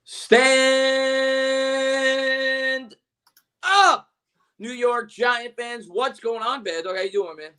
Stand up, New York Giant fans. What's going on, Baddog? How you doing, man?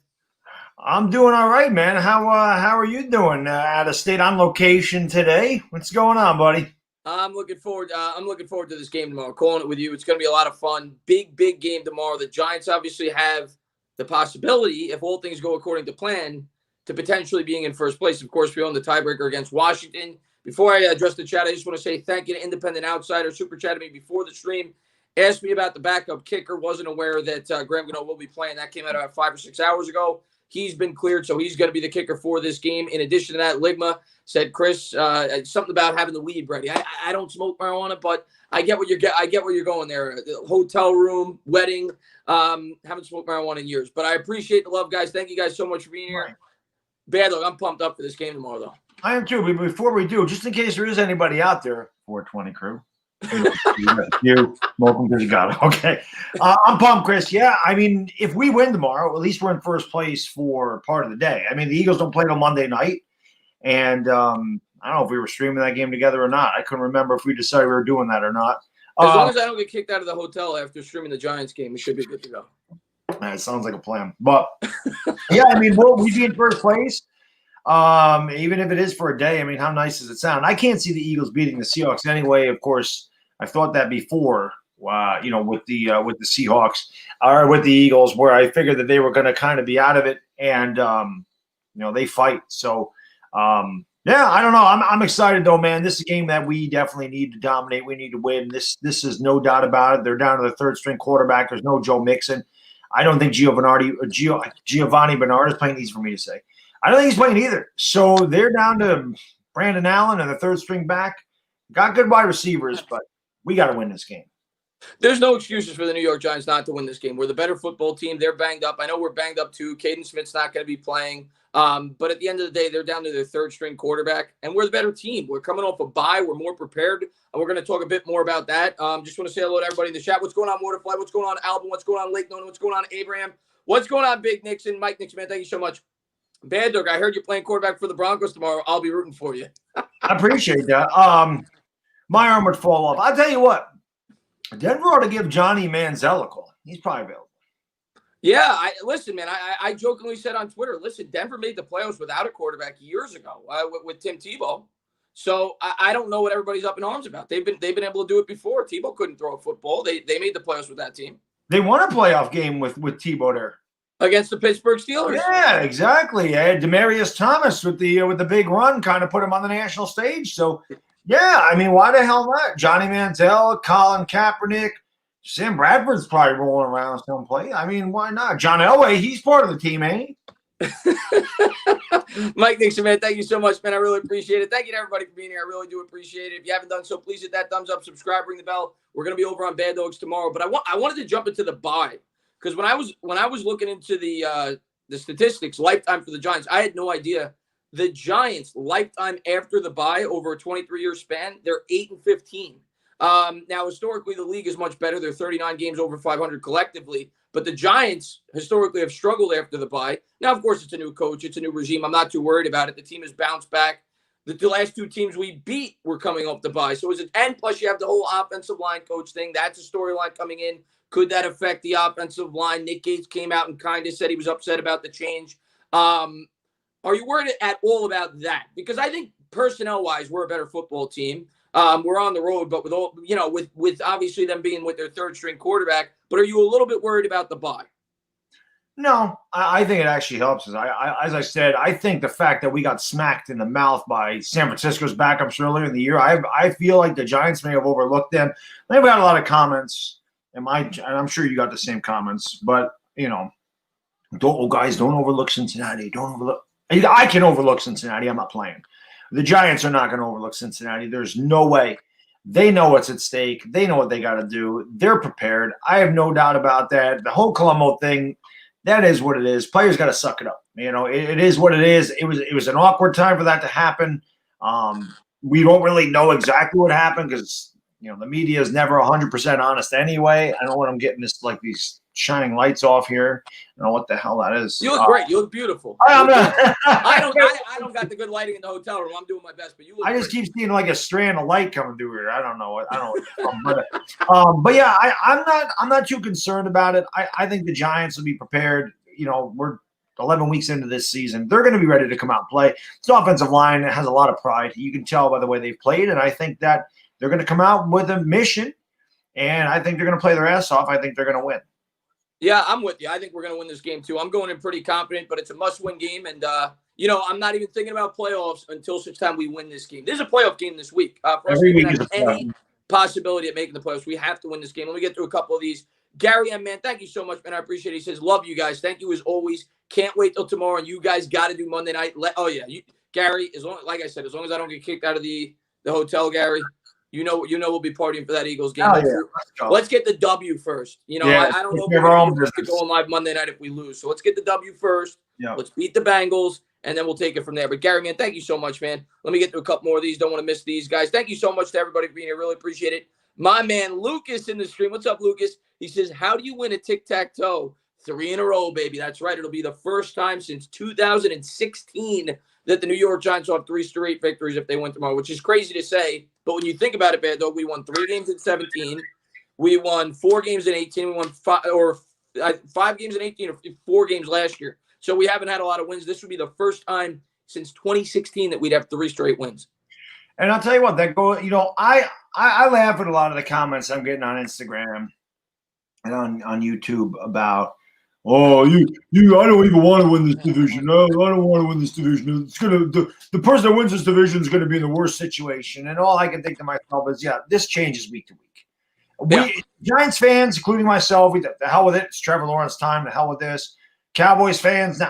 I'm doing all right, man. How are you doing? Out of state on location today. What's going on, buddy? I'm looking forward. I'm looking forward to this game tomorrow. Calling it with you. It's going to be a lot of fun. Big game tomorrow. The Giants obviously have the possibility, if all things go according to plan, to potentially being in first place. Of course, we own the tiebreaker against Washington. Before I address the chat, I just want to say thank you to Independent Outsider. Super chatted me before the stream. Asked me about the backup kicker. Wasn't aware that Graham Gano will be playing. That came out about 5 or 6 hours ago. He's been cleared, so he's going to be the kicker for this game. In addition to that, Ligma said, Chris, something about having the weed ready. I don't smoke marijuana, but I get what you're going there. The hotel room, wedding. Haven't smoked marijuana in years, but I appreciate the love, guys. Thank you guys so much for being here. Bad luck. I'm pumped up for this game tomorrow, though. I am too. But before we do, just in case there is anybody out there, 420 crew. You welcome to the God. Okay, I'm pumped, Chris. Yeah, I mean, if we win tomorrow, at least we're in first place for part of the day. I mean, the Eagles don't play till Monday night, and I don't know if we were streaming that game together or not. I couldn't remember if we decided we were doing that or not. As long as I don't get kicked out of the hotel after streaming the Giants game, we should be good to go. It sounds like a plan, but yeah, I mean, we'd be in first place. Even if it is for a day, I mean, how nice does it sound? I can't see the Eagles beating the Seahawks anyway. Of course, I've thought that before, with the Seahawks or with the Eagles, where I figured that they were going to kind of be out of it, and they fight. So, yeah, I don't know. I'm excited though, man. This is a game that we definitely need to dominate. We need to win. This is no doubt about it. They're down to the third string quarterback. There's no Joe Mixon. I don't think Giovanni Bernard is playing. Easy for me to say. I don't think he's playing either. So they're down to Brandon Allen and the third string back. Got good wide receivers, but we got to win this game. There's no excuses for the New York Giants not to win this game. We're the better football team. They're banged up. I know we're banged up too. Caden Smith's not going to be playing. But at the end of the day, they're down to their third string quarterback, and we're the better team. We're coming off a bye. We're more prepared, and we're going to talk a bit more about that. Just want to say hello to everybody in the chat. What's going on, Waterfly? What's going on, Alvin? What's going on, Lake Nona? What's going on, Abraham? What's going on, Big Nixon? Mike Nixon, man, thank you so much. Bad Dog, I heard you're playing quarterback for the Broncos tomorrow. I'll be rooting for you. I appreciate that. My arm would fall off. I'll tell you what. Denver ought to give Johnny Manziel a call. He's probably available. Yeah, listen, man. I jokingly said on Twitter, listen, Denver made the playoffs without a quarterback years ago with Tim Tebow. So I don't know what everybody's up in arms about. They've been able to do it before. Tebow couldn't throw a football. They made the playoffs with that team. They won a playoff game with Tebow there. Against the Pittsburgh Steelers. Yeah, exactly. I had Demaryius Thomas with the big run, kind of put him on the national stage. So, yeah, I mean, why the hell not? Johnny Manziel, Colin Kaepernick, Sam Bradford's probably rolling around some play. I mean, why not? John Elway, he's part of the team, ain't he? Mike Nixon, man, thank you so much, man. I really appreciate it. Thank you to everybody for being here. I really do appreciate it. If you haven't done so, please hit that thumbs up, subscribe, ring the bell. We're going to be over on Bad Dogs tomorrow. But I wanted to jump into the bye. Because when I was looking into the statistics, lifetime for the Giants, I had no idea. The Giants lifetime after the bye over a 23-year span, they're 8-15. Now historically, the league is much better. They're 39 games over 500 collectively, but the Giants historically have struggled after the bye. Now, of course, it's a new coach, it's a new regime. I'm not too worried about it. The team has bounced back. The last two teams we beat were coming off the bye. So and plus you have the whole offensive line coach thing. That's a storyline coming in. Could that affect the offensive line? Nick Gates came out and kind of said he was upset about the change. Are you worried at all about that? Because I think personnel-wise, we're a better football team. We're on the road, but with obviously them being with their third-string quarterback. But are you a little bit worried about the bye? No, I think it actually helps us. As I said, I think the fact that we got smacked in the mouth by San Francisco's backups earlier in the year, I feel like the Giants may have overlooked them. They've got a lot of comments. And I'm sure you got the same comments, but don't overlook Cincinnati. Don't overlook. I can overlook Cincinnati. I'm not playing. The Giants are not going to overlook Cincinnati. There's no way. They know what's at stake. They know what they got to do. They're prepared. I have no doubt about that. The whole Colombo thing, that is what it is. Players got to suck it up. It is what it is. It was an awkward time for that to happen. We don't really know exactly what happened because the media is never 100% honest anyway. I don't want them getting these shining lights off here. I don't know what the hell that is. You look great. You look beautiful. I don't got the good lighting in the hotel room. I'm doing my best, but you look I just great. keep seeing like a strand of light coming through here. I don't know. But yeah, I'm not too concerned about it. I think the Giants will be prepared. You know, we're 11 weeks into this season. They're going to be ready to come out and play. This offensive line has a lot of pride. You can tell by the way they've played, and I think that they're going to come out with a mission, and I think they're going to play their ass off. I think they're going to win. Yeah, I'm with you. I think we're going to win this game too. I'm going in pretty confident, but it's a must-win game, and you know, I'm not even thinking about playoffs until such time we win this game. This is a playoff game this week. For us to even have any possibility of making the playoffs, we have to win this game. Let me get through a couple of these. Gary M, man, thank you so much, man. I appreciate it. He says, love you guys. Thank you as always. Can't wait till tomorrow, and you guys got to do Monday night. Gary, like I said, as long as I don't get kicked out of the hotel, Gary, you know we'll be partying for that Eagles game. Let's get the W first. You know, I don't know if we're going to go on live Monday night if we lose. So let's get the W first. Yeah. Let's beat the Bengals, and then we'll take it from there. But Gary, man, thank you so much, man. Let me get to a couple more of these. Don't want to miss these guys. Thank you so much to everybody for being here. Really appreciate it. My man Lucas in the stream. What's up, Lucas? He says, how do you win a tic-tac-toe? 3 in a row, baby. That's right. It'll be the first time since 2016 that the New York Giants will have 3 straight victories if they win tomorrow, which is crazy to say. But when you think about it, Baddog, we won 3 games in 17. We won 4 games in 18. We won 5 games in 18 or 4 games last year. So we haven't had a lot of wins. This would be the first time since 2016 that we'd have 3 straight wins. And I'll tell you what, I laugh at a lot of the comments I'm getting on Instagram and on YouTube about, oh, I don't even want to win this division. No, I don't want to win this division. It's the person that wins this division is going to be in the worst situation. And all I can think to myself is, yeah, this changes week to week. Giants fans, including myself, the hell with it. It's Trevor Lawrence time. The hell with this. Cowboys fans,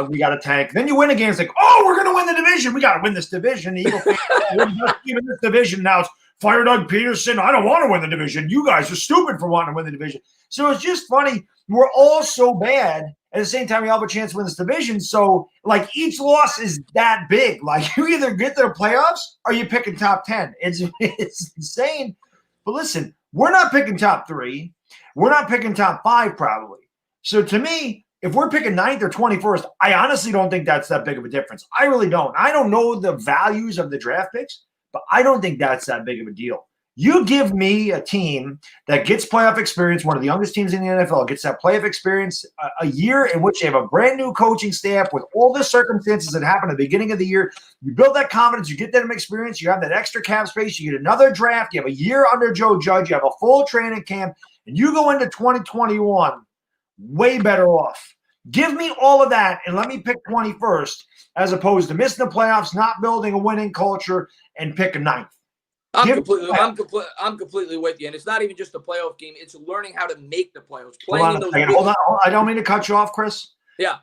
we got to tank. Then you win a game. It's like, oh, we're going to win the division. We got to win this division. The Eagle fans, we're not even this division now. It's fire Doug Peterson. I don't want to win the division. You guys are stupid for wanting to win the division. So it's just funny. We're all so bad. At the same time, we all have a chance to win this division. So, like, each loss is that big. Like, you either get to the playoffs or you picking top 10. It's insane. But listen, we're not picking top 3. We're not picking top 5 probably. So to me, if we're picking 9th or 21st, I honestly don't think that's that big of a difference. I really don't. I don't know the values of the draft picks, but I don't think that's that big of a deal. You give me a team that gets playoff experience, one of the youngest teams in the NFL, gets that playoff experience, a year in which they have a brand new coaching staff with all the circumstances that happen at the beginning of the year. You build that confidence, you get that experience, you have that extra cap space, you get another draft, you have a year under Joe Judge, you have a full training camp, and you go into 2021 way better off. Give me all of that and let me pick 21st as opposed to missing the playoffs, not building a winning culture, and pick a 9th. I'm completely with you. And it's not even just a playoff game. It's learning how to make the playoffs. Hold on. I don't mean to cut you off, Chris. Yeah.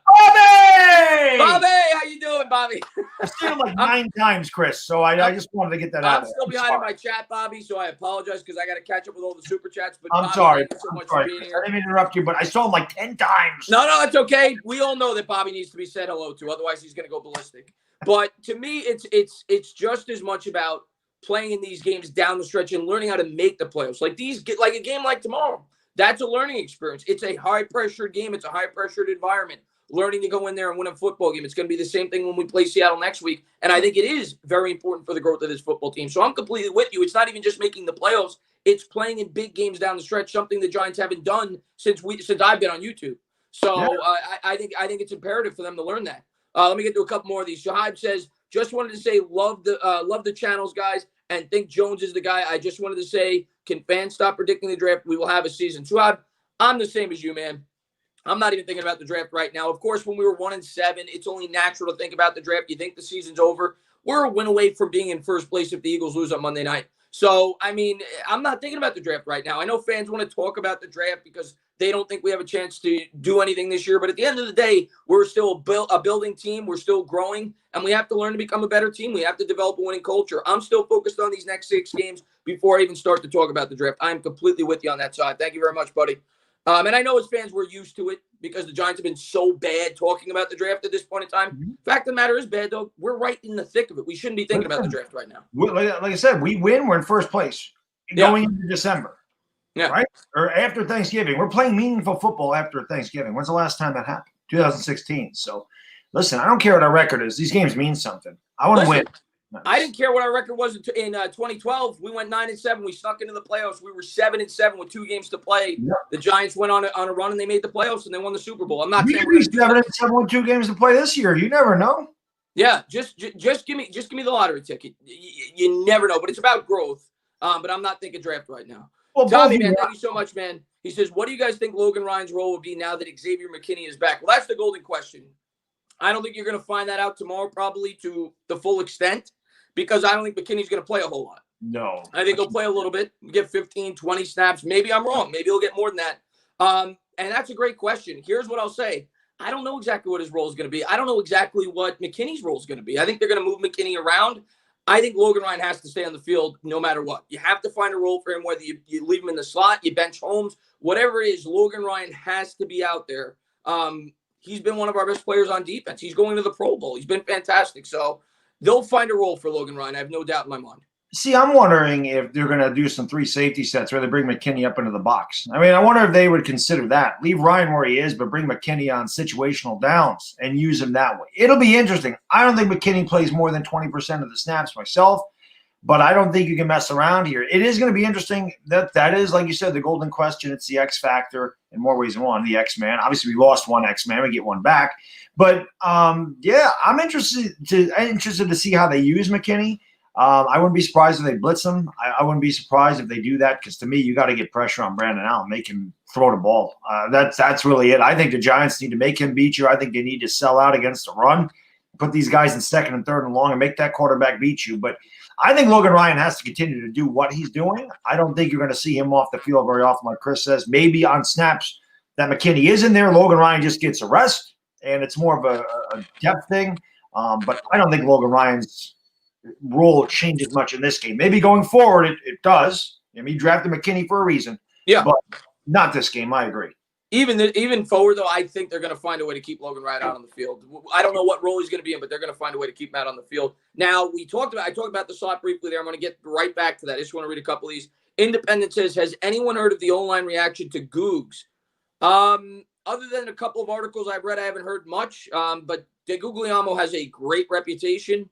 Bobby, how you doing, Bobby? I've seen him like 9 times, Chris. So I just wanted to get that out. I'm still behind in my chat, Bobby, so I apologize because I got to catch up with all the super chats. But I'm sorry. Thank you so much for being here. I didn't interrupt you, but I saw him like 10 times. No, it's okay. We all know that Bobby needs to be said hello to. Otherwise, he's going to go ballistic. But to me, it's just as much about playing in these games down the stretch and learning how to make the playoffs. Like a game like tomorrow, that's a learning experience. It's a high-pressured game. It's a high-pressured environment. Learning to go in there and win a football game. It's going to be the same thing when we play Seattle next week. And I think it is very important for the growth of this football team. So I'm completely with you. It's not even just making the playoffs. It's playing in big games down the stretch, something the Giants haven't done since I've been on YouTube. So I think it's imperative for them to learn that. Let me get to a couple more of these. Shahab says, just wanted to say love the channels, guys, and think Jones is the guy. I just wanted to say, can fans stop predicting the draft? We will have a season. Shahab, I'm the same as you, man. I'm not even thinking about the draft right now. Of course, when we were 1-7, it's only natural to think about the draft. You think the season's over. We're a win away from being in first place if the Eagles lose on Monday night. So, I mean, I'm not thinking about the draft right now. I know fans want to talk about the draft because they don't think we have a chance to do anything this year. But at the end of the day, we're still a building team. We're still growing, and we have to learn to become a better team. We have to develop a winning culture. I'm still focused on these next 6 games before I even start to talk about the draft. I'm completely with you on that side. Thank you very much, buddy. And I know as fans, we're used to it because the Giants have been so bad talking about the draft at this point in time. Mm-hmm. Fact of the matter is, Baddog, we're right in the thick of it. We shouldn't be thinking about the draft right now. Like I said, we win. We're in first place going into December. Yeah. Right? Or after Thanksgiving. We're playing meaningful football after Thanksgiving. When's the last time that happened? 2016. So, listen, I don't care what our record is. These games mean something. I want to win. I didn't care what our record was in 2012. We went 9-7. We snuck into the playoffs. We were 7-7 with 2 games to play. Yep. The Giants went on a run and they made the playoffs and they won the Super Bowl. I'm not saying we're 7-7 with 2 games to play this year. You never know. Yeah, just give me the lottery ticket. You never know, but it's about growth. But I'm not thinking draft right now. Well, Tommy, man, thank you so much, man. He says, what do you guys think Logan Ryan's role would be now that Xavier McKinney is back? Well, that's the golden question. I don't think you're going to find that out tomorrow probably to the full extent because I don't think McKinney's going to play a whole lot. No. I think he'll play a little bit, get 15, 20 snaps. Maybe I'm wrong. Maybe he'll get more than that. And that's a great question. Here's what I'll say. I don't know exactly what his role is going to be. I don't know exactly what McKinney's role is going to be. I think they're going to move McKinney around. I think Logan Ryan has to stay on the field no matter what. You have to find a role for him, whether you leave him in the slot, you bench Holmes, whatever it is, Logan Ryan has to be out there. He's been one of our best players on defense. He's going to the Pro Bowl. He's been fantastic. So they'll find a role for Logan Ryan. I have no doubt in my mind. See, I'm wondering if they're going to do some 3 safety sets where they bring McKinney up into the box. I mean, I wonder if they would consider that. Leave Ryan where he is, but bring McKinney on situational downs and use him that way. It'll be interesting. I don't think McKinney plays more than 20% of the snaps myself, but I don't think you can mess around here. It is going to be interesting. That is, like you said, the golden question. It's the X factor in more ways than one, the X-Man. Obviously, we lost one X-Man. We get one back. But, yeah, I'm interested to see how they use McKinney. I wouldn't be surprised if they blitz him. I wouldn't be surprised if they do that because, to me, you got to get pressure on Brandon Allen, make him throw the ball. That's really it. I think the Giants need to make him beat you. I think they need to sell out against the run, put these guys in second and third and long, and make that quarterback beat you. But I think Logan Ryan has to continue to do what he's doing. I don't think you're going to see him off the field very often, like Chris says. Maybe on snaps that McKinney is in there, Logan Ryan just gets a rest, and it's more of a depth thing. But I don't think Logan Ryan's role changes much in this game. Maybe going forward it does. I mean, he drafted McKinney for a reason. Yeah. But not this game. I agree. Even forward, though, I think they're going to find a way to keep Logan Ryan out on the field. I don't know what role he's going to be in, but they're going to find a way to keep him out on the field. Now, I talked about the slot briefly there. I'm going to get right back to that. I just want to read a couple of these. Independent says, has anyone heard of the O-line reaction to Googs? Other than a couple of articles I've read, I haven't heard much. But DeGuglielmo has a great reputation.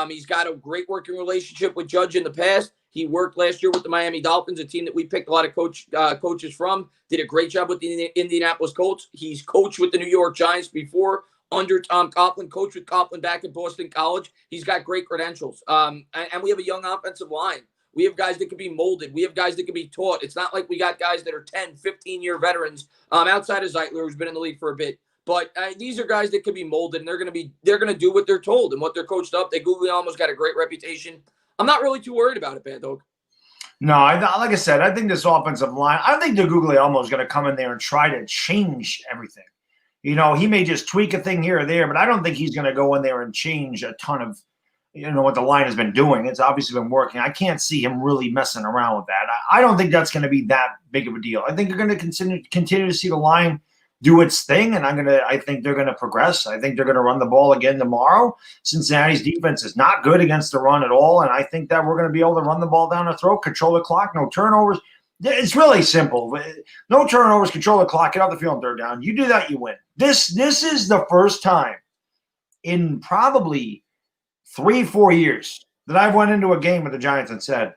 He's got a great working relationship with Judge in the past. He worked last year with the Miami Dolphins, a team that we picked a lot of coaches from. Did a great job with the Indianapolis Colts. He's coached with the New York Giants before under Tom Coughlin, coached with Coughlin back at Boston College. He's got great credentials. And we have a young offensive line. We have guys that can be molded. We have guys that can be taught. It's not like we got guys that are 10, 15-year veterans outside of Zeitler, who's been in the league for a bit. But these are guys that can be molded, and they're going to do what they're told and what they're coached up. Guglielmo's got a great reputation. I'm not really too worried about it, Baddog. No, like I said, I think this offensive line, I think DeGuglielmo is going to come in there and try to change everything. You know, he may just tweak a thing here or there, but I don't think he's going to go in there and change a ton of, what the line has been doing. It's obviously been working. I can't see him really messing around with that. I don't think that's going to be that big of a deal. I think you're going to continue to see the line do its thing, and I think they're going to progress. I think they're going to run the ball again tomorrow. Cincinnati's defense is not good against the run at all, and I think that we're going to be able to run the ball down their throat, control the clock, no turnovers. It's really simple. No turnovers, control the clock, get off the field on third down. You do that, you win. This is the first time in probably 3-4 years that I've went into a game with the Giants and said,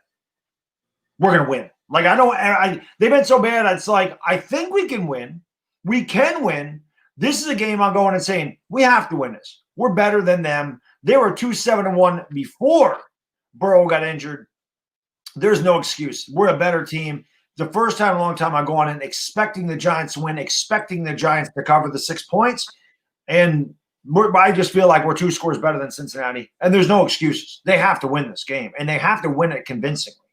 we're going to win. Like, they've been so bad, it's like, I think we can win. We can win. This is a game I'm going and saying, we have to win this. We're better than them. They were 2-7-1 before Burrow got injured. There's no excuse. We're a better team. The first time in a long time I go on and expecting the Giants to win, expecting the Giants to cover the 6 points. And I just feel like we're 2 scores better than Cincinnati. And there's no excuses. They have to win this game, and they have to win it convincingly.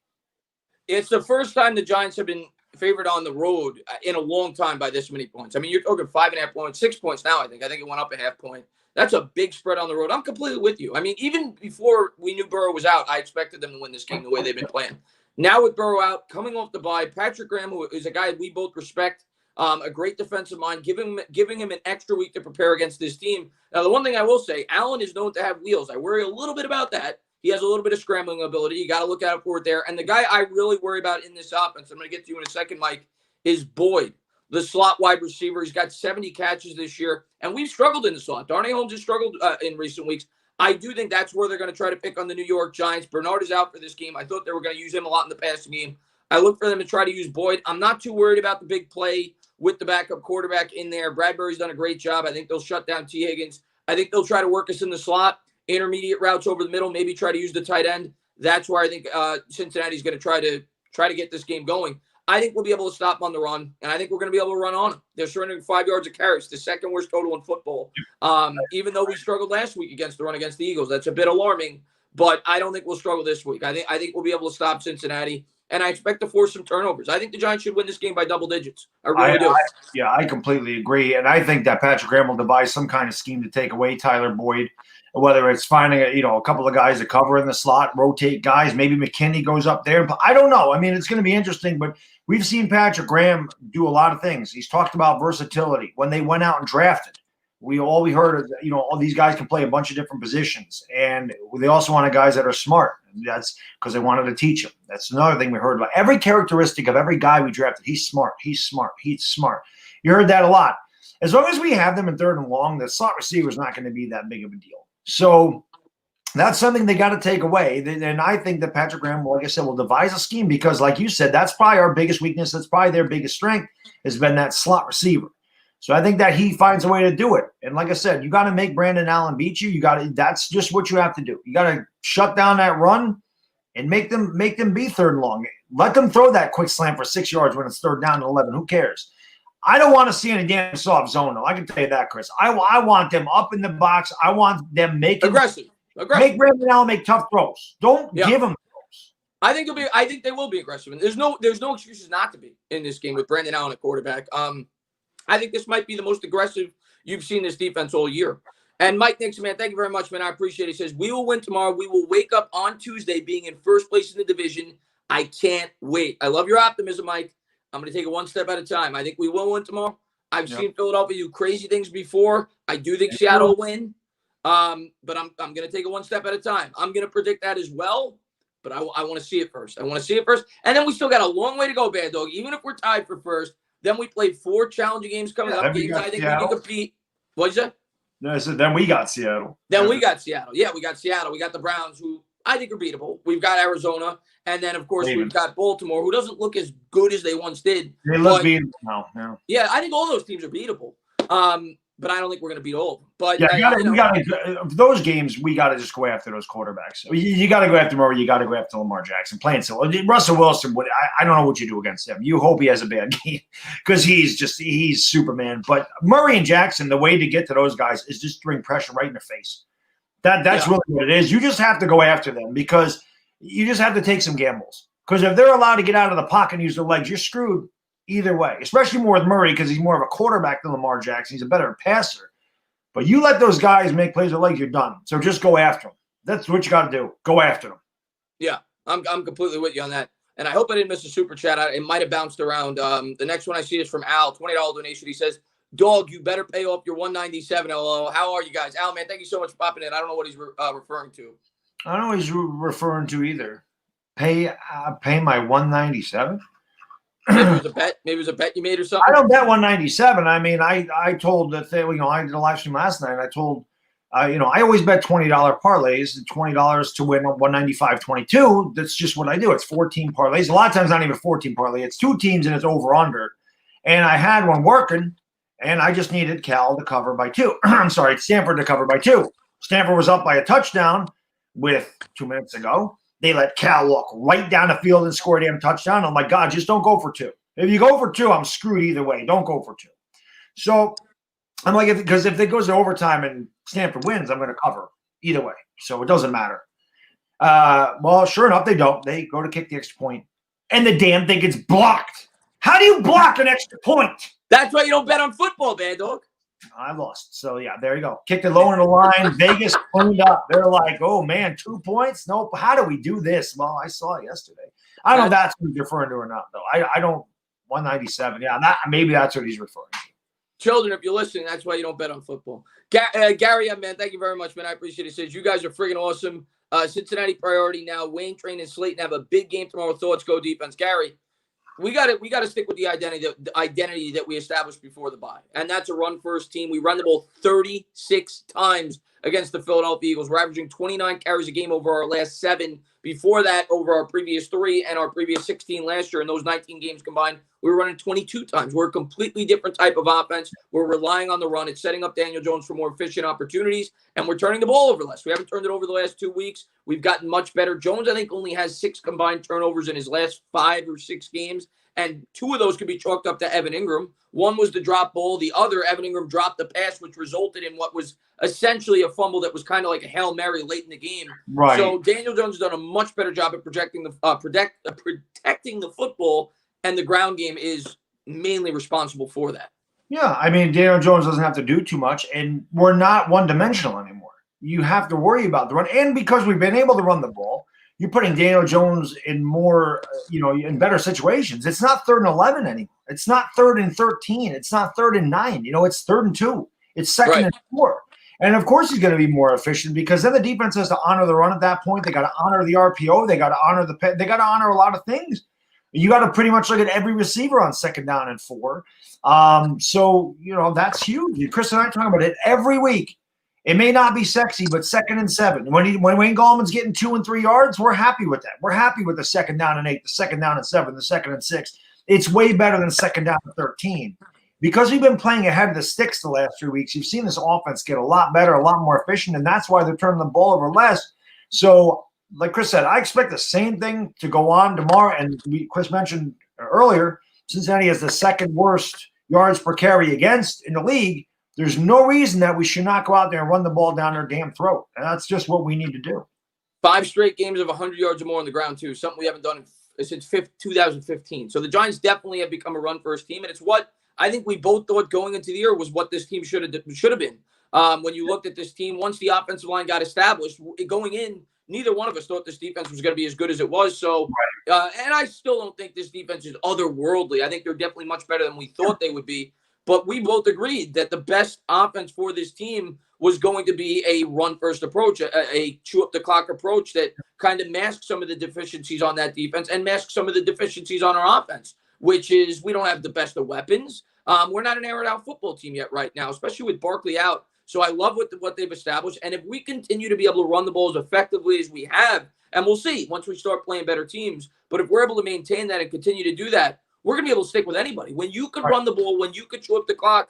It's the first time the Giants have been favored on the road in a long time by this many points. I mean, you're talking 5.5 points, 6 points now, I think. I think it went up a half point. That's a big spread on the road. I'm completely with you. I mean, even before we knew Burrow was out, I expected them to win this game the way they've been playing. Now with Burrow out, coming off the bye, Patrick Graham, who is a guy we both respect, a great defensive mind, giving him an extra week to prepare against this team. Now, the one thing I will say, Allen is known to have wheels. I worry a little bit about that. He has a little bit of scrambling ability. You got to look out for it there. And the guy I really worry about in this offense, I'm going to get to you in a second, Mike, is Boyd, the slot wide receiver. He's got 70 catches this year, and we've struggled in the slot. Darnay Holmes has struggled in recent weeks. I do think that's where they're going to try to pick on the New York Giants. Bernard is out for this game. I thought they were going to use him a lot in the passing game. I look for them to try to use Boyd. I'm not too worried about the big play with the backup quarterback in there. Bradbury's done a great job. I think they'll shut down T. Higgins. I think they'll try to work us in the slot, intermediate routes over the middle, maybe try to use the tight end. That's where I think Cincinnati's going to try to get this game going. I think we'll be able to stop on the run, and I think we're going to be able to run on them. They're surrendering 5 yards of carries, the second worst total in football. Even though we struggled last week against the run against the Eagles, that's a bit alarming. But I don't think we'll struggle this week. I think we'll be able to stop Cincinnati, and I expect to force some turnovers. I think the Giants should win this game by double digits. I really do. I completely agree, and I think that Patrick Graham will devise some kind of scheme to take away Tyler Boyd. Whether it's finding a couple of guys to cover in the slot, rotate guys, maybe McKinney goes up there. But I don't know. I mean, it's going to be interesting. But we've seen Patrick Graham do a lot of things. He's talked about versatility. When they went out and drafted, we heard is all these guys can play a bunch of different positions, and they also wanted guys that are smart. That's because they wanted to teach them. That's another thing we heard about. Every characteristic of every guy we drafted, he's smart. He's smart. He's smart. You heard that a lot. As long as we have them in third and long, the slot receiver is not going to be that big of a deal. So that's something they got to take away. And I think that Patrick Graham, like I said, will devise a scheme because, like you said, that's probably our biggest weakness. That's probably their biggest strength has been that slot receiver. So I think that he finds a way to do it. And like I said, you got to make Brandon Allen beat you. That's just what you have to do. You got to shut down that run and make them be third and long. Let them throw that quick slant for 6 yards when it's third down and 11. Who cares? I don't want to see any damn soft zone, though. I can tell you that, Chris. I want them up in the box. I want them making aggressive. Make Brandon Allen make tough throws. Don't give them throws. I think they will be aggressive, and there's no excuses not to be in this game with Brandon Allen at quarterback. I think this might be the most aggressive you've seen this defense all year. And Mike Nixon, man, thank you very much, man. I appreciate it. He says, we will win tomorrow. We will wake up on Tuesday being in first place in the division. I can't wait. I love your optimism, Mike. I'm going to take it one step at a time. I think we will win tomorrow. I've seen Philadelphia do crazy things before. I do think Seattle will win. But I'm going to take it one step at a time. I'm going to predict that as well. But I want to see it first. And then we still got a long way to go, Bad Dog. Even if we're tied for first, then we played 4 challenging games coming up. Games I think Seattle. We can compete. What'd you say? No, I said then we got Seattle. We got Seattle. Yeah, we got Seattle. We got the Browns, who I think are beatable. We've got Arizona. And then, of course, we've got Baltimore, who doesn't look as good as they once did. They look beatable now. Yeah, I think all those teams are beatable. But I don't think we're going to beat all of them. But those games, we got to just go after those quarterbacks. You got to go after Murray. You got to go after Lamar Jackson. Plain so. Russell Wilson, I don't know what you do against him. You hope he has a bad game because he's Superman. But Murray and Jackson, the way to get to those guys is just bring pressure right in the face. That's really what it is. You just have to go after them because you just have to take some gambles. Because if they're allowed to get out of the pocket and use their legs, you're screwed. Either way, especially more with Murray because he's more of a quarterback than Lamar Jackson. He's a better passer. But you let those guys make plays with legs, you're done. So just go after them. That's what you got to do. Go after them. Yeah, I'm completely with you on that. And I hope I didn't miss a super chat. It might have bounced around. The next one I see is from Al, $20 donation. He says, Dog, you better pay off your 197. LOL. How are you guys? Al, man, thank you so much for popping in. I don't know what he's referring to. I don't know what he's referring to either. Pay my 197? Maybe it was a bet you made or something. I don't bet 197. I mean, I told that I did a live stream last night. And I told, I always bet $20 parlays, $20 to win 195.22. That's just what I do. It's 14 parlays. A lot of times, not even 14 parlay. It's 2 teams and it's over under. And I had one working, and I just needed Cal to cover by 2. I'm sorry, Stanford to cover by 2. Stanford was up by a touchdown with 2 minutes ago. They let Cal walk right down the field and score a damn touchdown. I'm like, God, just don't go for 2. If you go for 2, I'm screwed either way. Don't go for 2. So I'm like, because if it goes to overtime and Stanford wins, I'm going to cover either way. So it doesn't matter. Well, sure enough, they don't. They go to kick the extra point, and the damn thing gets blocked. How do you block an extra point? That's why you don't bet on football, Bad Dog. I lost. So, yeah, there you go. Kicked it low in the line. Vegas cleaned up. They're like, oh, man, 2 points? Nope. How do we do this? Well, I saw it yesterday. I don't know if that's what he's referring to or not, though. I don't – 197. Yeah, maybe that's what he's referring to. Children, if you're listening, that's why you don't bet on football. Gary, man, thank you very much, man. I appreciate it. He says, you guys are friggin' awesome. Cincinnati priority now. Wayne, Train, and Slayton have a big game tomorrow. Thoughts, go defense. Gary, we got to stick with the identity that we established before the bye, and that's a run-first team. We run the ball 36 times against the Philadelphia Eagles. We're averaging 29 carries a game over our last 7. Before that, over our previous 3 and our previous 16 last year, in those 19 games combined, we were running 22 times. We're a completely different type of offense. We're relying on the run. It's setting up Daniel Jones for more efficient opportunities, and we're turning the ball over less. We haven't turned it over the last 2 weeks. We've gotten much better. Jones, I think, only has 6 combined turnovers in his last 5 or 6 games, and 2 of those could be chalked up to Evan Ingram. One was the drop ball. The other, Evan Ingram dropped the pass, which resulted in what was essentially a fumble that was kind of like a Hail Mary late in the game. Right. So Daniel Jones has done a much better job at protecting the football, and the ground game is mainly responsible for that. Yeah, I mean, Daniel Jones doesn't have to do too much, and we're not one-dimensional anymore. You have to worry about the run, and because we've been able to run the ball, you're putting Daniel Jones in more, in better situations. It's not 3rd and 11 anymore. It's not 3rd and 13. It's not 3rd and 9. It's 3rd and 2. It's 2nd and 4. And, of course, he's going to be more efficient because then the defense has to honor the run at that point. They got to honor the RPO. They got to honor they got to honor a lot of things. You got to pretty much look at every receiver on 2nd down and 4. So, that's huge. Chris and I are talking about it every week. It may not be sexy, but 2nd and 7. When Wayne Gallman's getting 2 and 3 yards, we're happy with that. We're happy with the 2nd down and 8, the 2nd down and 7, the 2nd and 6. It's way better than 2nd down and 13. Because we've been playing ahead of the sticks the last 3 weeks, you've seen this offense get a lot better, a lot more efficient, and that's why they're turning the ball over less. So, like Chris said, I expect the same thing to go on tomorrow. And Chris mentioned earlier, Cincinnati has the 2nd worst yards per carry against in the league. There's no reason that we should not go out there and run the ball down their damn throat. And that's just what we need to do. 5 straight games of 100 yards or more on the ground, too. Something we haven't done since 2015. So the Giants definitely have become a run-first team. And it's what I think we both thought going into the year was what this team should have been. When you looked at this team, once the offensive line got established, going in, neither one of us thought this defense was going to be as good as it was. So, and I still don't think this defense is otherworldly. I think they're definitely much better than we thought they would be. But we both agreed that the best offense for this team was going to be a run-first approach, a chew-up-the-clock approach that kind of masks some of the deficiencies on that defense and masks some of the deficiencies on our offense, which is we don't have the best of weapons. We're not an aired-out football team yet right now, especially with Barkley out. So I love what they've established. And if we continue to be able to run the ball as effectively as we have, and we'll see once we start playing better teams, but if we're able to maintain that and continue to do that, we're going to be able to stick with anybody. When you could run the ball, when you could chew up the clock,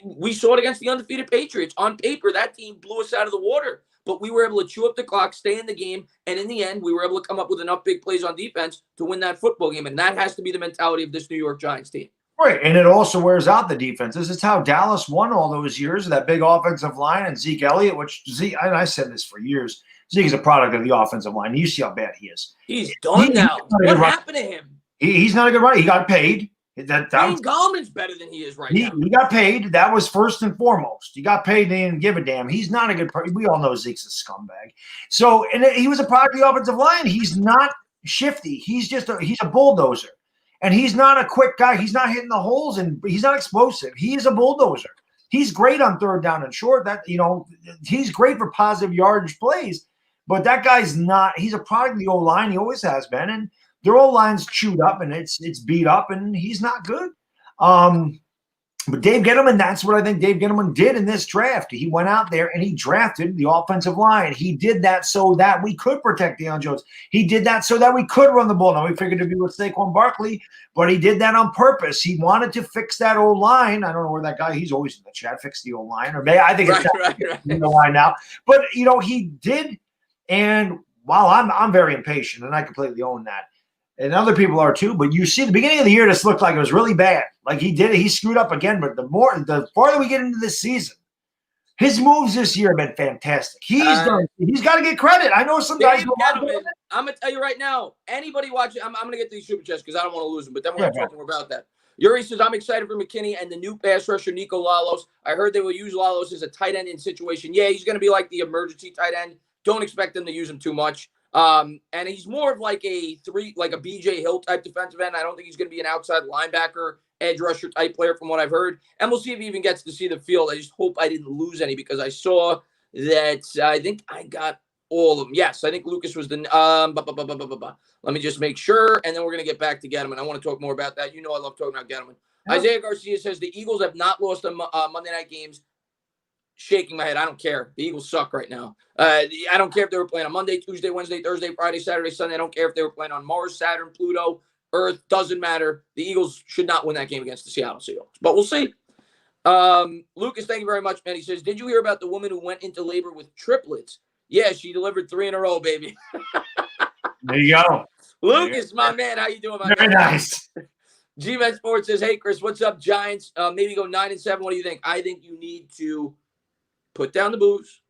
we saw it against the undefeated Patriots. On paper, that team blew us out of the water. But we were able to chew up the clock, stay in the game, and in the end, we were able to come up with enough big plays on defense to win that football game. And that has to be the mentality of this New York Giants team. Right, and it also wears out the defense. This is how Dallas won all those years, that big offensive line and Zeke Elliott, and I said this for years, Zeke is a product of the offensive line. You see how bad he is. He's done now. What happened to him? He's not a good runner. He got paid. Wayne Gallman's better than he is right now. He got paid. That was first and foremost. He got paid and he didn't give a damn. He's not a good person. We all know Zeke's a scumbag. So, and he was a product of the offensive line. He's not shifty. He's a bulldozer. And he's not a quick guy. He's not hitting the holes, and he's not explosive. He is a bulldozer. He's great on 3rd down and short. He's great for positive yardage plays. But that guy's not. He's a product of the O-line. He always has been. And their O-line's chewed up and it's beat up, and he's not good. But Dave Gettleman, that's what I think Dave Gettleman did in this draft. He went out there and he drafted the offensive line. He did that so that we could protect Deion Jones. He did that so that we could run the ball. Now, we figured it'd be with Saquon Barkley, but he did that on purpose. He wanted to fix that O-line. I don't know where that guy, he's always in the chat, fix the O-line. Or maybe I think it's in the line now. But, he did. And while I'm very impatient, and I completely own that, and other people are too, but you see the beginning of the year, this looked like it was really bad. Like he did it, he screwed up again. But the farther we get into this season, his moves this year have been fantastic. He's got to get credit. I know some guys. I'm gonna tell you right now. Anybody watching, I'm gonna get these super chats because I don't want to lose them. But then we're talking about that. Yuri says, I'm excited for McKinney and the new pass rusher, Nico Lalos. I heard they will use Lalos as a tight end in situation. Yeah, he's going to be like the emergency tight end. Don't expect them to use him too much. And he's more of like a BJ Hill type defensive end. I don't think he's going to be an outside linebacker, edge rusher type player from what I've heard. And we'll see if he even gets to see the field. I just hope I didn't lose any because I saw that I think I got All of them. Yes, I think Lucas was the Let me just make sure, and then we're going to get back to Gettleman. I want to talk more about that. You know I love talking about Gettleman. Yep. Isaiah Garcia says the Eagles have not lost Monday night games. Shaking my head. I don't care. The Eagles suck right now. I don't care if they were playing on Monday, Tuesday, Wednesday, Thursday, Friday, Saturday, Sunday. I don't care if they were playing on Mars, Saturn, Pluto, Earth. Doesn't matter. The Eagles should not win that game against the Seattle Seahawks. But we'll see. Lucas, thank you very much, man. He says, did you hear about the woman who went into labor with triplets? Yeah, she delivered 3 in a row, baby. There you go. Lucas, my man, how you doing, my Very man? nice. G-Man Sports says, hey, Chris, what's up, Giants? Maybe go 9-7. What do you think? I think you need to put down the booze.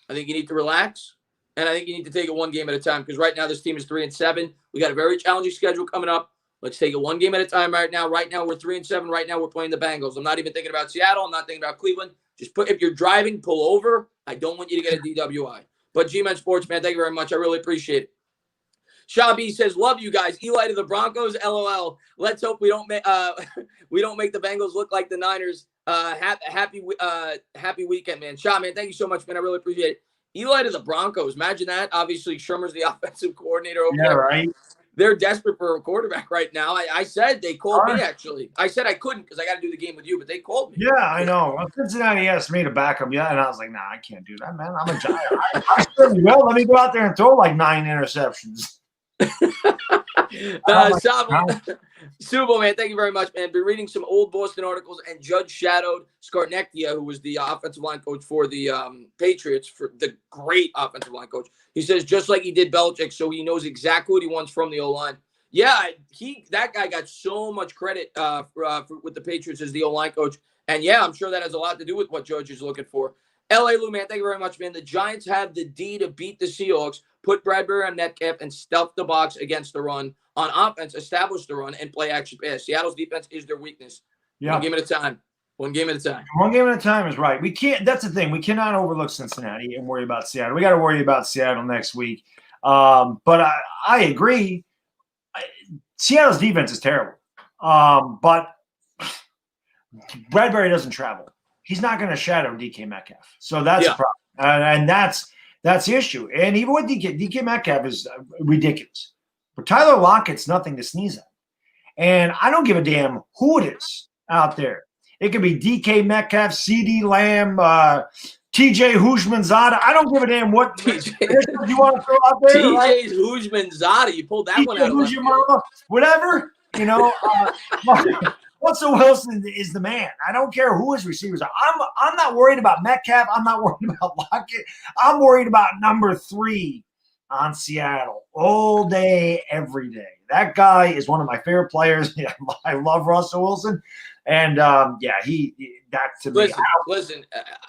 I think you need to relax. And I think you need to take it one game at a time because right now this team is 3-7. We got a very challenging schedule coming up. Let's take it one game at a time right now. Right now we're 3-7. Right now we're playing the Bengals. I'm not even thinking about Seattle. I'm not thinking about Cleveland. Just if you're driving, pull over. I don't want you to get a DWI. But G-Man Sports, man, thank you very much. I really appreciate it. Shabby says, love you guys. Eli to the Broncos, LOL. Let's hope we don't make the Bengals look like the Niners. Happy weekend, man. Sha, man, thank you so much, man. I really appreciate it. Eli to the Broncos. Imagine that. Obviously, Shermer's the offensive coordinator over there. Right. They're desperate for a quarterback right now. I said they called me, actually. I said I couldn't because I got to do the game with you, but they called me. Yeah, I know. Well, Cincinnati asked me to back them, and I was like, nah, I can't do that, man. I'm a Giant. I certainly will. Let me go out there and throw like 9 interceptions. Subo, man, thank you very much, man. Been reading some old Boston articles, and Judge shadowed Scarnecchia, who was the offensive line coach for the Patriots, for the great offensive line coach. He says just like he did Belichick, so he knows exactly what he wants from the O-line. Yeah, that guy got so much credit with the Patriots as the O-line coach, and yeah, I'm sure that has a lot to do with what Judge is looking for. L.A. Lou, man, thank you very much, man. The Giants have the D to beat the Seahawks, put Bradbury on Metcalf, and stuff the box against the run. On offense, establish the run and play action pass. Seattle's defense is their weakness. Yeah. One game at a time. One game at a time. One game at a time is right. We can't. That's the thing. We cannot overlook Cincinnati and worry about Seattle. We got to worry about Seattle next week. But I agree. Seattle's defense is terrible. But Bradbury doesn't travel. He's not going to shadow DK Metcalf. So that's a problem. And that's the issue. And even with DK Metcalf is ridiculous. But Tyler Lockett's nothing to sneeze at. And I don't give a damn who it is out there. It could be DK Metcalf, CD Lamb, TJ Houshmandzadeh. I don't give a damn what you want to throw out there. TJ Houshmandzadeh. You pulled that one out of left. Whatever. You know, Russell Wilson is the man. I don't care who his receivers are. I'm not worried about Metcalf. I'm not worried about Lockett. I'm worried about number 3 on Seattle all day, every day. That guy is one of my favorite players. I love Russell Wilson. And that to me. Listen,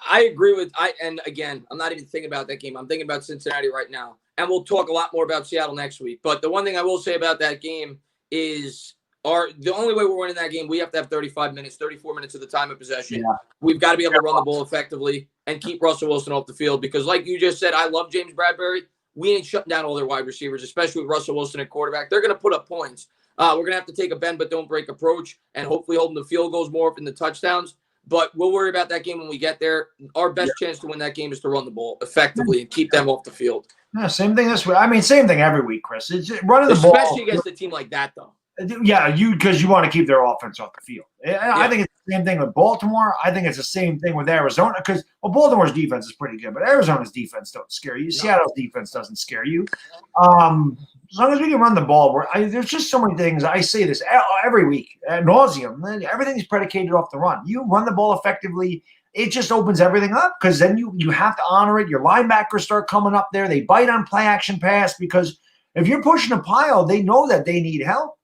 I agree with and again, I'm not even thinking about that game. I'm thinking about Cincinnati right now. And we'll talk a lot more about Seattle next week. But the one thing I will say about that game is the only way we're winning that game, we have to have 34 minutes of the time of possession. Yeah. We've got to be able to run the ball effectively and keep Russell Wilson off the field. Because like you just said, I love James Bradbury. We ain't shutting down all their wide receivers, especially with Russell Wilson at quarterback. They're going to put up points. We're going to have to take a bend but don't break approach and hopefully hold them to field goals more than the touchdowns. But we'll worry about that game when we get there. Our best chance to win that game is to run the ball effectively and keep them off the field. Yeah, same thing this week. I mean, same thing every week, Chris. It's running the ball. Especially against a team like that, though. Yeah, because you want to keep their offense off the field. I think it's the same thing with Baltimore. I think it's the same thing with Arizona because Baltimore's defense is pretty good, but Arizona's defense don't scare you. No. Seattle's defense doesn't scare you. As long as we can run the ball, there's just so many things. I say this every week ad nauseum. Everything's predicated off the run. You run the ball effectively, it just opens everything up because then you have to honor it. Your linebackers start coming up there. They bite on play action pass because if you're pushing a pile, they know that they need help.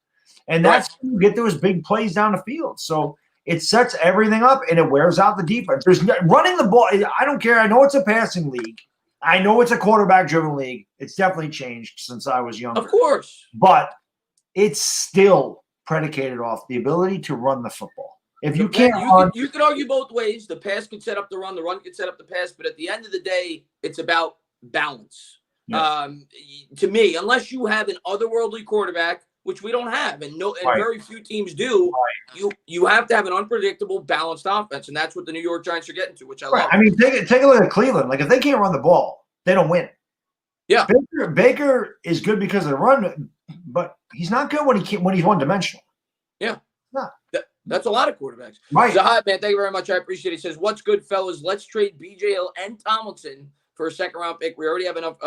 And that's when you get those big plays down the field. So it sets everything up and it wears out the defense. There's running the ball. I don't care. I know it's a passing league. I know it's a quarterback-driven league. It's definitely changed since I was younger. Of course. But it's still predicated off the ability to run the football. If you can't run, you can argue both ways. The pass could set up the run could set up the pass. But at the end of the day, it's about balance. Yeah. To me, unless you have an otherworldly quarterback, which we don't have, and very few teams do. Right. You have to have an unpredictable, balanced offense, and that's what the New York Giants are getting to, which I love. I mean, take a look at Cleveland. Like if they can't run the ball, they don't win. Yeah. Baker is good because of the run, but he's not good when he's one-dimensional. Yeah. No. That's a lot of quarterbacks. Right. Zahad, man, thank you very much. I appreciate it. He says, what's good, fellas? Let's trade BJ Hill and Tomlinson for a second-round pick. We already have enough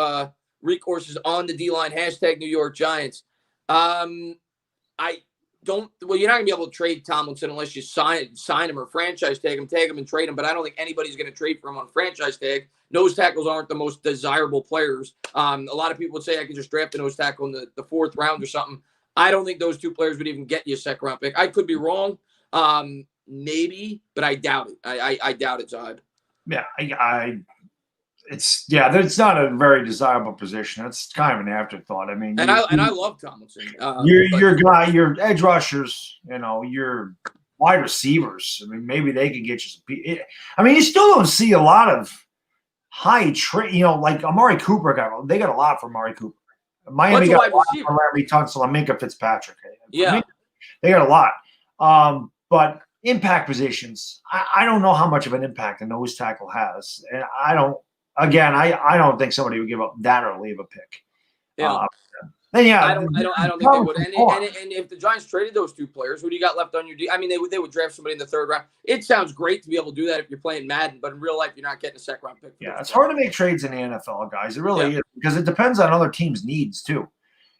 recourses on the D-line. Hashtag New York Giants. You're not going to be able to trade Tomlinson unless you sign him or franchise tag him and trade him. But I don't think anybody's going to trade for him on franchise tag. Nose tackles aren't the most desirable players. A lot of people would say I could just draft a nose tackle in the fourth round or something. I don't think those two players would even get you a second round pick. I could be wrong. Maybe, but I doubt it. I doubt it, Zahid. Yeah, it's not a very desirable position. It's kind of an afterthought. I mean, I love Tomlinson. Your edge rushers, your wide receivers. I mean, maybe they could get you some. I mean, you still don't see a lot of high trade. Like Amari Cooper they got a lot from Amari Cooper. Miami got a lot from Larry Tunsil and Minkah Fitzpatrick. Yeah, they got a lot. But impact positions, I don't know how much of an impact a nose tackle has, and I don't think somebody would give up that early of a pick. Yeah. I don't think they would. And if the Giants traded those two players, who do you got left on your D? I mean, they would draft somebody in the third round. It sounds great to be able to do that if you're playing Madden, but in real life, you're not getting a second round pick. Yeah, it's hard to make trades in the NFL, guys. It really is, because it depends on other teams' needs too.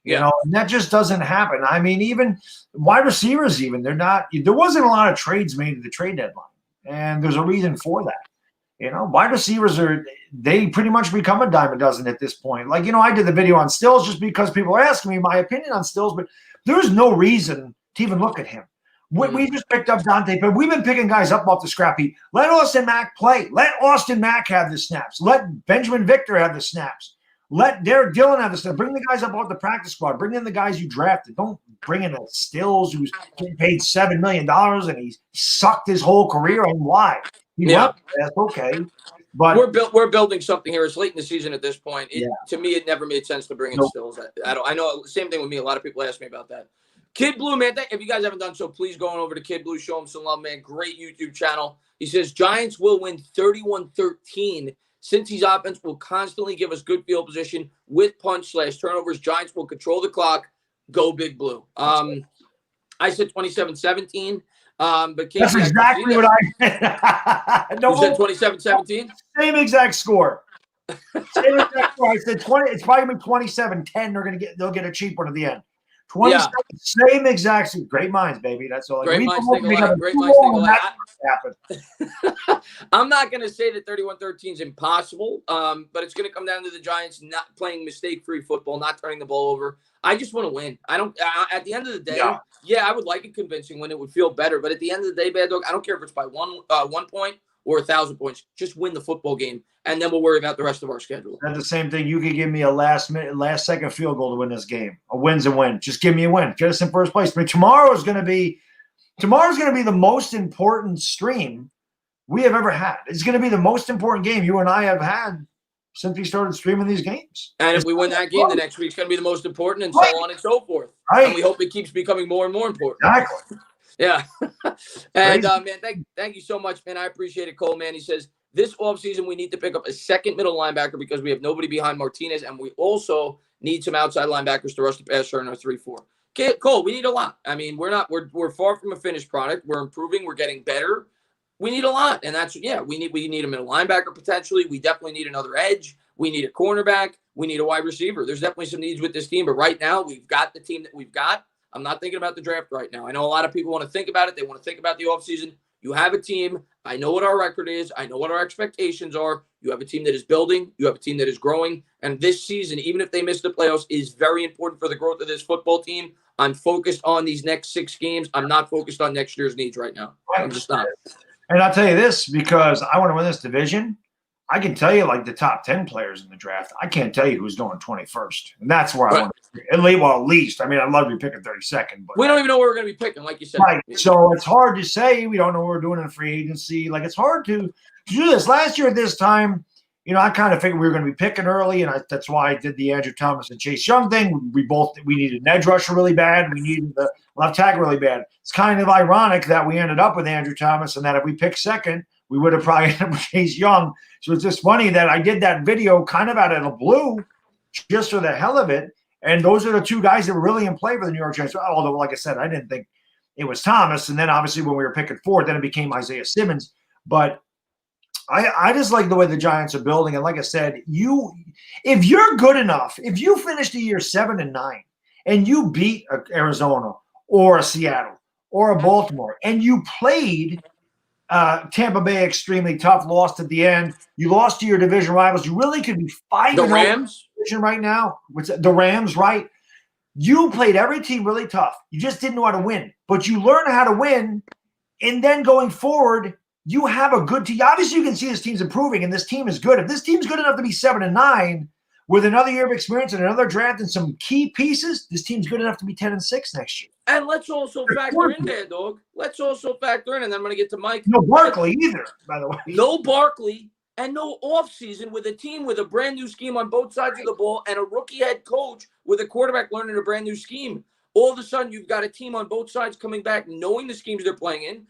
You know, and that just doesn't happen. I mean, even wide receivers, there wasn't a lot of trades made at the trade deadline, and there's a reason for that. Wide receivers they pretty much become a dime a dozen at this point. Like, I did the video on Stills just because people are asking me my opinion on Stills, but there's no reason to even look at him. We just picked up Dante, but we've been picking guys up off the scrap heap. Let Austin Mack play. Let Austin Mack have the snaps. Let Benjamin Victor have the snaps. Let Derek Dillon have the snaps. Bring the guys up off the practice squad. Bring in the guys you drafted. Don't bring in a Stills who's getting paid $7 million and he's sucked his whole career. And why? That's okay. But we're building something here. It's late in the season at this point. To me, it never made sense to bring in Stills. I know. Same thing with me. A lot of people ask me about that. Kid Blue, man. If you guys haven't done so, please go on over to Kid Blue. Show him some love, man. Great YouTube channel. He says Giants will win 31-13. Since his offense will constantly give us good field position with punch/turnovers, Giants will control the clock. Go Big Blue. I said 27-17. But that's exactly what I said. You said 27-17? Same exact score. Same exact score. I said 20. It's probably going to be 27-10. They'll get a cheap one at the end. 27. Same exact. Great minds, baby. That's all. Great minds think alike. Great minds think alike. I'm not going to say that 31-13 is impossible, but it's going to come down to the Giants not playing mistake-free football, not turning the ball over. I just want to win. At the end of the day, I would like a convincing win. It would feel better. But at the end of the day, Bad Dog, I don't care if it's by 1 point or 1,000 points. Just win the football game, and then we'll worry about the rest of our schedule. That's the same thing. You could give me a last second field goal to win this game. A win's a win. Just give me a win. Get us in first place. I mean, tomorrow's going to be the most important stream we have ever had. It's going to be the most important game you and I have had since we started streaming these games. And if we win that game, the next week's going to be the most important, and so on and so forth. Right. And we hope it keeps becoming more and more important. Exactly. Yeah. And, man, thank you so much, man. I appreciate it, Cole, man. He says, this offseason we need to pick up a second middle linebacker because we have nobody behind Martinez, and we also need some outside linebackers to rush the passer in our 3-4. Okay, Cole, we need a lot. I mean, we're far from a finished product. We're improving. We're getting better. We need a lot, and we need a middle linebacker potentially. We definitely need another edge. We need a cornerback. We need a wide receiver. There's definitely some needs with this team, but right now we've got the team that we've got. I'm not thinking about the draft right now. I know a lot of people want to think about it. They want to think about the offseason. You have a team. I know what our record is. I know what our expectations are. You have a team that is building. You have a team that is growing. And this season, even if they miss the playoffs, is very important for the growth of this football team. I'm focused on these next 6 games. I'm not focused on next year's needs right now. I'm just not. And I'll tell you this, because I want to win this division, I can tell you like the top 10 players in the draft. I can't tell you who's going 21st. And that's where I want to pick. At least. I mean, I'd love to be picking 32nd. But we don't even know where we're going to be picking, like you said. Right. So it's hard to say. We don't know what we're doing in free agency. Like, it's hard to do this. Last year at this time, I kind of figured we were going to be picking early, and that's why I did the Andrew Thomas and Chase Young thing. We needed an edge rusher really bad. We needed the left tackle really bad. It's kind of ironic that we ended up with Andrew Thomas, and that if we picked second, we would have probably ended up with Chase Young. So it's just funny that I did that video kind of out of the blue, just for the hell of it. And those are the two guys that were really in play for the New York Giants. Although, like I said, I didn't think it was Thomas. And then obviously when we were picking fourth, then it became Isaiah Simmons. But I just like the way the Giants are building. And like I said, if you're good enough, if you finish the year 7-9 and you beat Arizona or a Seattle or a Baltimore and you played Tampa Bay extremely tough, lost at the end. You lost to your division rivals. You really could be fighting the Rams division right now. The Rams, right? You played every team really tough. You just didn't know how to win. But you learn how to win, and then going forward, you have a good team. Obviously, you can see this team's improving, and this team is good. If this team's good enough to be 7-9 with another year of experience and another draft and some key pieces, this team's good enough to be 10-6 next year. And let's also factor in there, dog. Let's also factor in, and then I'm going to get to Mike. No Barkley either, by the way. No Barkley and no offseason with a team with a brand new scheme on both sides of the ball and a rookie head coach with a quarterback learning a brand new scheme. All of a sudden, you've got a team on both sides coming back, knowing the schemes they're playing in.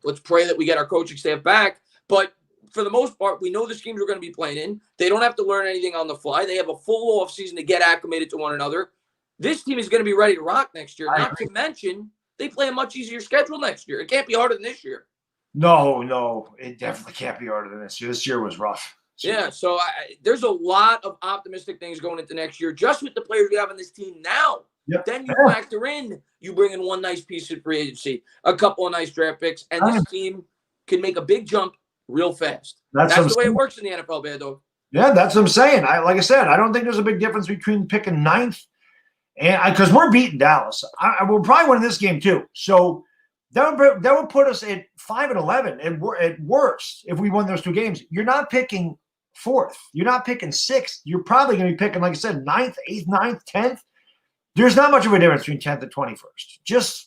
Let's pray that we get our coaching staff back. But for the most part, we know the schemes we're going to be playing in. They don't have to learn anything on the fly. They have a full offseason to get acclimated to one another. This team is going to be ready to rock next year. Not to mention, they play a much easier schedule next year. It can't be harder than this year. No, it definitely can't be harder than this year. This year was rough. Yeah, so there's a lot of optimistic things going into next year, just with the players we have on this team now. Yep. Then you factor in, you bring in one nice piece of free agency, a couple of nice draft picks, and this team can make a big jump real fast. That's the way it works in the NFL, Baddog. Yeah, that's what I'm saying. Like I said, I don't think there's a big difference between picking ninth and because we're beating Dallas. We'll probably win this game too. So that would put us at 5-11 at worst if we won those two games. You're not picking fourth. You're not picking sixth. You're probably going to be picking, like I said, 9th, 8th, 9th, 10th. There's not much of a difference between 10th and 21st.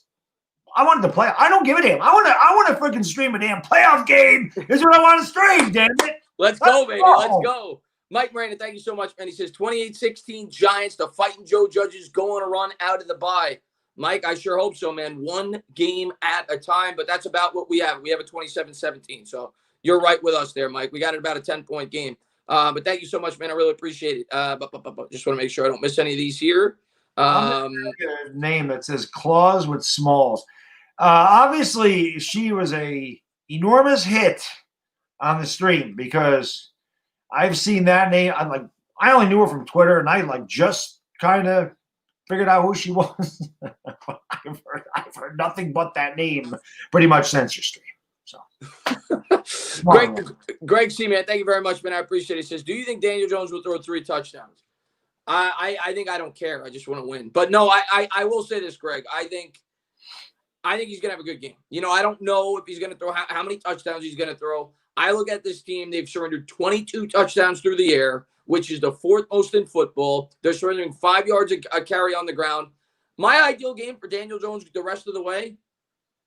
I wanted to play. I don't give a damn. I want to freaking stream a damn playoff game. Is what I want to stream, damn it. Let's go, baby. Let's go. Mike Miranda, thank you so much, man. He says 28-16 Giants, the fighting Joe Judges go on a run out of the bye. Mike, I sure hope so, man. One game at a time, but that's about what we have. We have a 27-17. So you're right with us there, Mike. We got it about a 10-point game. But thank you so much, man. I really appreciate it. But just want to make sure I don't miss any of these here. A name that says Claus with Smalls. Obviously, she was a enormous hit on the stream because I've seen that name. I only knew her from Twitter, and I just kind of figured out who she was. I've heard nothing but that name pretty much since your stream. So, Greg C, man, thank you very much, man. I appreciate it. He says, do you think Daniel Jones will throw 3 touchdowns? I think I don't care. I just want to win. But no, I will say this, Greg. I think he's going to have a good game. I don't know if he's going to throw how many touchdowns he's going to throw. I look at this team. They've surrendered 22 touchdowns through the air, which is the 4th most in football. They're surrendering 5 yards a carry on the ground. My ideal game for Daniel Jones the rest of the way,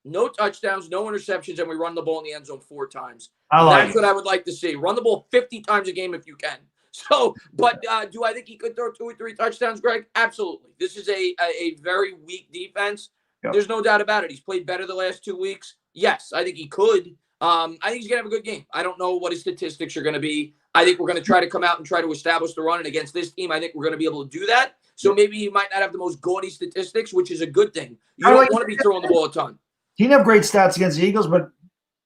no touchdowns, no interceptions, and we run the ball in the end zone 4 times. That's what I would like to see. Run the ball 50 times a game if you can. So, but do I think he could throw 2 or 3 touchdowns, Greg? Absolutely. This is a very weak defense. Yep. There's no doubt about it. He's played better the last 2 weeks. Yes, I think he could. I think he's going to have a good game. I don't know what his statistics are going to be. I think we're going to try to come out and try to establish the run. And against this team, I think we're going to be able to do that. So maybe he might not have the most gaudy statistics, which is a good thing. You don't want to be throwing the ball a ton. He didn't have great stats against the Eagles, but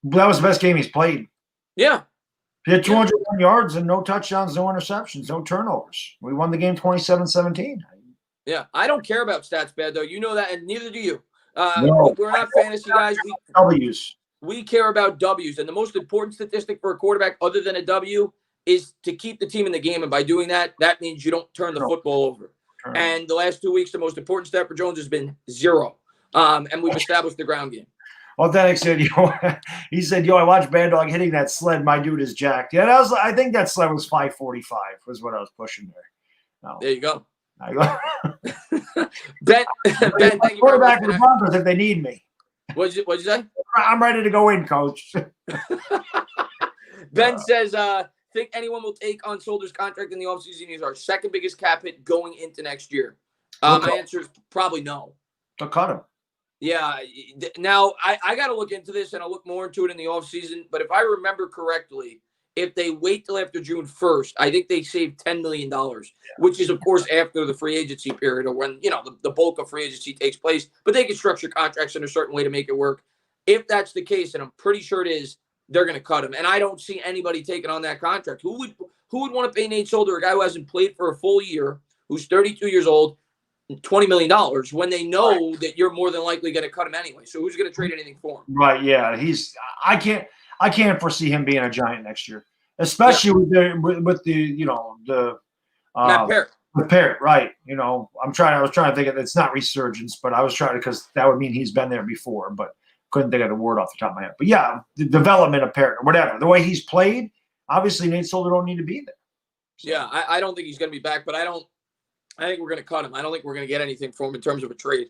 that was the best game he's played. Yeah. He had 201 yards and no touchdowns, no interceptions, no turnovers. We won the game 27-17. Yeah, I don't care about stats, bad though. You know that, and neither do you. No, we're not fantasy guys. We care about W's, and the most important statistic for a quarterback, other than a W, is to keep the team in the game. And by doing that, that means you don't turn the football over. And the last 2 weeks, the most important stat for Jones has been 0. And we've established the ground game. Authentic said, he said, I watched Baddog hitting that sled. My dude is jacked. Yeah, I think that sled was 545 was what I was pushing there. No. There you go. Ben, thank you quarterback for the Broncos if they need me. What'd you say? I'm ready to go in, coach. Ben says, think anyone will take on Solder's contract in the offseason? He's our second biggest cap hit going into next year. My answer is probably no. They'll cut him. Yeah. Now, I got to look into this, and I'll look more into it in the offseason. But if I remember correctly, if they wait till after June 1st, I think they save $10 million, which is, of course, after the free agency period or when, the bulk of free agency takes place. But they can structure contracts in a certain way to make it work. If that's the case, and I'm pretty sure it is, they're going to cut him. And I don't see anybody taking on that contract. Who would want to pay Nate Solder, a guy who hasn't played for a full year, who's 32 years old, $20 million when they know that you're more than likely going to cut him anyway? So who's going to trade anything for him? Right. Yeah. I can't foresee him being a Giant next year, especially with the Matt Parrott. With Parrott, right? I was trying to think of, it's not resurgence, but I was trying to, because that would mean he's been there before, but couldn't think of the word off the top of my head. But yeah, the development of Parrott or whatever, the way he's played, obviously Nate Solder don't need to be there. So. Yeah, I don't think he's going to be back, but I think we're going to cut him. I don't think we're going to get anything for him in terms of a trade.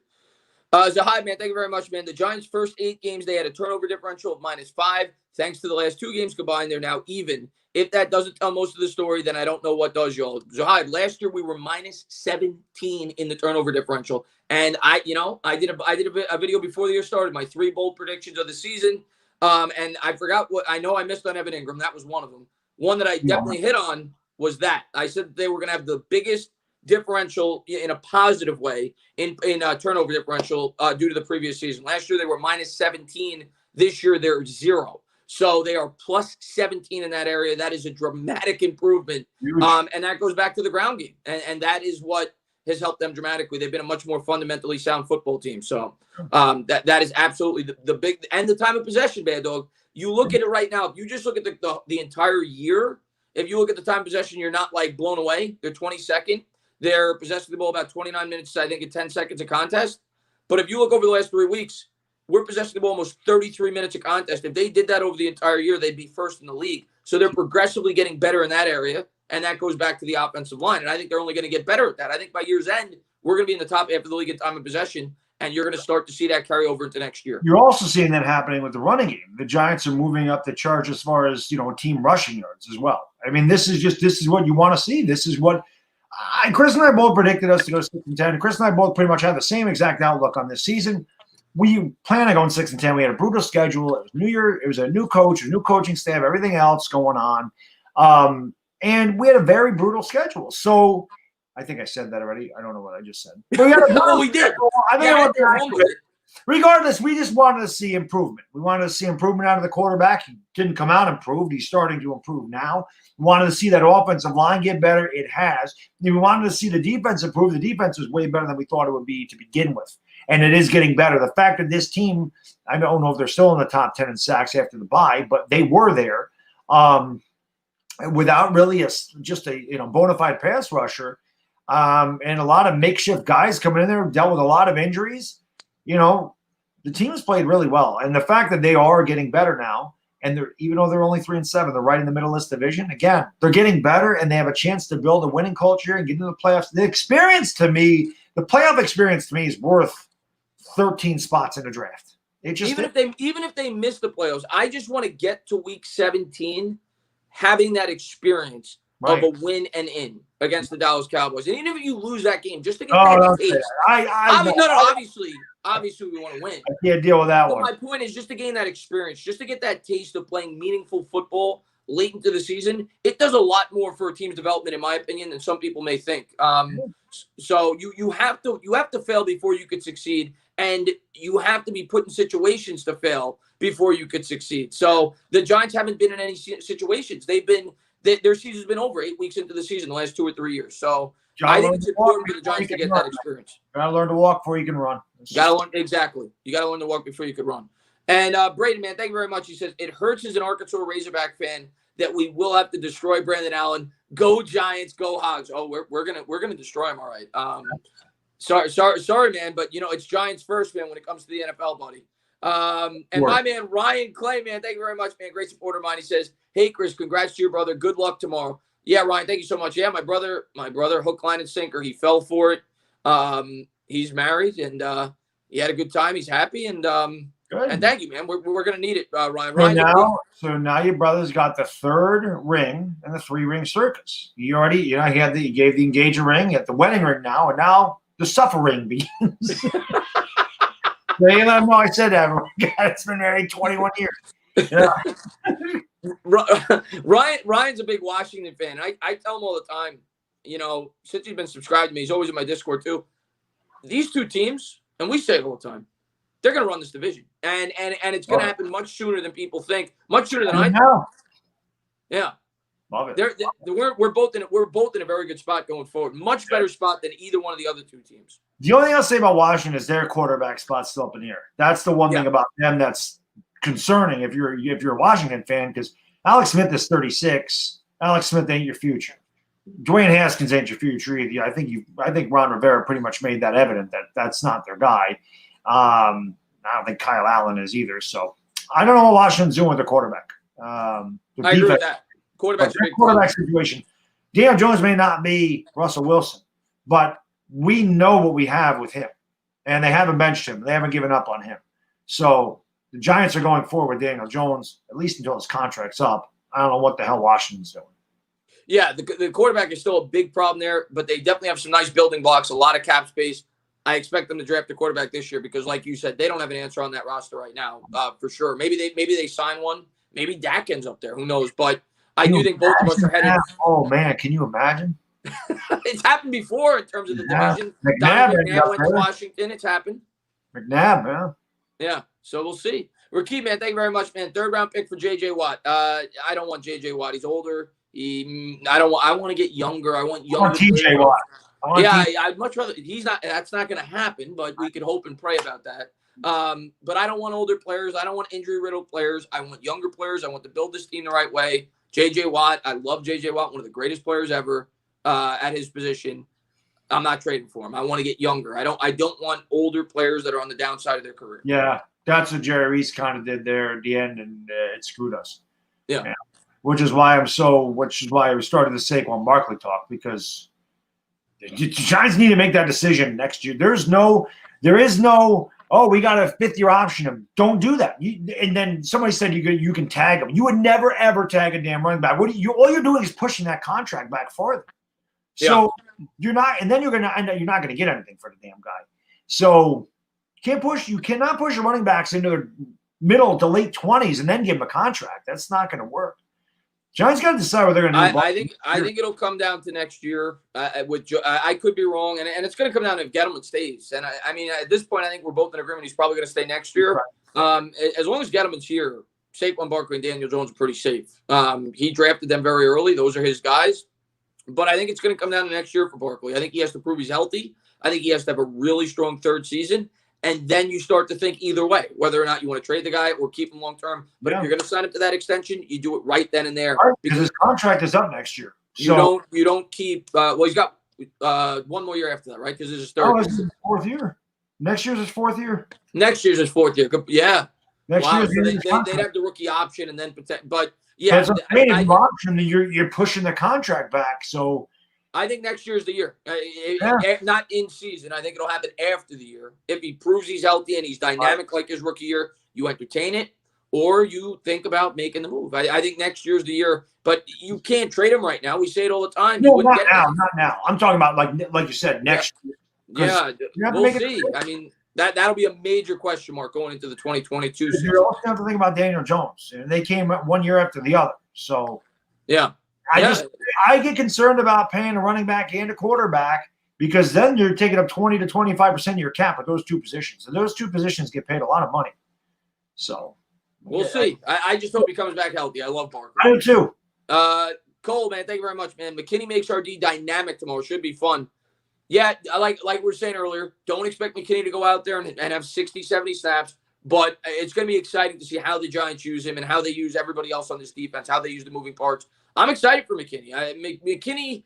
Zahid, man, thank you very much, man. The Giants' first 8 games, they had a turnover differential of -5. Thanks to the last 2 games combined, they're now even. If that doesn't tell most of the story, then I don't know what does, y'all. Zahid, last year we were -17 in the turnover differential. And I did a video before the year started, my 3 bold predictions of the season. And I forgot what I know I missed on Evan Ingram. That was one of them. One that I definitely hit on was that. I said they were going to have the biggest differential in a positive way in turnover differential due to the previous season. Last year they were -17. This year they're 0. So they are +17 in that area. That is a dramatic improvement. And that goes back to the ground game. And that is what has helped them dramatically. They've been a much more fundamentally sound football team. So that is absolutely the big – and the time of possession, Bad Dog. You look at it right now. If you just look at the entire year, if you look at the time of possession, you're not, blown away. They're 22nd. They're possessing the ball about 29 minutes, I think, in 10 seconds a contest. But if you look over the last 3 weeks, we're possessing the ball almost 33 minutes a contest. If they did that over the entire year, they'd be first in the league. So they're progressively getting better in that area, and that goes back to the offensive line. And I think they're only going to get better at that. I think by year's end, we're going to be in the top half of the league in time of possession, and you're going to start to see that carry over into next year. You're also seeing that happening with the running game. The Giants are moving up the charge as far as, team rushing yards as well. I mean, this is what you want to see. This is what Chris and I both predicted us to go 6-10. Chris and I both pretty much had the same exact outlook on this season. We planned on going 6-10. We had a brutal schedule. It was New Year. It was a new coach, a new coaching staff, everything else going on. And we had a very brutal schedule. So I think I said that already. I don't know what I just said. But we did. Regardless, we just wanted to see improvement. We wanted to see improvement out of the quarterback. He didn't come out improved. He's starting to improve now. We wanted to see that offensive line get better. It has. We wanted to see the defense improve. The defense was way better than we thought it would be to begin with. And it is getting better. The fact that this team, I don't know if they're still in the top 10 in sacks after the bye, but they were there without really just a bona fide pass rusher and a lot of makeshift guys coming in there, dealt with a lot of injuries. The team has played really well. And the fact that they are getting better now, and even though they're only 3-7, they're right in the middle of this division. Again, they're getting better, and they have a chance to build a winning culture and get into the playoffs. The playoff experience to me is worth 13 spots in the draft. Even if they miss the playoffs, I just want to get to week 17 having that experience of a win and in against the Dallas Cowboys. And even if you lose that game, just to get that taste. Obviously we want to win. I can't deal with that one. My point is just to gain that experience, just to get that taste of playing meaningful football late into the season. It does a lot more for a team's development, in my opinion, than some people may think. So you have to fail before you could succeed, and you have to be put in situations to fail before you could succeed. So the Giants haven't been in any situations. Their season's been over 8 weeks into the season, the last 2 or 3 years. So I think it's important for the Giants to get that experience. You got to learn to walk before you can run. Exactly. You got to learn to walk before you can run. And Braden, man, thank you very much. He says, it hurts as an Arkansas Razorback fan that we will have to destroy Brandon Allen. Go Giants, go Hogs. Oh, we're gonna destroy him, all right. Sorry, man, but it's Giants first, man, when it comes to the NFL, buddy. And my man Ryan Clay, man, thank you very much, man. Great supporter of mine. He says, hey Chris, congrats to your brother. Good luck tomorrow. Yeah, Ryan, thank you so much. Yeah, my brother, hook, line, and sinker. He fell for it. He's married and he had a good time. He's happy and thank you, man. We're gonna need it, Ryan. So now your brother's got the 3rd ring in the 3-ring circus. He already, he gave the engagement ring, at the wedding ring now, and now the suffer ring begins. So I said that. God, it's been married 21 years. Yeah. Ryan's a big Washington fan. I tell him all the time, since he's been subscribed to me, he's always in my Discord too. These two teams, and we say it all the time, they're going to run this division, and it's going to happen much sooner than people think, much sooner than I think. Yeah, love it. We're both in a very good spot going forward. Much better spot than either one of the other two teams. The only thing I'll say about Washington is their quarterback spot's still up in the air. That's the one thing about them that's concerning if you're a Washington fan, because Alex Smith is 36. Alex Smith ain't your future. Dwayne Haskins ain't your future either. I think Ron Rivera pretty much made that evident that that's not their guy. I don't think Kyle Allen is either. So I don't know what Washington's doing with their quarterback. I agree with that. Quarterback situation. Daniel Jones may not be Russell Wilson, but we know what we have with him, and they haven't benched him. They haven't given up on him. So the Giants are going forward with Daniel Jones, at least until his contract's up. I don't know what the hell Washington's doing. Yeah, the quarterback is still a big problem there, but they definitely have some nice building blocks, a lot of cap space. I expect them to draft a quarterback this year because, like you said, they don't have an answer on that roster right now, for sure. Maybe they sign one. Maybe Dak ends up there. Who knows? But I do think both of us are headed. Oh, man, can you imagine? It's happened before in terms of the division. McNabb went to Washington. It's happened. McNabb, man. Yeah, so we'll see. Rakeem, man, thank you very much, man. 3rd round pick for J.J. Watt. I don't want J.J. Watt. He's older. I want to get younger. I want younger. T.J. Watt. I'd much rather. He's not. That's not going to happen. But we can hope and pray about that. But I don't want older players. I don't want injury-riddled players. I want younger players. I want to build this team the right way. J.J. Watt. I love J.J. Watt. One of the greatest players ever at his position. I'm not trading for him. I want to get younger. I don't want older players that are on the downside of their career. Yeah, that's what Jerry Reese kind of did there at the end, and it screwed us. Yeah. Which is why we started the Saquon Barkley talk, because the Giants need to make that decision next year. There is no, we got a 5th-year option. Don't do that. And then somebody said you can tag him. You would never ever tag a damn running back. All you're doing is pushing that contract back farther. So you're not, and then you're not going to get anything for the damn guy. So you cannot push your running backs into their middle to late 20s and then give them a contract. That's not going to work. Giants got to decide what they're going to do. I think it'll come down to next year. I could be wrong, and it's going to come down to if Gettleman stays. And I mean, at this point, I think we're both in agreement he's probably going to stay next year. Right. As long as Gettleman's here, Saquon Barkley and Daniel Jones are pretty safe. He drafted them very early; those are his guys. But I think it's going to come down to next year for Barkley. I think he has to prove he's healthy. I think he has to have a really strong 3rd season. And then you start to think either way, whether or not you want to trade the guy or keep him long term. But if you're going to sign him to that extension, you do it right then and there. Right, because his contract is up next year. So you don't keep. He's got 1 more year after that, right? Because it's his 3rd. Oh, it's his 4th year. Next year's his 4th year. Next year's his 4th year. Yeah. Next year's they'd have the rookie option and then but yeah, it's a option. You're pushing the contract back. So I think next year's the year. Not in season. I think it'll happen after the year. If he proves he's healthy and he's dynamic like his rookie year, you entertain it, or you think about making the move. I think next year's the year, but you can't trade him right now. We say it all the time. No, not now. I'm talking about like you said, next year. Yeah, we'll see. I mean, that'll be a major question mark going into the 2022 season. You also have to think about Daniel Jones, and they came 1 year after the other. So yeah. I get concerned about paying a running back and a quarterback, because then you're taking up 20 to 25% of your cap at those 2 positions. And those 2 positions get paid a lot of money. So we'll see. I just hope he comes back healthy. I love Barker. I do too. Cole, man, thank you very much, man. McKinney makes RD dynamic tomorrow. Should be fun. Yeah, like we were saying earlier, don't expect McKinney to go out there and have 60, 70 snaps. But it's going to be exciting to see how the Giants use him and how they use everybody else on this defense, how they use the moving parts. I'm excited for McKinney. McKinney,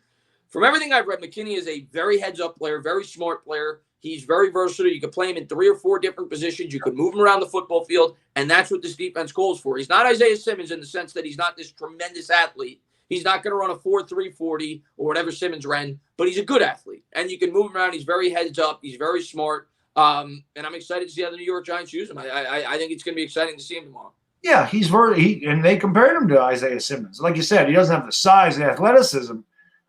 from everything I've read, McKinney is a very heads-up player, very smart player. He's very versatile. You could play him in 3 or 4 different positions. You could move him around the football field, and that's what this defense calls for. He's not Isaiah Simmons in the sense that he's not this tremendous athlete. He's not going to run a 4.3 40 or whatever Simmons ran, but he's a good athlete, and you can move him around. He's very heads-up. He's very smart. And I'm excited to see how the New York Giants use him. I think it's going to be exciting to see him tomorrow. Yeah, and they compared him to Isaiah Simmons. Like you said, he doesn't have the size and athleticism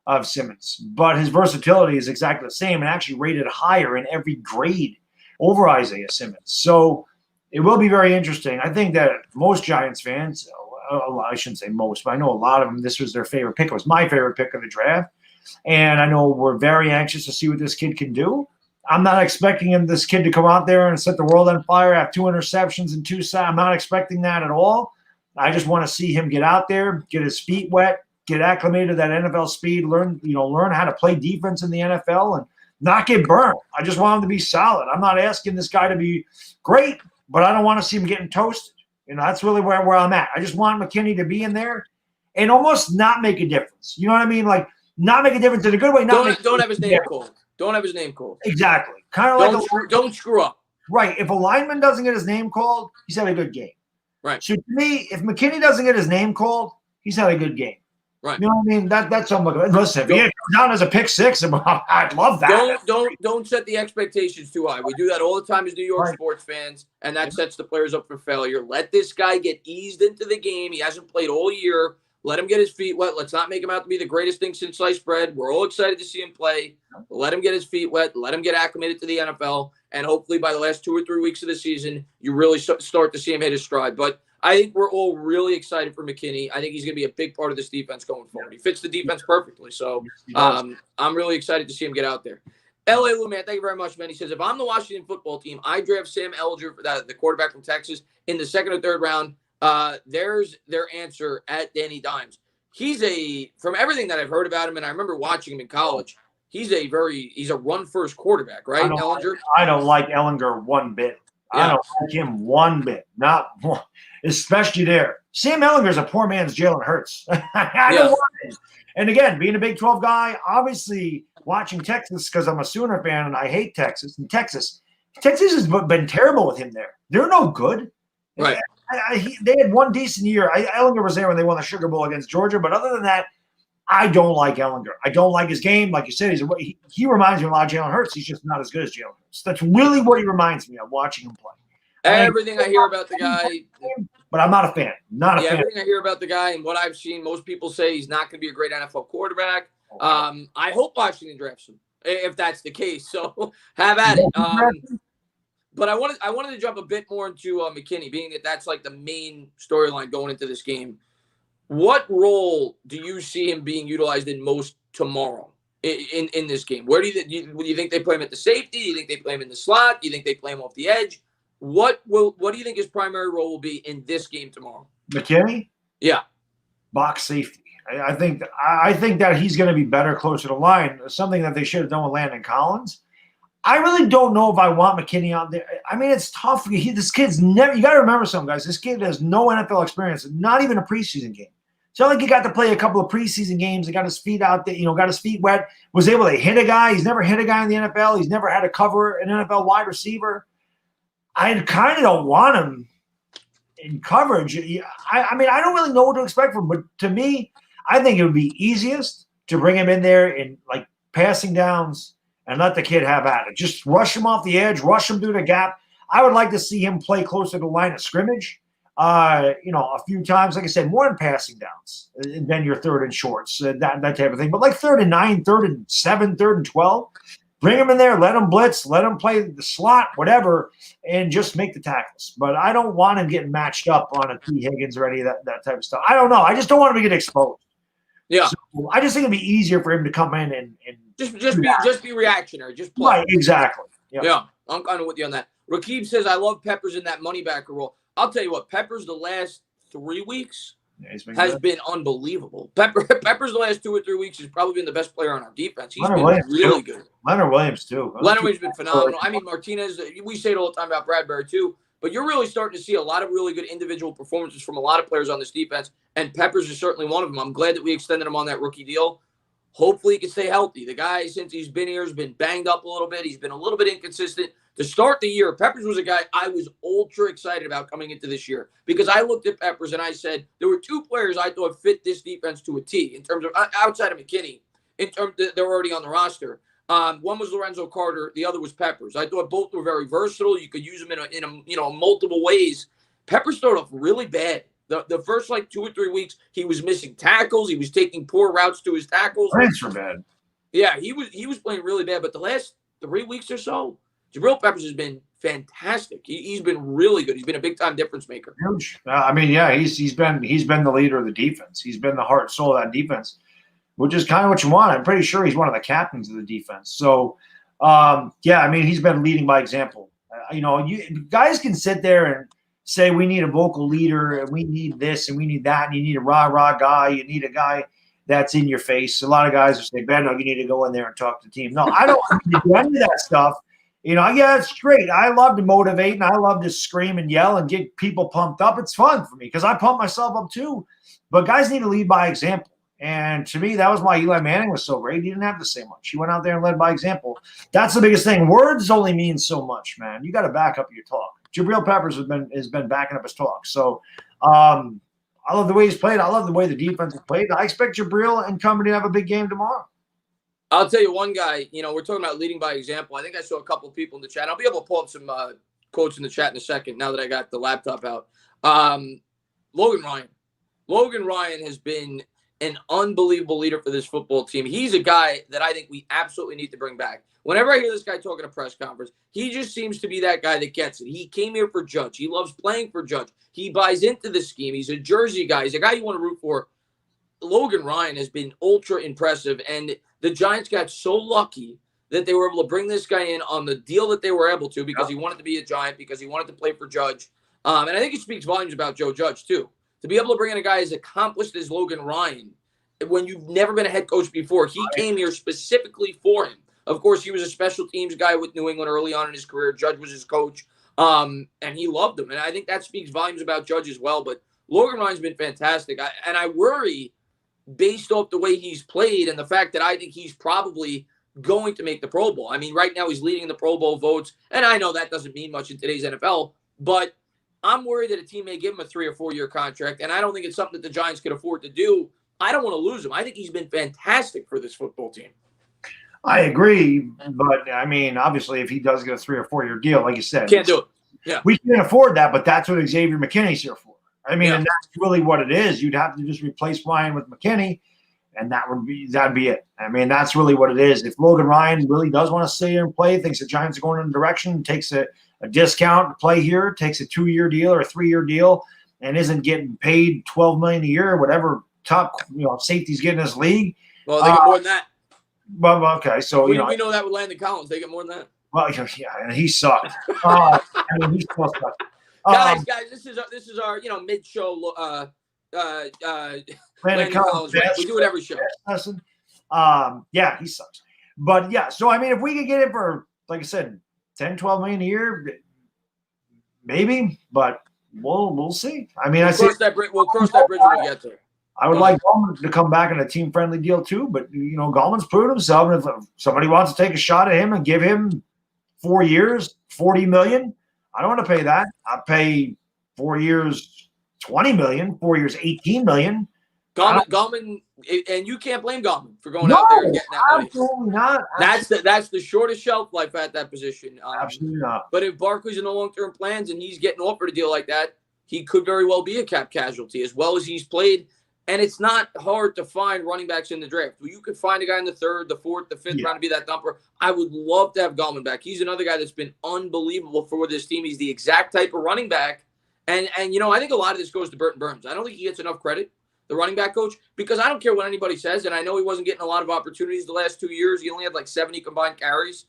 of Simmons, but his versatility is exactly the same and actually rated higher in every grade over Isaiah Simmons. So it will be very interesting. I think that most Giants fans, I shouldn't say most, but I know a lot of them, this was their favorite pick. It was my favorite pick of the draft. And I know we're very anxious to see what this kid can do. I'm not expecting this kid to come out there and set the world on fire, have 2 interceptions and 2 sacks. I'm not expecting that at all. I just want to see him get out there, get his feet wet, get acclimated to that NFL speed, learn how to play defense in the NFL and not get burned. I just want him to be solid. I'm not asking this guy to be great, but I don't want to see him getting toasted. That's really where I'm at. I just want Mckinney to be in there and almost not make a difference. You know what I mean? Like, not make a difference in a good way. Don't have his name called. Don't have his name called. Exactly. Kind of don't screw up. Right. If a lineman doesn't get his name called, he's had a good game. Right. So to me, if McKinney doesn't get his name called, he's had a good game. Right. You know what I mean? That's something. Listen, if he comes down as a pick six, I'd love that. Don't set the expectations too high. We do that all the time as New York sports fans, and that sets the players up for failure. Let this guy get eased into the game. He hasn't played all year. Let him get his feet wet. Let's not make him out to be the greatest thing since sliced bread. We're all excited to see him play. Let him get his feet wet. Let him get acclimated to the NFL. And hopefully by the last 2 or 3 weeks of the season, you really start to see him hit his stride. But I think we're all really excited for McKinney. I think he's going to be a big part of this defense going forward. He fits the defense perfectly. So I'm really excited to see him get out there. L.A. Lou, man, thank you very much, man. He says, if I'm the Washington football team, I draft Sam Ellinger, the quarterback from Texas, in the 2nd or 3rd round. There's their answer at Danny Dimes. From everything that I've heard about him, and I remember watching him in college, he's a run-first quarterback, right, Ellinger? I don't like Ellinger one bit. Yeah. I don't like him one bit. Not one, especially there. Sam Ellinger's a poor man's Jalen Hurts. I don't want him. And again, being a Big 12 guy, obviously watching Texas because I'm a Sooner fan and I hate Texas. And Texas has been terrible with him there. They're no good. Right. They had one decent year. Ellinger was there when they won the Sugar Bowl against Georgia. But other than that, I don't like Ellinger. I don't like his game. Like you said, he reminds me a lot of Jalen Hurts. He's just not as good as Jalen Hurts. That's really what he reminds me of watching him play. Everything I hear about the guy. But I'm not a fan. Everything I hear about the guy and what I've seen, most people say he's not going to be a great NFL quarterback. I hope Washington drafts him, if that's the case. So have at it. But I wanted to jump a bit more into McKinney, being that that's like the main storyline going into this game. What role do you see him being utilized in most tomorrow in this game? Where do you think they play him at the safety? Do you think they play him in the slot? Do you think they play him off the edge? What do you think his primary role will be in this game tomorrow? McKinney? Yeah. Box safety. I think that he's going to be better closer to line, something that they should have done with Landon Collins. I really don't know if I want McKinney out there. I mean, it's tough. This kid's never – you got to remember something, guys. This kid has no NFL experience, not even a preseason game. It's not like he got to play a couple of preseason games and got his feet out there, got his feet wet, was able to hit a guy. He's never hit a guy in the NFL. He's never had to cover an NFL wide receiver. I kind of don't want him in coverage. I mean, I don't really know what to expect from him, but to me, I think it would be easiest to bring him in there in like passing downs and let the kid have at it. Just rush him off the edge, rush him through the gap. I would like to see him play closer to the line of scrimmage. A few times, like I said, more in passing downs than your 3rd and shorts, that type of thing. But like 3rd and 9, 3rd and 7, 3rd and 12, bring him in there, let him blitz, let him play the slot, whatever, and just make the tackles. But I don't want him getting matched up on a T. Higgins or any of that type of stuff. I don't know. I just don't want him to get exposed. Yeah. So I just think it'd be easier for him to come in and just be reactionary. Just play. Right, exactly. Yep. Yeah, I'm kind of with you on that. Rakib says, I love Peppers in that money backer role. I'll tell you what, Peppers the last 3 weeks has been unbelievable. Peppers the last 2 or 3 weeks has probably been the best player on our defense. He's been really good. Leonard Williams, too. Leonard Williams has been phenomenal. I mean, Martinez, we say it all the time about Bradbury, too. But you're really starting to see a lot of really good individual performances from a lot of players on this defense, and Peppers is certainly one of them. I'm glad that we extended him on that rookie deal. Hopefully he can stay healthy. The guy, since he's been here, has been banged up a little bit. He's been a little bit inconsistent. To start the year, Peppers was a guy I was ultra excited about coming into this year because I looked at Peppers and I said there were 2 players I thought fit this defense to a T in terms of outside of McKinney, in terms that they're already on the roster. One was Lorenzo Carter, the other was Peppers. I thought both were very versatile. You could use them in multiple ways. Peppers started off really bad. The first 2 or 3 weeks, he was missing tackles. He was taking poor routes to his tackles. Thanks for bad. Yeah, he was playing really bad. But the last 3 weeks or so, Jabril Peppers has been fantastic. He's been really good. He's been a big time difference maker. Huge. I mean, yeah, he's been the leader of the defense. He's been the heart and soul of that defense, which is kind of what you want. I'm pretty sure he's one of the captains of the defense. So, yeah, I mean, he's been leading by example. Guys can sit there and say we need a vocal leader and we need this and we need that and you need a rah-rah guy. You need a guy that's in your face. A lot of guys will say, Baddog, you need to go in there and talk to the team. No, I don't need to do any of that stuff. Yeah, it's great. I love to motivate and I love to scream and yell and get people pumped up. It's fun for me because I pump myself up too. But guys need to lead by example. And to me, that was why Eli Manning was so great. He didn't have to say much. He went out there and led by example. That's the biggest thing. Words only mean so much, man. You got to back up your talk. Jabril Peppers has been backing up his talk. So I love the way he's played. I love the way the defense has played. I expect Jabril and company to have a big game tomorrow. I'll tell you one guy, we're talking about leading by example. I think I saw a couple of people in the chat. I'll be able to pull up some quotes in the chat in a second now that I got the laptop out. Logan Ryan. Logan Ryan has been an unbelievable leader for this football team. He's a guy that I think we absolutely need to bring back. Whenever I hear this guy talking at a press conference, he just seems to be that guy that gets it. He came here for Judge. He loves playing for Judge. He buys into the scheme. He's a Jersey guy. He's a guy you want to root for. Logan Ryan has been ultra impressive, and the Giants got so lucky that they were able to bring this guy in on the deal that they were able to because he wanted to be a Giant, because he wanted to play for Judge. And I think it speaks volumes about Joe Judge, too. To be able to bring in a guy as accomplished as Logan Ryan when you've never been a head coach before. He came here specifically for him. Of course, he was a special teams guy with New England early on in his career. Judge was his coach, and he loved him. And I think that speaks volumes about Judge as well. But Logan Ryan's been fantastic. I worry, based off the way he's played and the fact that I think he's probably going to make the Pro Bowl. I mean, right now he's leading the Pro Bowl votes, and I know that doesn't mean much in today's NFL, but I'm worried that a team may give him a 3 or 4 year contract, and I don't think it's something that the Giants could afford to do. I don't want to lose him. I think he's been fantastic for this football team. I agree, but I mean, obviously, if he does get a 3 or 4 year deal, like you said, can't do it. Yeah, we can't afford that, but that's what Xavier McKinney's here for. I mean, and that's really what it is. You'd have to just replace Ryan with McKinney, and that'd be it. I mean, that's really what it is. If Logan Ryan really does want to stay here and play, thinks the Giants are going in a direction, takes a discount to play here, takes a 2 year deal or a 3 year deal, and isn't getting paid $12 million a year, whatever top safety's getting in this league. Well, they get more than that. Well, okay, so we know that with Landon Collins, they get more than that. Well, yeah, and he sucked. I mean, he still sucked. Guys, this is our mid-show. Landon Collins, right? We do it every show. Yeah, he sucks. But yeah, so I mean, if we could get it for, like I said, 10, 12 million a year, maybe. But we'll see. I mean, we'll cross that bridge when we get there. I would like Gallman to come back in a team-friendly deal too, but Gallman's proven himself. And if somebody wants to take a shot at him and give him 4 years, $40 million, I don't want to pay that. I'll pay 4 years, $20 million, 4 years, $18 million. Gallman, and you can't blame Gallman for going out there and getting that money. Absolutely not. That's the shortest shelf life at that position. Absolutely not. But if Barkley's in the long-term plans and he's getting offered a deal like that, he could very well be a cap casualty as well as he's played. And it's not hard to find running backs in the draft. You could find a guy in the 3rd, the 4th, the 5th round to be that thumper. I would love to have Gallman back. He's another guy that's been unbelievable for this team. He's the exact type of running back. And I think a lot of this goes to Burton Burns. I don't think he gets enough credit, the running back coach, because I don't care what anybody says. And I know he wasn't getting a lot of opportunities the last 2 years. He only had like 70 combined carries.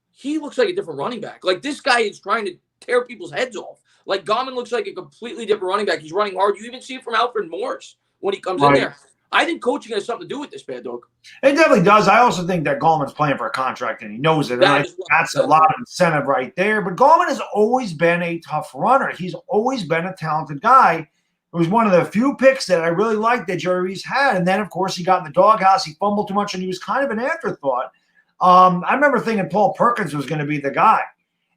He looks like a different running back. Like, this guy is trying to tear people's heads off. Like, Gallman looks like a completely different running back. He's running hard. You even see it from Alfred Morris when he comes in there. I think coaching has something to do with this, Baddog. It definitely does. I also think that Gallman's playing for a contract, and he knows it. That's a lot of incentive right there. But Gallman has always been a tough runner. He's always been a talented guy. It was one of the few picks that I really liked that Jerry Reese had. And then, of course, he got in the doghouse. He fumbled too much, and he was kind of an afterthought. I remember thinking Paul Perkins was going to be the guy.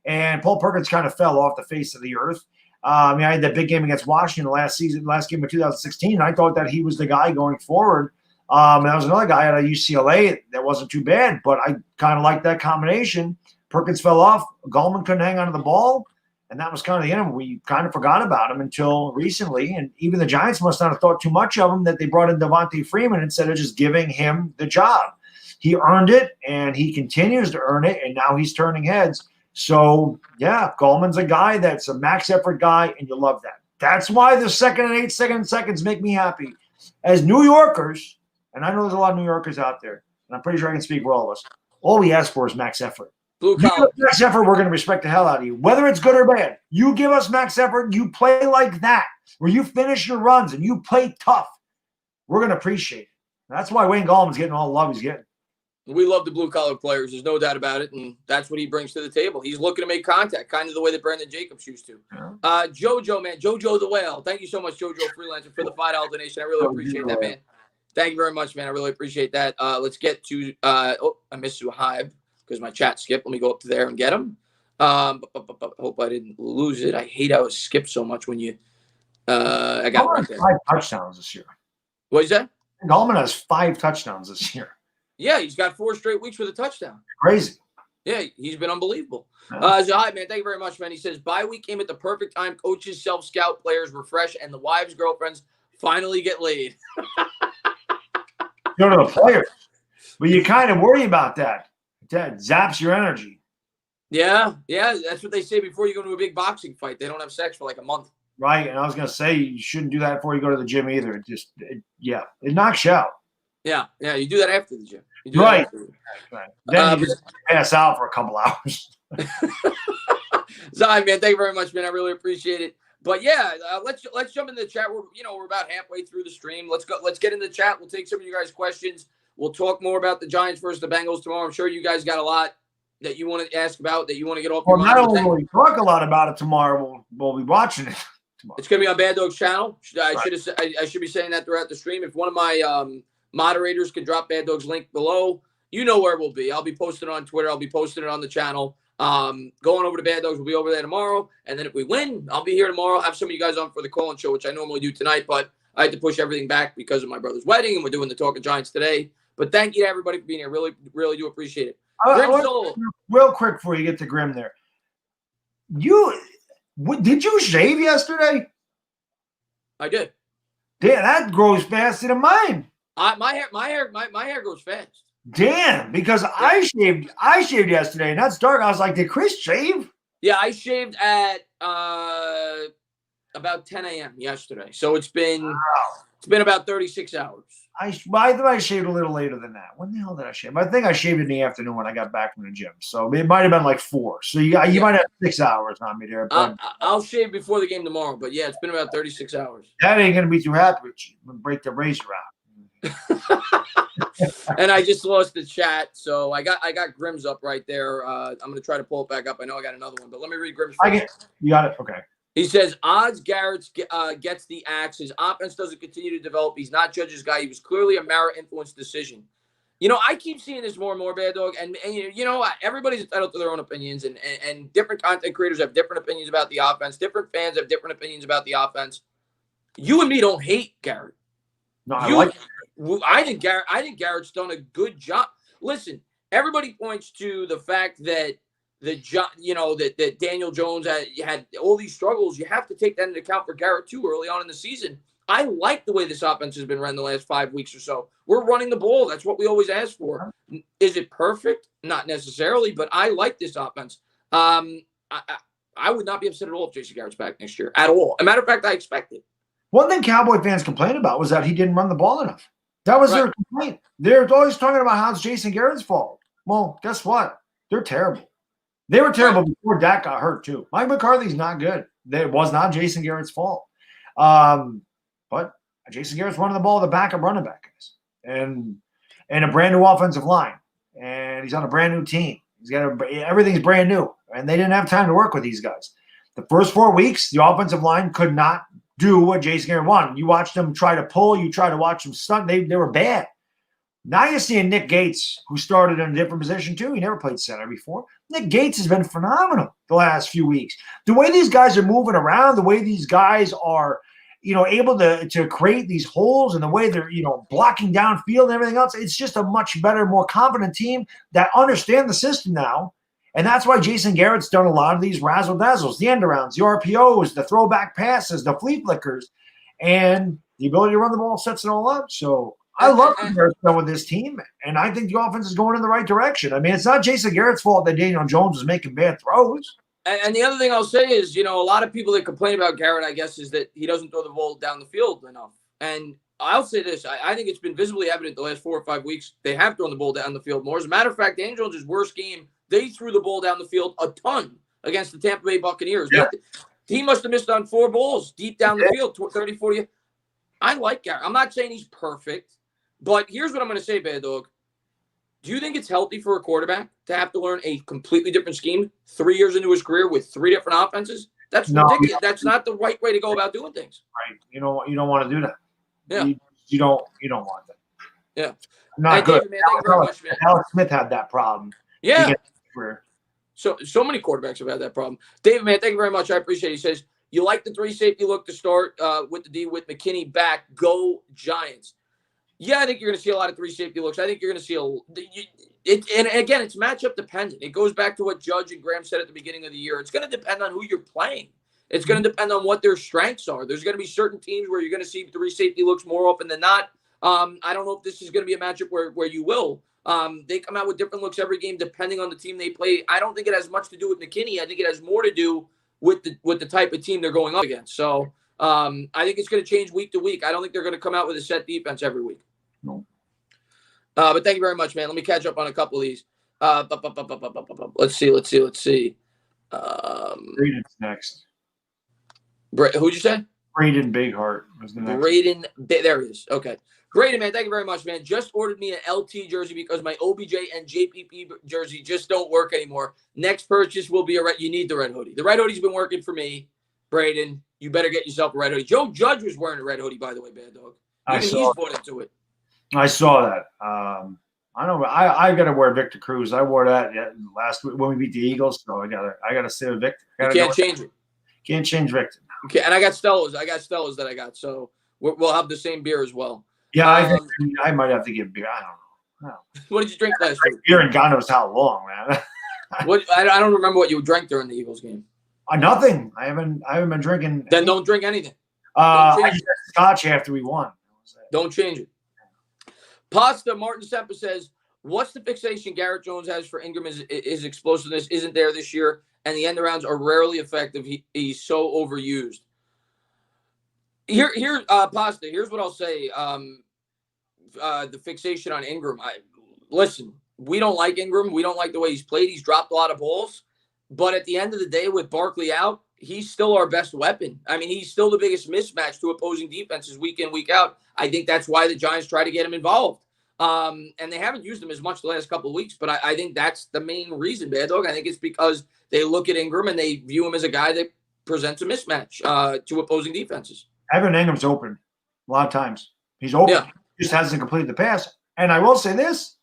And Paul Perkins kind of fell off the face of the earth. I had that big game against Washington last game of 2016. And I thought that he was the guy going forward. And there was another guy at UCLA that wasn't too bad, but I kind of liked that combination. Perkins fell off. Gallman couldn't hang on to the ball. And that was kind of the end. We kind of forgot about him until recently. And even the Giants must not have thought too much of him that they brought in Devontae Freeman instead of just giving him the job. He earned it, and he continues to earn it, and now he's turning heads. So, yeah, Gallman's a guy that's a max effort guy, and you love that. That's why the 2nd and 8 seconds make me happy. As New Yorkers, and I know there's a lot of New Yorkers out there, and I'm pretty sure I can speak for all of us, all we ask for is max effort. Blue collar. Max effort, we're going to respect the hell out of you. Whether it's good or bad, you give us max effort, you play like that, where you finish your runs and you play tough, we're going to appreciate it. That's why Wayne Gallman's getting all the love he's getting. We love the blue-collar players. There's no doubt about it, and that's what he brings to the table. He's looking to make contact, kind of the way that Brandon Jacobs used to. Yeah. Jojo, man. Jojo the Whale. Thank you so much, Jojo Freelancer, for the $5 donation. I really appreciate that, man. Thank you very much, man. I really appreciate that. Let's get to I missed Suhaib because my chat skipped. Let me go up to there and get him. Hope I didn't lose it. I hate how it skips so much when you I got it right there. 5 touchdowns this year. What is that? Gallman has 5 touchdowns this year. Yeah, he's got 4 straight weeks with a touchdown. Crazy. Yeah, he's been unbelievable. Hi, man. Thank you very much, man. He says, bye week came at the perfect time. Coaches self-scout, players refresh, and the wives, girlfriends finally get laid. No, the players. But you kind of worry about that. That zaps your energy. Yeah, that's what they say before you go to a big boxing fight. They don't have sex for like a month. Right, and I was going to say you shouldn't do that before you go to the gym either. It knocks you out. Yeah, you do that after the gym. You do right. Right. Then you just pass out for a couple hours. Zai, man, thank you very much, man. I really appreciate it. But yeah, let's jump into the chat. We're about halfway through the stream. Let's go. Let's get in the chat. We'll take some of you guys' questions. We'll talk more about the Giants versus the Bengals tomorrow. I'm sure you guys got a lot that you want to ask about, that you want to get off your mind. Not only will we talk a lot about it tomorrow, we'll be watching it tomorrow. It's going to be on Baddog's channel. I should be saying that throughout the stream. If one of my moderators could drop Baddog's link below, you know where we'll be. I'll be posting it on Twitter. I'll be posting it on the channel. Going over to Baddog's, we'll be over there tomorrow. And then if we win, I'll be here tomorrow. I'll have some of you guys on for the call-in show, which I normally do tonight, but I had to push everything back because of my brother's wedding, and we're doing the Talking Giants today. But thank you to everybody for being here. Really, really do appreciate it. Real quick before you get to Grim there. Did you shave yesterday? I did. Damn, that grows faster than mine. My hair grows fast. Damn, because I shaved yesterday, and that's dark. I was like, did Chris shave? Yeah, I shaved at about 10 a.m. yesterday. So it's been about 36 hours. I thought I shaved a little later than that. When the hell did I shave? I think I shaved in the afternoon when I got back from the gym. So it might have been like 4. So you might have 6 hours on me there. But I'll shave before the game tomorrow. But yeah, it's been about 36 hours. That ain't gonna be too happy with you. I'm gonna break the razor out. And I just lost the chat, so I got Grim's up right there. I'm gonna try to pull it back up. I know I got another one, but let me read Grim's. You got it. Okay. He says, odds Garrett gets the axe. His offense doesn't continue to develop. He's not Judge's guy. He was clearly a Mara-influenced decision. You know, I keep seeing this more and more, Bad Dog. And you know, everybody's entitled to their own opinions. And different content creators have different opinions about the offense. Different fans have different opinions about the offense. You and me don't hate Garrett. No, I think Garrett's done a good job. Listen, everybody points to the fact that that Daniel Jones had all these struggles. You have to take that into account for Garrett too early on in the season. I like the way this offense has been run the last 5 weeks or so. We're running the ball. That's what we always ask for. Is it perfect? Not necessarily, but I like this offense. I would not be upset at all if Jason Garrett's back next year at all. As a matter of fact, I expect it. One thing Cowboy fans complained about was that he didn't run the ball enough. That was their complaint. They're always talking about how it's Jason Garrett's fault. Well, guess what? They're terrible. They were terrible before Dak got hurt, too. Mike McCarthy's not good. It was not Jason Garrett's fault. But Jason Garrett's running the ball with a backup running back, and a brand new offensive line. And he's on a brand new team. Everything's brand new. And they didn't have time to work with these guys. The first 4 weeks, the offensive line could not do what Jason Garrett wanted. You watched them try to pull. You try to watch them stunt. They were bad. Now you're seeing Nick Gates, who started in a different position too. He never played center before. Nick Gates has been phenomenal the last few weeks. The way these guys are moving around, the way these guys are, able to create these holes, and the way they're, blocking downfield and everything else, it's just a much better, more confident team that understand the system now. And that's why Jason Garrett's done a lot of these razzle-dazzles, the end-arounds, the RPOs, the throwback passes, the flea flickers, and the ability to run the ball sets it all up. So I love what Garrett's done with this team, and I think the offense is going in the right direction. I mean, it's not Jason Garrett's fault that Daniel Jones was making bad throws. And the other thing I'll say is, a lot of people that complain about Garrett, I guess, is that he doesn't throw the ball down the field enough. And I'll say this. I think it's been visibly evident the last 4 or 5 weeks they have thrown the ball down the field more. As a matter of fact, Daniel Jones' worst game, they threw the ball down the field a ton against the Tampa Bay Buccaneers. Yeah. He must have missed on 4 balls deep down the field, 30, 40. I like Garrett. I'm not saying he's perfect, but here's what I'm going to say, Bad Dog. Do you think it's healthy for a quarterback to have to learn a completely different scheme 3 years into his career with 3 different offenses? That's ridiculous. That's not the right way to go about doing things. Right. You don't want to do that. Yeah. You don't want that. Yeah. Not good. David, man, thank you very much, man. Alex Smith had that problem. Yeah. So many quarterbacks have had that problem. David, man, thank you very much. I appreciate it. He says, you like the 3 safety look to start with the D with McKinney back. Go Giants. Yeah, I think you're going to see a lot of 3 safety looks. I think you're going to see and again, it's matchup dependent. It goes back to what Judge and Graham said at the beginning of the year. It's going to depend on who you're playing. It's going to depend on what their strengths are. There's going to be certain teams where you're going to see 3 safety looks more often than not. I don't know if this is going to be a matchup where you will. They come out with different looks every game depending on the team they play. I don't think it has much to do with McKinney. I think it has more to do with the type of team they're going up against. So I think it's going to change week to week. I don't think they're going to come out with a set defense every week. No. But thank you very much, man. Let me catch up on a couple of these. Let's see. Braden's next. Who'd you say? Braden Bigheart was the next. Braden, there he is. Okay. Braden, man, thank you very much, man. Just ordered me an LT jersey because my OBJ and JPP jersey just don't work anymore. Next purchase will be you need the red hoodie. The red hoodie's been working for me. Braden, you better get yourself a red hoodie. Joe Judge was wearing a red hoodie, by the way, Bad Dog. He's bought into it. I saw that. I don't know. I got to wear Victor Cruz. I wore that last week when we beat the Eagles. So I gotta stay with Victor. You can't change it. Can't change Victor. Okay, and I got Stellas. That I got. So we'll have the same beer as well. Yeah, I think I might have to get beer. I don't know. What did you drink last week? Beer and God knows how long, man. I don't remember what you drank during the Eagles game. Nothing. I haven't been drinking. Then don't drink anything. I just had scotch after we won. Don't change it. Pasta Martin Semper says, what's the fixation Garrett Jones has for Ingram? His explosiveness isn't there this year, and the end arounds are rarely effective. He's so overused. Pasta, here's what I'll say. The fixation on Ingram. Listen, we don't like Ingram. We don't like the way he's played. He's dropped a lot of balls. But at the end of the day, with Barkley out, he's still our best weapon. I mean, he's still the biggest mismatch to opposing defenses week in, week out. I think that's why the Giants try to get him involved. And they haven't used him as much the last couple of weeks, but I think that's the main reason, Bad Dog. I think it's because they look at Ingram and they view him as a guy that presents a mismatch to opposing defenses. Evan Ingram's open a lot of times. He's open. Yeah. He just hasn't completed the pass. And I will say this,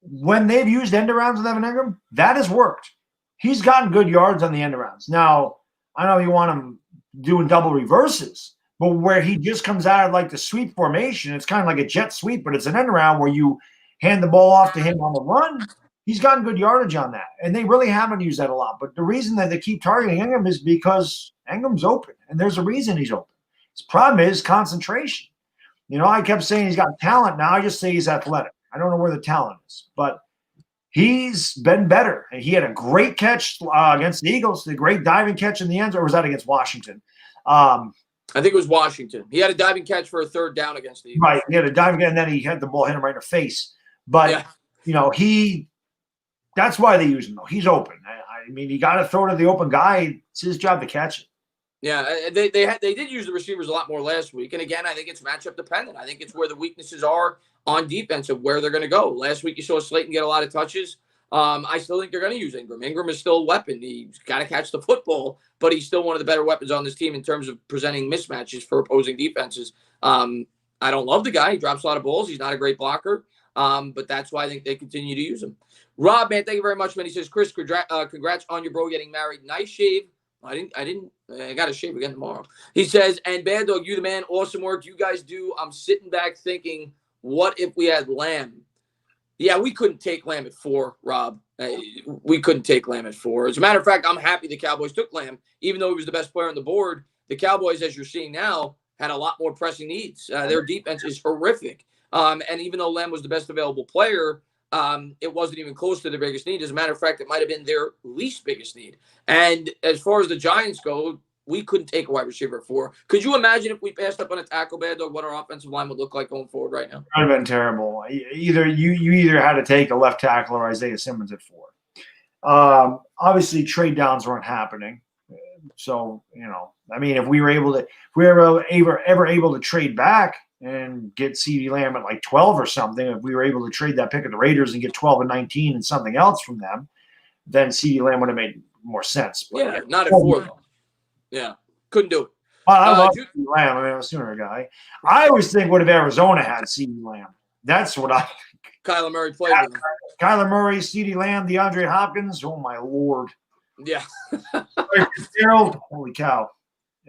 when they've used end arounds with Evan Ingram, that has worked. He's gotten good yards on the end arounds. Now, I know you want him doing double reverses, but where he just comes out of like the sweep formation, it's kind of like a jet sweep, but it's an end around where you hand the ball off to him on the run. He's gotten good yardage on that. And they really haven't used that a lot. But the reason that they keep targeting Ingram is because Ingram's open, and there's a reason he's open. His problem is concentration. I kept saying he's got talent. Now I just say he's athletic. I don't know where the talent is, but he's been better. And he had a great catch against the Eagles, the great diving catch in the end, or was that against Washington? I think it was Washington. He had a diving catch for a third down against the Eagles. Right. He had a diving catch, and then he had the ball hit him right in the face. But, that's why they use him, though. He's open. I mean, you got to throw to the open guy. It's his job to catch it. Yeah, they did use the receivers a lot more last week. And again, I think it's matchup dependent. I think it's where the weaknesses are on defense of where they're going to go. Last week you saw Slayton get a lot of touches. I still think they're going to use Ingram. Ingram is still a weapon. He's got to catch the football, but he's still one of the better weapons on this team in terms of presenting mismatches for opposing defenses. I don't love the guy. He drops a lot of balls. He's not a great blocker, but that's why I think they continue to use him. Rob, man, thank you very much, man. He says, Chris, congrats on your bro getting married. Nice shave. I got to shave again tomorrow. He says, and Bad Dog, you the man. Awesome work you guys do. I'm sitting back thinking, what if we had Lamb? Yeah, we couldn't take Lamb at 4, Rob. We couldn't take Lamb at 4. As a matter of fact, I'm happy the Cowboys took Lamb, even though he was the best player on the board. The Cowboys, as you're seeing now, had a lot more pressing needs. Their defense is horrific. And even though Lamb was the best available player, it wasn't even close to their biggest need. As a matter of fact, it might have been their least biggest need. And as far as the Giants go, we couldn't take a wide receiver at 4. Could you imagine if we passed up on a tackle, Bad Dog, what our offensive line would look like going forward right now? It would have been terrible. You either had to take a left tackle or Isaiah Simmons at 4. Obviously, trade downs weren't happening. So, I mean, if we were ever able to trade back and get CeeDee Lamb at like 12 or something, if we were able to trade that pick at the Raiders and get 12 and 19 and something else from them, then CeeDee Lamb would have made more sense. But yeah, not at 4 though. Yeah, couldn't do it. I love CeeDee Lamb. I mean, I'm a Sooner guy. I always think, what if Arizona had CeeDee Lamb? That's what I think. Kyler Murray played with him. Kyler Murray, CeeDee Lamb, DeAndre Hopkins. Oh, my Lord. Yeah. Holy cow.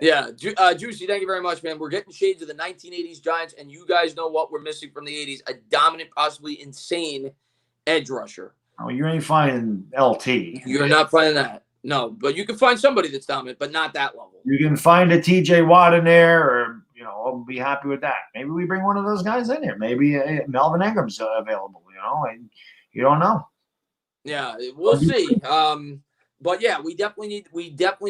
Yeah. Juicy, thank you very much, man. We're getting shades of the 1980s Giants, and you guys know what we're missing from the 80s, a dominant, possibly insane edge rusher. Oh, you ain't finding LT. You're not finding that. No, but you can find somebody that's dominant, but not that level. You can find a TJ Watt in there, or, I'll be happy with that. Maybe we bring one of those guys in here. Maybe Melvin Ingram's available, and you don't know. Yeah, we'll see. But yeah, we definitely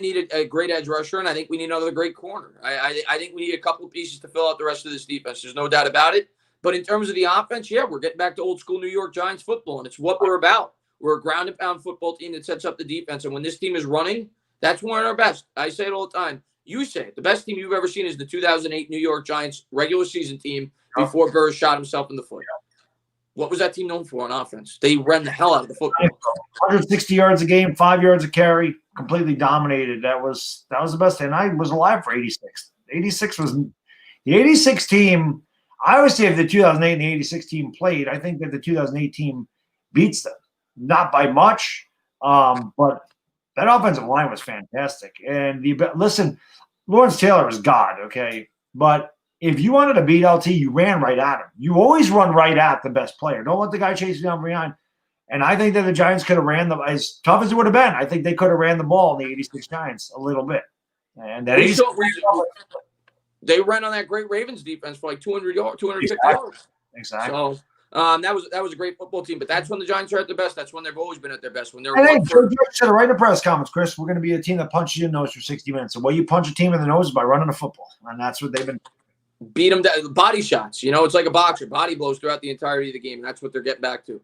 need a great edge rusher, and I think we need another great corner. I think we need a couple of pieces to fill out the rest of this defense. There's no doubt about it. But in terms of the offense, yeah, we're getting back to old school New York Giants football, and it's what we're about. We're a ground and pound football team that sets up the defense, and when this team is running, that's one of our best. I say it all the time. You say it. The best team you've ever seen is the 2008 New York Giants regular season team before Burr shot himself in the foot. What was that team known for on offense? They ran the hell out of the football. 160 yards a game, 5 yards a carry, completely dominated. That was the best. And I was alive for 86. 86 was the 86 team. I always say if the 2008 and the 86 team played, I think that the 2008 team beats them. Not by much, but that offensive line was fantastic. And listen, Lawrence Taylor was God, okay? But if you wanted to beat LT, you ran right at him. You always run right at the best player. Don't let the guy chase you down behind. And I think that the Giants could have ran them as tough as it would have been. I think they could have ran the ball in the 86 Giants a little bit. And that they ran on that great Ravens defense for like 200 yards, 250 yards. Exactly. So that was a great football team. But that's when the Giants are at their best. That's when they've always been at their best. When they're Joe said it right in the press comments, Chris. We're going to be a team that punches you in the nose for 60 minutes. The way you punch a team in the nose is by running the football, and that's what they've been. Beat them down, body shots. It's like a boxer. Body blows throughout the entirety of the game. And that's what they're getting back to.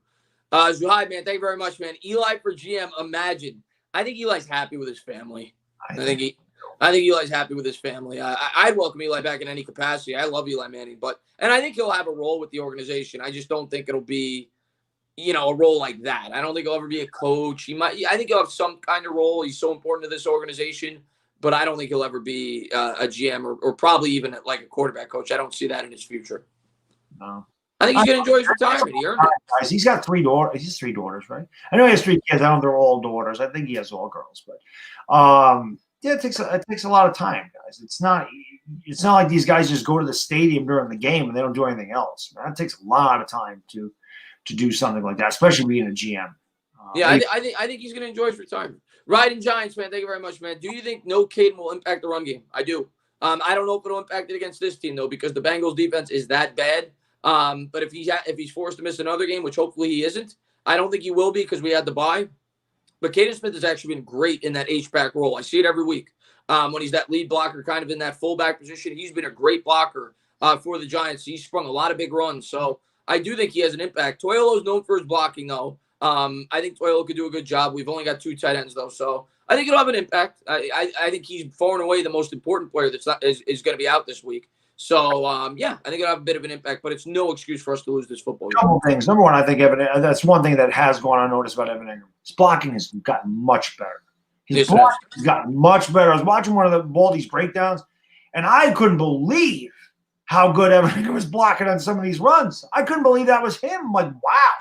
Zuhaid, man, thank you very much, man. Eli for GM. Imagine. I think Eli's happy with his family. I think Eli's happy with his family. I'd welcome Eli back in any capacity. I love Eli Manning, and I think he'll have a role with the organization. I just don't think it'll be, a role like that. I don't think he'll ever be a coach. I think he'll have some kind of role. He's so important to this organization, but I don't think he'll ever be a GM or probably even like a quarterback coach. I don't see that in his future. No. I think he's going to enjoy his retirement. He earned it. He's got 3 daughters. He has 3 daughters, right? I know he has 3 kids. I don't know if they're all daughters. I think he has all girls, but yeah, it takes a lot of time, guys. It's not like these guys just go to the stadium during the game and they don't do anything else. That takes a lot of time to do something like that, especially being a GM. I think he's going to enjoy his retirement. Riding Giants, man. Thank you very much, man. Do you think no Caden will impact the run game? I do. I don't know if it'll impact it against this team though, because the Bengals defense is that bad. But if he's forced to miss another game, which hopefully he isn't, I don't think he will be because we had the bye. But Caden Smith has actually been great in that H-back role. I see it every week. When he's that lead blocker, kind of in that fullback position, he's been a great blocker for the Giants. He's sprung a lot of big runs. So I do think he has an impact. Toilolo's known for his blocking, though. I think Toilolo could do a good job. We've only got 2 tight ends, though. So I think it'll have an impact. I think he's far and away the most important player is going to be out this week. So, I think it'll have a bit of an impact, but it's no excuse for us to lose this football game. A couple things. Number one, I think that's one thing that has gone unnoticed about Evan Ingram. His blocking has gotten much better. His blocking has gotten much better. I was watching one of the Baldy's breakdowns, and I couldn't believe how good Evan Ingram was blocking on some of these runs. I couldn't believe that was him. I'm like, wow.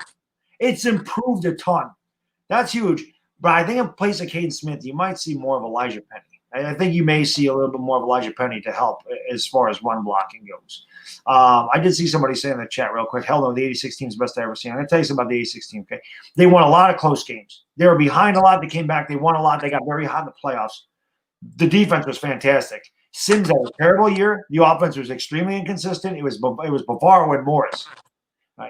It's improved a ton. That's huge. But I think in place of Caden Smith, you might see more of Elijah Penny. I think you may see a little bit more of Elijah Penny to help as far as run blocking goes. I did see somebody say in the chat real quick, hell no, the 86 team is the best I've ever seen. I'm going to tell you something about the 86 team, okay? They won a lot of close games. They were behind a lot. They came back. They won a lot. They got very hot in the playoffs. The defense was fantastic. Sims had a terrible year. The offense was extremely inconsistent. It was Bavaro and Morris.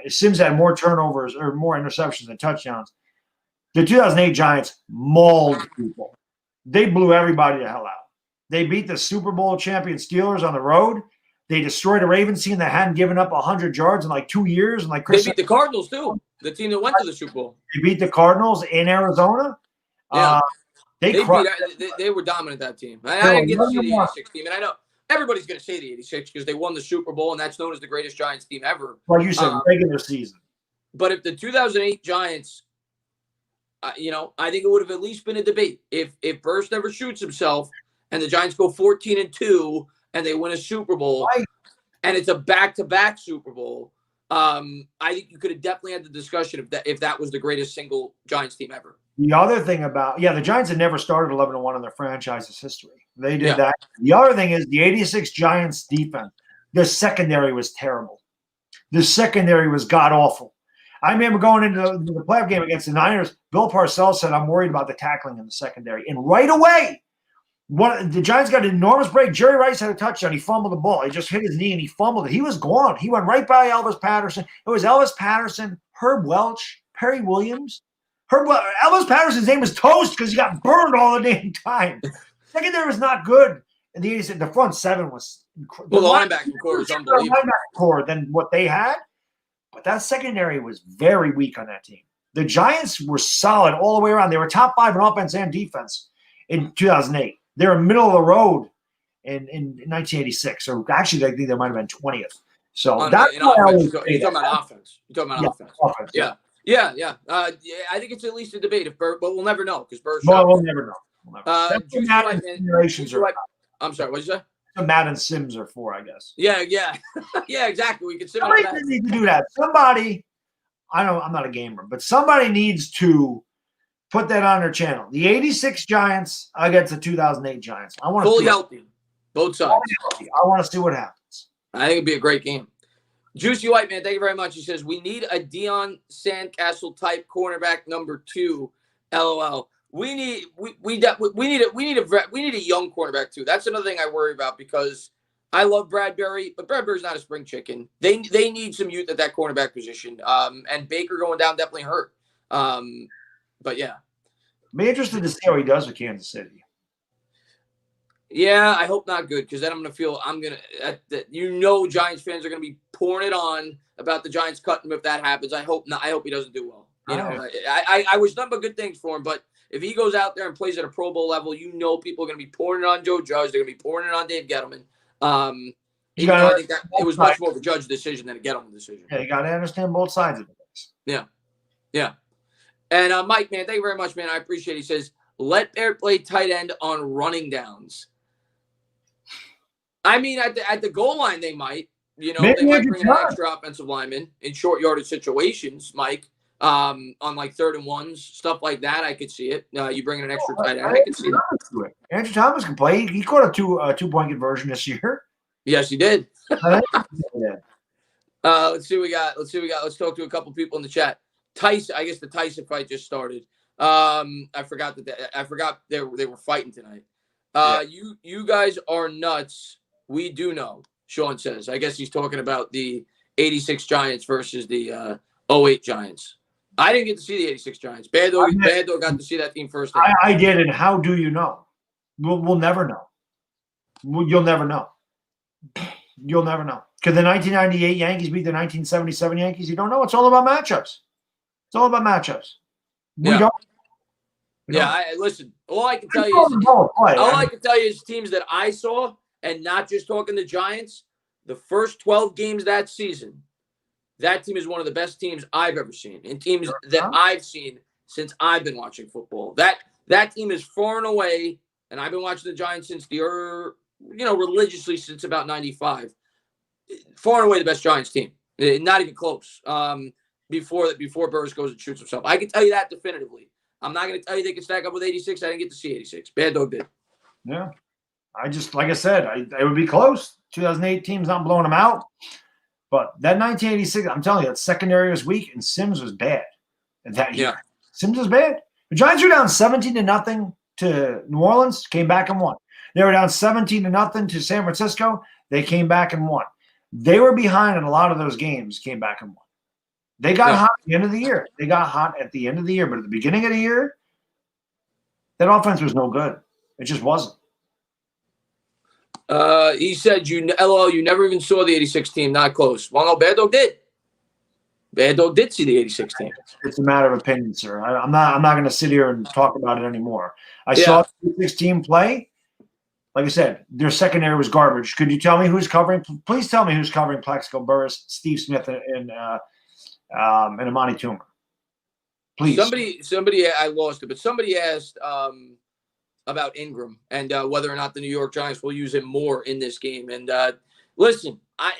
Sims had more turnovers or more interceptions than touchdowns. The 2008 Giants mauled people. They blew everybody the hell out. They beat the Super Bowl champion Steelers on the road. They destroyed a Ravens team that hadn't given up 100 yards in like 2 years. And like They beat the Cardinals too. The team that went to the Super Bowl. They beat the Cardinals in Arizona. Yeah. They were dominant, that team. I didn't get to see the 86 team, and I know everybody's going to say the 86 because they won the Super Bowl, and that's known as the greatest Giants team ever. Like you said, regular season. But if the 2008 Giants, I think it would have at least been a debate. If Burst never shoots himself and the Giants go 14-2 and they win a Super Bowl, right, and it's a back-to-back Super Bowl, I think you could have definitely had the discussion if that was the greatest single Giants team ever. The other thing about, the Giants had never started 11-1 in their franchise's history. They did that. The other thing is the 86 Giants defense, their secondary was terrible. The secondary was god-awful. I remember going into the playoff game against the Niners, Bill Parcells said, I'm worried about the tackling in the secondary. And right away, the Giants got an enormous break. Jerry Rice had a touchdown. He fumbled the ball. He just hit his knee and he fumbled it. He was gone. He went right by Elvis Patterson. It was Elvis Patterson, Herb Welch, Perry Williams. Elvis Patterson's name was Toast because he got burned all the damn time. Secondary was not good. And the front seven was incredible. Well, the linebacker core was unbelievable. Linebacker core than what they had. But that secondary was very weak on that team. The Giants were solid all the way around. They were top 5 in offense and defense in 2008. They were middle of the road in 1986. Or actually, I think they might have been 20th. So that's why you're talking about offense. You're talking about offense. Yeah. I think it's at least a debate, but we'll never know because Burst. Well, we'll never know. I'm sorry. What did you say? Madden Sims are for, I guess. Yeah, exactly. We can somebody needs to do that. Somebody, I'm not a gamer, but somebody needs to put that on their channel. The 86 Giants against the 2008 Giants. I want to fully healthy, both sides. I want to see what happens. I think it'd be a great game. Juicy White Man, thank you very much. He says we need a Deion Sandcastle type cornerback number 2. LOL. We need a young cornerback too. That's another thing I worry about because I love Bradbury, but Bradbury's not a spring chicken. They need some youth at that cornerback position. And Baker going down definitely hurt. But yeah, be interested to see how he does with Kansas City. Yeah, I hope not good because then I'm gonna feel Giants fans are gonna be pouring it on about the Giants cutting him if that happens. I hope not. I hope he doesn't do well. I wish nothing but good things for him, but if he goes out there and plays at a Pro Bowl level, people are going to be pouring it on Joe Judge. They're going to be pouring it on Dave Gettleman. I think that it was much more of a Judge decision than a Gettleman decision. Yeah, you got to understand both sides of it. Yeah. And Mike, man, thank you very much, man. I appreciate it. He says, let Bear play tight end on running downs. I mean, at the goal line, they might. They might bring an extra offensive lineman in short yardage situations, Mike. On like 3rd and 1s, stuff like that, I could see it. You bring in an extra tight end, I could see it. Andrew Thomas can play. He scored a 2-point conversion this year. Yes, he did. Let's see what we got. Let's talk to a couple people in the chat. Tyson, I guess the Tyson fight just started. I forgot they were fighting tonight. You guys are nuts. We do know. Sean says. I guess he's talking about the 86 Giants versus the 08 Giants. I didn't get to see the 86 Giants. Baddog got to see that team first. I did, and how do you know? We'll never know. You'll never know. You'll never know. Because the 1998 Yankees beat the 1977 Yankees. You don't know. It's all about matchups. It's all about matchups. We don't. Listen. All I can tell you is teams that I saw, and not just talking the Giants. The first 12 games that season. That team is one of the best teams I've ever seen, and teams that I've seen since I've been watching football. That team is far and away, and I've been watching the Giants since religiously since about 95. Far and away the best Giants team. Not even close. Before Burris goes and shoots himself. I can tell you that definitively. I'm not going to tell you they can stack up with 86. I didn't get to see 86. Baddog did. Yeah. Like I said, it would be close. 2008 team's not blowing them out. But that 1986, I'm telling you, that secondary was weak, and Sims was bad. That year. Sims was bad. The Giants were down 17-0 to New Orleans, came back and won. They were down 17-0 to San Francisco. They came back and won. They were behind in a lot of those games, came back and won. They got hot at the end of the year. But at the beginning of the year, that offense was no good. It just wasn't. He said, LOL, you never even saw the 86 team. Not close. Well, no, Baddog did. Baddog did see the 86 team. It's a matter of opinion, sir. I'm not going to sit here and talk about it anymore. I saw the 86 team play. Like I said, their secondary was garbage. Could you tell me who's covering? Please tell me who's covering Plaxico Burress, Steve Smith, and Amani Toomer. Please. Somebody, I lost it, but somebody asked about Ingram and whether or not the New York Giants will use him more in this game. And listen, I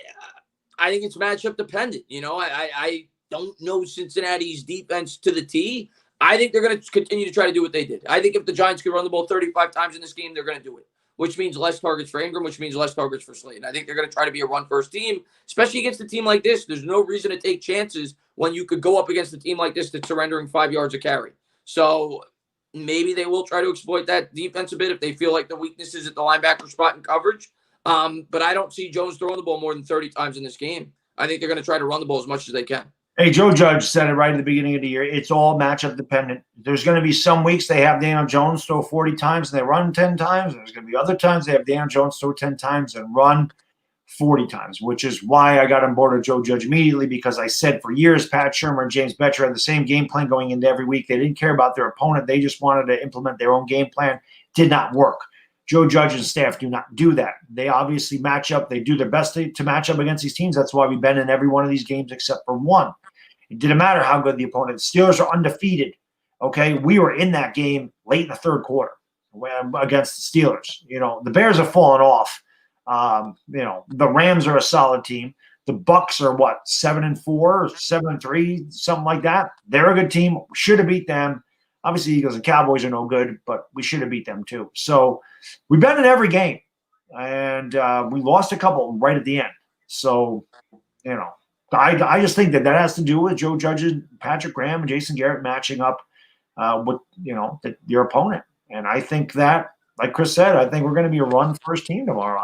think it's matchup dependent. You know, I don't know Cincinnati's defense to the T. I think they're going to continue to try to do what they did. I think if the Giants could run the ball 35 times in this game, they're going to do it, which means less targets for Ingram, which means less targets for Slade. I think they're going to try to be a run-first team, especially against a team like this. There's no reason to take chances when you could go up against a team like this that's surrendering 5 yards a carry. So maybe they will try to exploit that defense a bit if they feel like the weakness is at the linebacker spot and coverage. But I don't see Jones throwing the ball more than 30 times in this game. I think they're going to try to run the ball as much as they can. Hey, Joe Judge said it right at the beginning of the year. It's all matchup dependent. There's going to be some weeks they have Daniel Jones throw 40 times and they run 10 times. There's going to be other times they have Daniel Jones throw 10 times and run 40 times, which is why I got on board with Joe Judge immediately, because I said for years Pat Shurmur and James Bettcher had the same game plan going into every week. They didn't care about their opponent. They just wanted to implement their own game plan. Did not work. Joe Judge and staff do not do that. They obviously match up. They do their best to match up against these teams. That's why we've been in every one of these games except for one. It didn't matter how good the opponent. Steelers are undefeated. Okay, we were in that game late in the third quarter against the Steelers. You know, the Bears have fallen off. You know, the Rams are a solid team. The Bucks are what, 7-4, 7-3, something like that. They're a good team. We should have beat them. Obviously, Eagles and Cowboys are no good, but we should have beat them too. So we've been in every game, and we lost a couple right at the end. So, you know, I just think that has to do with Joe Judge's, Patrick Graham, and Jason Garrett matching up with, you know, your opponent. And I think that, like Chris said, I think we're going to be a run-first team tomorrow.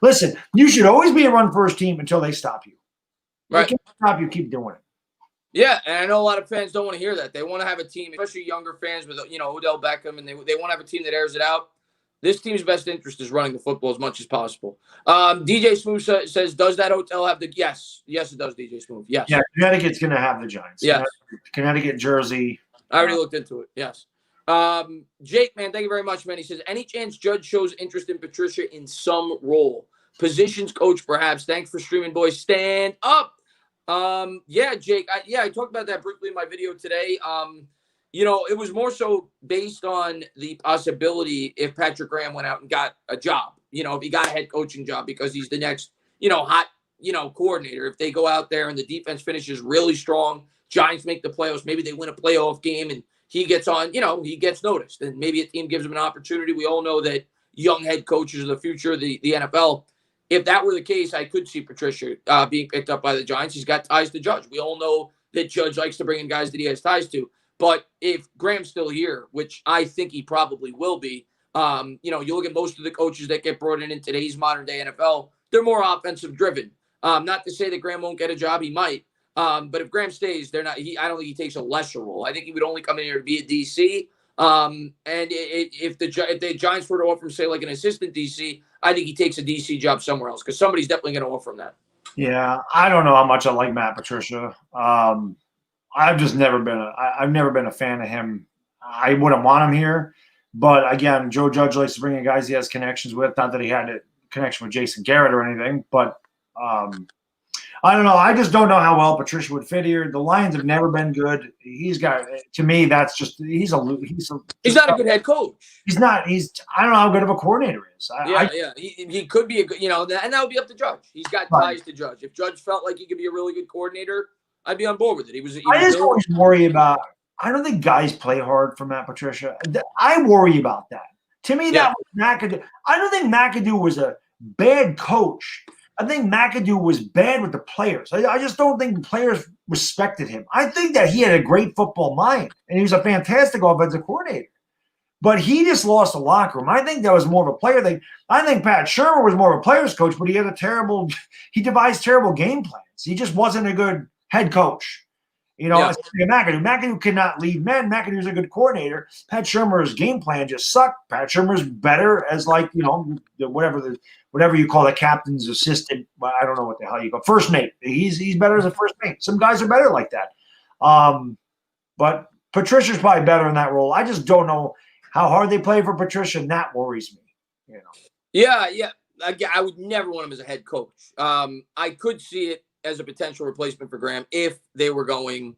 Listen, you should always be a run-first team until they stop you. Right. They can't stop you, keep doing it. Yeah, and I know a lot of fans don't want to hear that. They want to have a team, especially younger fans with, you know, Odell Beckham, and they want to have a team that airs it out. This team's best interest is running the football as much as possible. DJ Smooth says, does that hotel have the – yes, it does, DJ Smooth. Yes. Yeah, Connecticut's going to have the Giants. Yes. Connecticut, Jersey. I already looked into it, yes. Jake, man, thank you very much, man. He says, any chance Judge shows interest in Patricia in some role? Positions coach, perhaps. Thanks for streaming, boys. Stand up. Yeah, Jake, I talked about that briefly in my video today. You know, it was more so based on the possibility if Patrick Graham went out and got a job, you know, if he got a head coaching job because he's the next, you know, hot, you know, coordinator. If they go out there and the defense finishes really strong, Giants make the playoffs, maybe they win a playoff game and he gets on, you know, he gets noticed and maybe a team gives him an opportunity. We all know that young head coaches are the future of the NFL. If that were the case, I could see Patricia being picked up by the Giants. He's got ties to Judge. We all know that Judge likes to bring in guys that he has ties to. But if Graham's still here, which I think he probably will be, you know, you look at most of the coaches that get brought in today's modern day NFL, they're more offensive driven. Not to say that Graham won't get a job, he might. But if Graham stays, I don't think he takes a lesser role. I think he would only come in here to be a DC. And if the Giants were to offer him, say, like an assistant DC, I think he takes a DC job somewhere else because somebody's definitely going to offer him that. Yeah, I don't know how much I like Matt Patricia. I've just never been a fan of him. I wouldn't want him here. But again, Joe Judge likes to bring in guys he has connections with. Not that he had a connection with Jason Garrett or anything, but I don't know. I just don't know how well Patricia would fit here. The Lions have never been good. He's got, to me, that's just he's not a good head coach. I don't know how good of a coordinator he is. He could be a good, you know, and that would be up to Judge. He's got ties to Judge. If Judge felt like he could be a really good coordinator, I'd be on board with it. I just always worry about. I don't think guys play hard for Matt Patricia. I worry about that. To me, that was McAdoo. I don't think McAdoo was a bad coach. I think McAdoo was bad with the players. I just don't think the players respected him. I think that he had a great football mind, and he was a fantastic offensive coordinator. But he just lost the locker room. I think that was more of a player thing. I think Pat Shurmur was more of a player's coach, but he devised terrible game plans. He just wasn't a good head coach. McAdoo cannot lead men. McAdoo's a good coordinator. Pat Shurmur's game plan just sucked. Pat Shurmur's better as whatever you call the captain's assistant. I don't know what the hell you call first mate. He's better as a first mate. Some guys are better like that. But Patricia's probably better in that role. I just don't know how hard they play for Patricia, and that worries me. Yeah. I would never want him as a head coach. I could see it as a potential replacement for Graham if they were going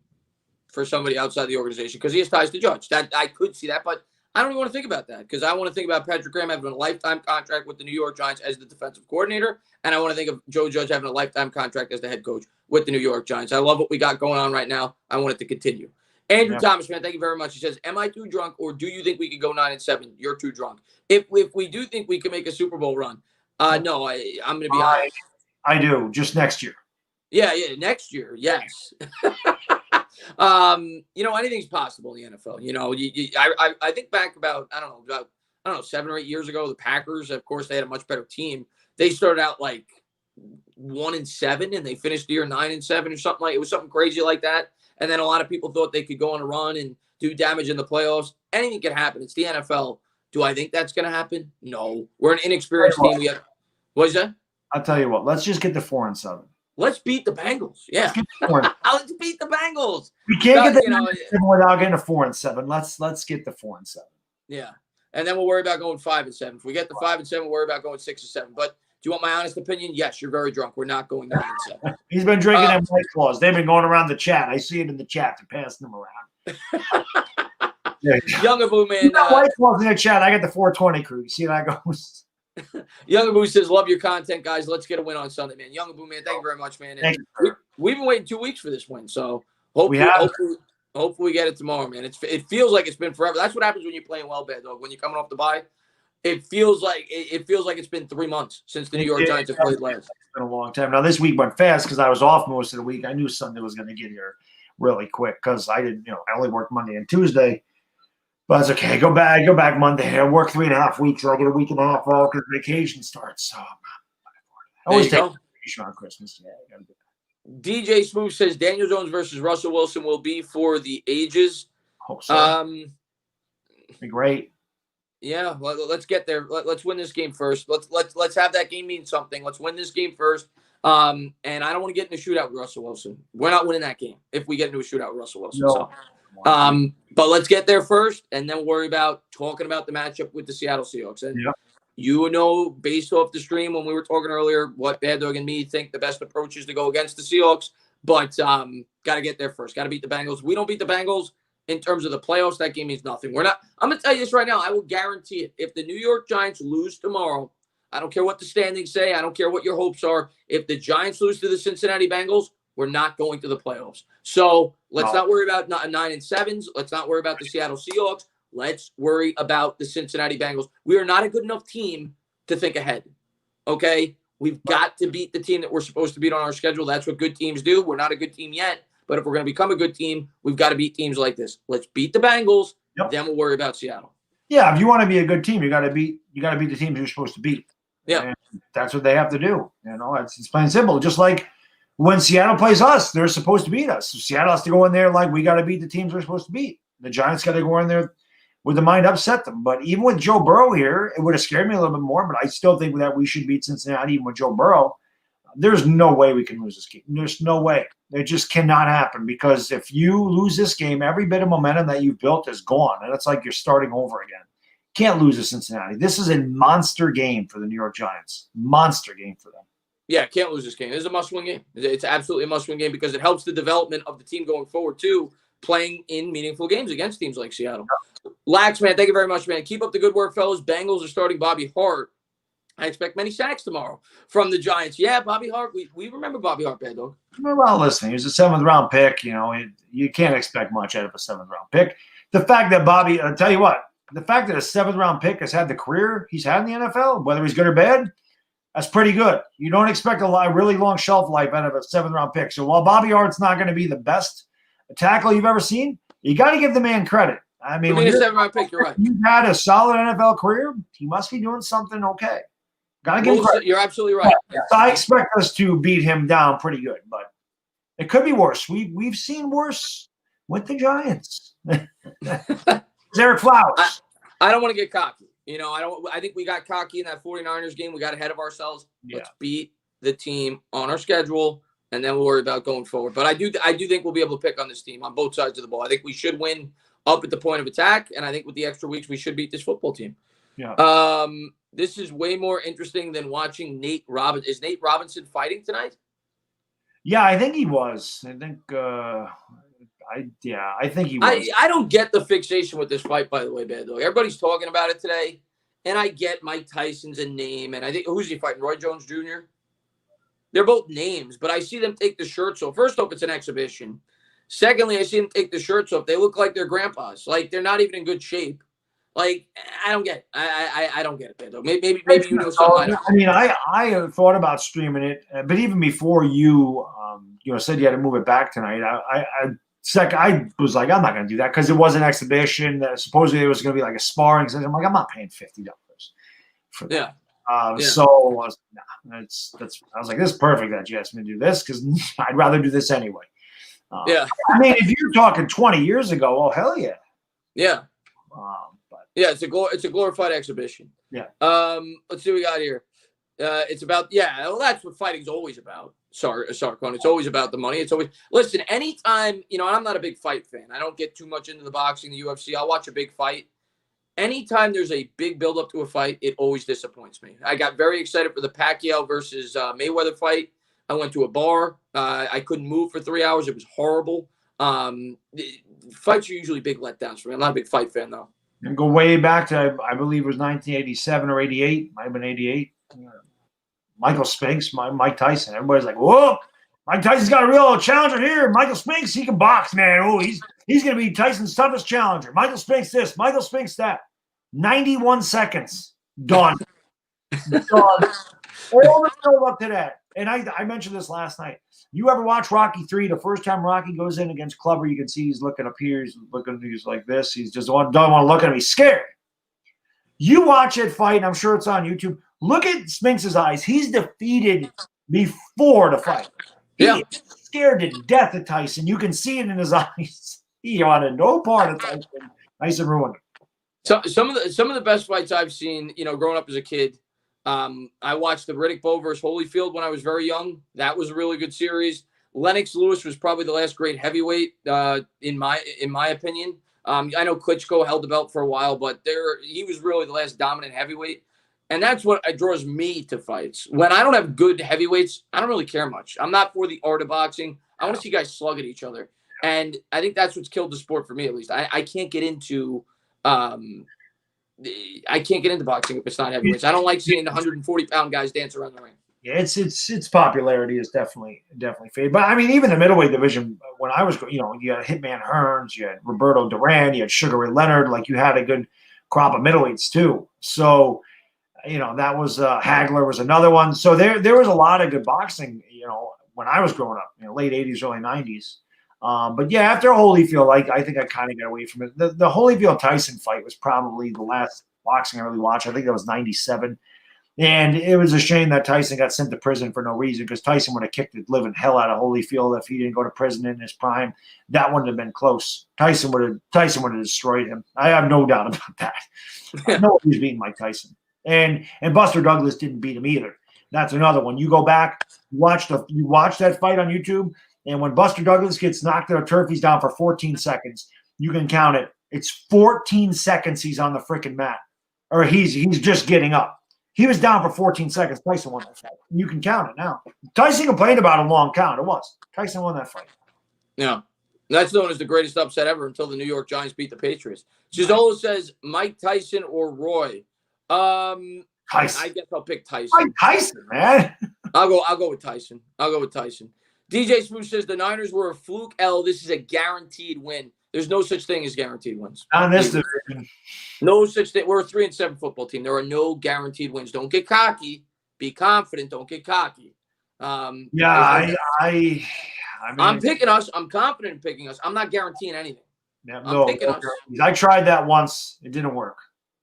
for somebody outside the organization because he has ties to Judge. That I could see that, but I don't even want to think about that because I want to think about Patrick Graham having a lifetime contract with the New York Giants as the defensive coordinator, and I want to think of Joe Judge having a lifetime contract as the head coach with the New York Giants. I love what we got going on right now. I want it to continue. Andrew Thomas, man, thank you very much. He says, am I too drunk or do you think we could go 9-7? You're too drunk. If we do think we can make a Super Bowl run, no, I'm going to be honest. I do, just next year. Yeah, next year, yes. Anything's possible in the NFL. I think back about 7 or 8 years ago, the Packers, of course, they had a much better team. They started out like 1-7 and they finished the year 9-7 or something like it was something crazy like that. And then a lot of people thought they could go on a run and do damage in the playoffs. Anything can happen. It's the NFL. Do I think that's going to happen? No. We're an inexperienced team. What is that? I'll tell you what. Let's just get the 4-7. Let's beat the Bengals. Yeah. Let's beat the Bengals. We can't get the 7 without getting a 4-7. Let's get the 4-7. Yeah. And then we'll worry about going 5-7. If we get the 5-7, we'll worry about going 6-7. But do you want my honest opinion? Yes, you're very drunk. We're not going 9-7. He's been drinking them White Claws. They've been going around the chat. I see it in the chat. They're passing them around. Youngaboo, man. White Claws in the chat. I got the 420 crew. You see how that goes? Youngaboo says, love your content, guys. Let's get a win on Sunday, man. Youngaboo, man, thank you very much, man. We've been waiting 2 weeks for this win, so hopefully we get it tomorrow, man. It feels like it's been forever. That's what happens when you're playing well, Baddog. When you're coming off the bye, it feels like it's been 3 months since the New York Giants have played last. It's been a long time. Now this week went fast because I was off most of the week. I knew Sunday was going to get here really quick because I didn't. I only worked Monday and Tuesday. But it's okay. Go back Monday. I work 3.5 weeks. So I get a week and a half off because vacation starts. So I always take vacation on Christmas. Yeah, I gotta do that. DJ Smooth says Daniel Jones versus Russell Wilson will be for the ages. Hope so. Be great. Yeah, let's get there. Let's win this game first. Let's have that game mean something. Let's win this game first. And I don't want to get in a shootout with Russell Wilson. We're not winning that game if we get into a shootout with Russell Wilson. No. So, but let's get there first, and then worry about talking about the matchup with the Seattle Seahawks. And based off the stream when we were talking earlier, what Baddog and me think the best approach is to go against the Seahawks. But got to get there first. Got to beat the Bengals. We don't beat the Bengals in terms of the playoffs. That game means nothing. We're not. I'm gonna tell you this right now. I will guarantee it. If the New York Giants lose tomorrow, I don't care what the standings say. I don't care what your hopes are. If the Giants lose to the Cincinnati Bengals, we're not going to the playoffs. So let's not worry about 9-7s. Let's not worry about the Seattle Seahawks. Let's worry about the Cincinnati Bengals. We are not a good enough team to think ahead. Okay? We've got to beat the team that we're supposed to beat on our schedule. That's what good teams do. We're not a good team yet. But if we're going to become a good team, we've got to beat teams like this. Let's beat the Bengals. Then we'll worry about Seattle. Yeah, if you want to be a good team, you got to beat the teams you're supposed to beat. Yeah, and that's what they have to do. It's plain and simple. Just like when Seattle plays us, they're supposed to beat us. So Seattle has to go in there like we got to beat the teams we're supposed to beat. The Giants got to go in there with the mind upset them. But even with Joe Burrow here, it would have scared me a little bit more. But I still think that we should beat Cincinnati even with Joe Burrow. There's no way we can lose this game. There's no way. It just cannot happen because if you lose this game, every bit of momentum that you've built is gone. And it's like you're starting over again. Can't lose to Cincinnati. This is a monster game for the New York Giants. Monster game for them. Yeah, can't lose this game. This is a must-win game. It's absolutely a must-win game because it helps the development of the team going forward, too, playing in meaningful games against teams like Seattle. Lax, man, thank you very much, man. Keep up the good work, fellas. Bengals are starting Bobby Hart. I expect many sacks tomorrow from the Giants. Yeah, Bobby Hart. We remember Bobby Hart, Baddog. Well, listen, he was a 7th-round pick. You can't expect much out of a 7th-round pick. The fact that I'll tell you what, the fact that a 7th-round pick has had the career he's had in the NFL, whether he's good or bad, that's pretty good. You don't expect a really long shelf life out of a 7th-round pick. So while Bobby Hart's not going to be the best tackle you've ever seen, you got to give the man credit. I mean, Give when me a you're 7th-round pick. You're right. you've had a solid NFL career, he must be doing something okay. Gotta give him credit. You're absolutely right. So I expect us to beat him down pretty good, but it could be worse. We've seen worse with the Giants. Derek Flowers. I don't want to get cocky. I think we got cocky in that 49ers game. We got ahead of ourselves. Yeah. Let's beat the team on our schedule, and then we'll worry about going forward. But I do think we'll be able to pick on this team on both sides of the ball. I think we should win up at the point of attack, and I think with the extra weeks, we should beat this football team. Yeah. This is way more interesting than watching Nate Robinson. Is Nate Robinson fighting tonight? Yeah, I think he was. I think I think he was. I don't get the fixation with this fight, by the way, Baddog. Everybody's talking about it today, and I get Mike Tyson's a name, and I think who's he fighting? Roy Jones Jr. They're both names, but I see them take the shirts off. First off, it's an exhibition. Secondly, I see them take the shirts off. They look like their grandpas. Like they're not even in good shape. Like I don't get it. I don't get it, Baddog. Maybe you know something. I mean, I thought about streaming it, but even before you said you had to move it back tonight, I was like, I'm not going to do that because it was an exhibition. Supposedly it was going to be like a sparring session. I'm like, I'm not paying $50 for that. Yeah. So I was, I was like, this is perfect that you asked me to do this because I'd rather do this anyway. Yeah. I mean, if you're talking 20 years ago, oh hell yeah. Yeah. But yeah, it's a glorified exhibition. Yeah. Let's see what we got here. It's about well, that's what fighting's always about. Sarkon. It's always about the money. It's always listen. Anytime and I'm not a big fight fan. I don't get too much into the boxing, the UFC. I'll watch a big fight. Anytime there's a big build-up to a fight, it always disappoints me. I got very excited for the Pacquiao versus Mayweather fight. I went to a bar. I couldn't move for 3 hours. It was horrible. Fights are usually big letdowns for me. I'm not a big fight fan, though. And go way back to, I believe it was 1987 or 88. Might have been 88. Michael Spinks, Mike Tyson. Everybody's like, whoa, Mike Tyson's got a real challenger here. Michael Spinks, he can box, man. Oh, he's going to be Tyson's toughest challenger. Michael Spinks this, Michael Spinks that. 91 seconds. Done. Done. All the build up to that. And I mentioned this last night. You ever watch Rocky 3? The first time Rocky goes in against Clubber, you can see he's looking up here. He's like this. He's just don't want to look at him. He's scared. You watch it fight, and I'm sure it's on YouTube. Look at Spinks' eyes. He's defeated before the fight. He's scared to death of Tyson. You can see it in his eyes. He wanted no part of Tyson. Tyson ruined it. So some of the best fights I've seen, growing up as a kid. I watched the Riddick Bowe versus Holyfield when I was very young. That was a really good series. Lennox Lewis was probably the last great heavyweight in my opinion. I know Klitschko held the belt for a while, but he was really the last dominant heavyweight. And that's what draws me to fights. When I don't have good heavyweights, I don't really care much. I'm not for the art of boxing. I want to see guys slug at each other. And I think that's what's killed the sport for me, at least. I can't get into boxing if it's not heavyweights. I don't like seeing 140-pound guys dance around the ring. Yeah, its popularity is definitely faded. But I mean, even the middleweight division, when I was, you had Hitman Hearns, you had Roberto Duran, you had Sugar Ray Leonard, like you had a good crop of middleweights too. So, that was Hagler was another one. So there was a lot of good boxing, when I was growing up, late 80s, early 90s. But yeah, after Holyfield, I think I kind of got away from it. The Holyfield Tyson fight was probably the last boxing I really watched. I think that was 97. And it was a shame that Tyson got sent to prison for no reason, because Tyson would have kicked the living hell out of Holyfield if he didn't go to prison in his prime. That wouldn't have been close. Tyson would have destroyed him. I have no doubt about that. I know he was beating Mike Tyson. And Buster Douglas didn't beat him either. That's another one. You go back, you watch that fight on YouTube, and when Buster Douglas gets knocked to the turf, he's down for 14 seconds. You can count it. It's 14 seconds he's on the freaking mat. Or he's just getting up. He was down for 14 seconds. Tyson won that fight. You can count it now. Tyson complained about a long count. It was. Tyson won that fight. Yeah. That's known as the greatest upset ever until the New York Giants beat the Patriots. Chizola says Mike Tyson or Roy. Tyson. I guess I'll pick Tyson. Mike Tyson, man. I'll go with Tyson. DJ Smooth says the Niners were a fluke L. This is a guaranteed win. There's no such thing as guaranteed wins. On this division. No such thing. We're a 3-7 football team. There are no guaranteed wins. Don't get cocky. Be confident. Don't get cocky. I'm picking us. I'm confident in picking us. I'm not guaranteeing anything. Yeah, I'm no, picking no us. guarantees. I tried that once. It didn't work.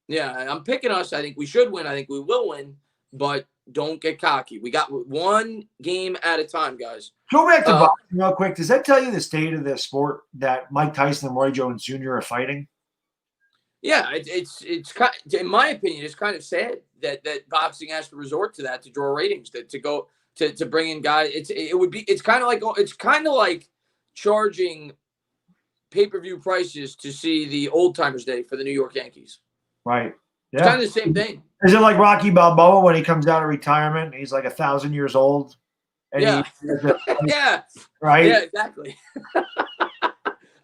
Yeah, I'm picking us. I think we should win. I think we will win, but don't get cocky. We got one game at a time, guys. Go back to boxing real quick. Does that tell you the state of the sport that Mike Tyson and Roy Jones Jr. are fighting? Yeah, it's kind of, in my opinion, it's kind of sad that boxing has to resort to that to draw ratings, to go to bring in guys. It's kind of like charging pay-per-view prices to see the Old Timers Day for the New York Yankees. Right. Yeah. It's kind of the same thing. Is it like Rocky Balboa when he comes out of retirement? He's like 1,000 years old. And yeah. Yeah. Right. Yeah, exactly.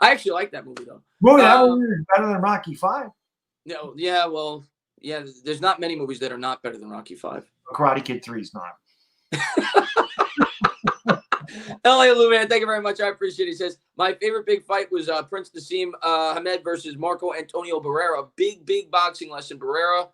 I actually like that movie though. Movie that movie is better than Rocky 5. No, yeah, well, yeah. There's not many movies that are not better than Rocky 5. Karate Kid 3 is not. L.A. Lou, man, thank you very much. I appreciate it. He says, my favorite big fight was Prince Nassim Hamed versus Marco Antonio Barrera. Big boxing lesson. Barrera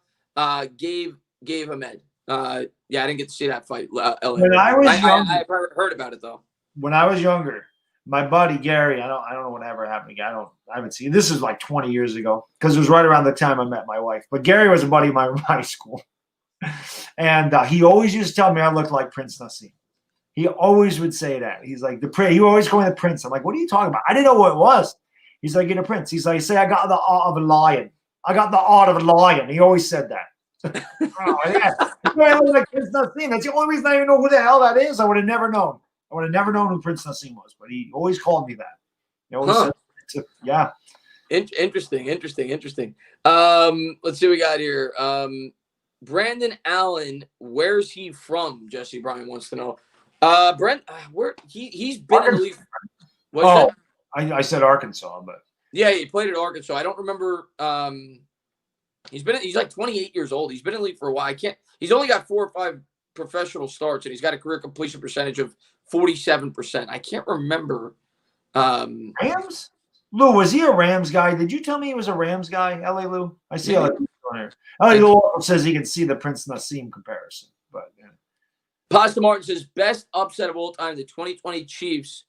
gave Hamed. Yeah, I didn't get to see that fight. L.A. When I was younger, I've heard about it, though. When I was younger, my buddy Gary, I don't know whatever happened. I haven't seen. This is like 20 years ago because it was right around the time I met my wife. But Gary was a buddy of mine in high school, and he always used to tell me I looked like Prince Nassim. He always would say that. He's like, he always called me the prince. I'm like, what are you talking about? I didn't know what it was. He's like, you're the prince. He's like, say, I got the art of a lion. I got the art of a lion. He always said that. Oh, yeah. Like Prince Nassim. That's the only reason I even know who the hell that is. I would have never known. I would have never known who Prince Nassim was, but he always called me that. He always said, yeah. Interesting. Let's see what we got here. Brandon Allen, where's he from? Jesse Bryan wants to know. Brent, he's been in the league. I said Arkansas, but yeah, he played at Arkansas. I don't remember. He's like 28 years old. He's been in the league for a while. He's only got 4 or 5 professional starts, and he's got a career completion percentage of 47%. I can't remember. Rams? Lou, was he a Rams guy? Did you tell me he was a Rams guy, L.A. Lou? I see how L.A. Lou says he can see the Prince Nassim comparison, but yeah. Pasta Martin says, best upset of all time, the 2020 Chiefs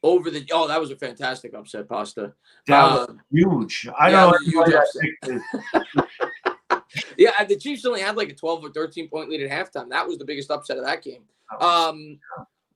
over the – that was a fantastic upset, Pasta. That was huge. I don't know. Yeah, the Chiefs only had like a 12 or 13-point lead at halftime. That was the biggest upset of that game.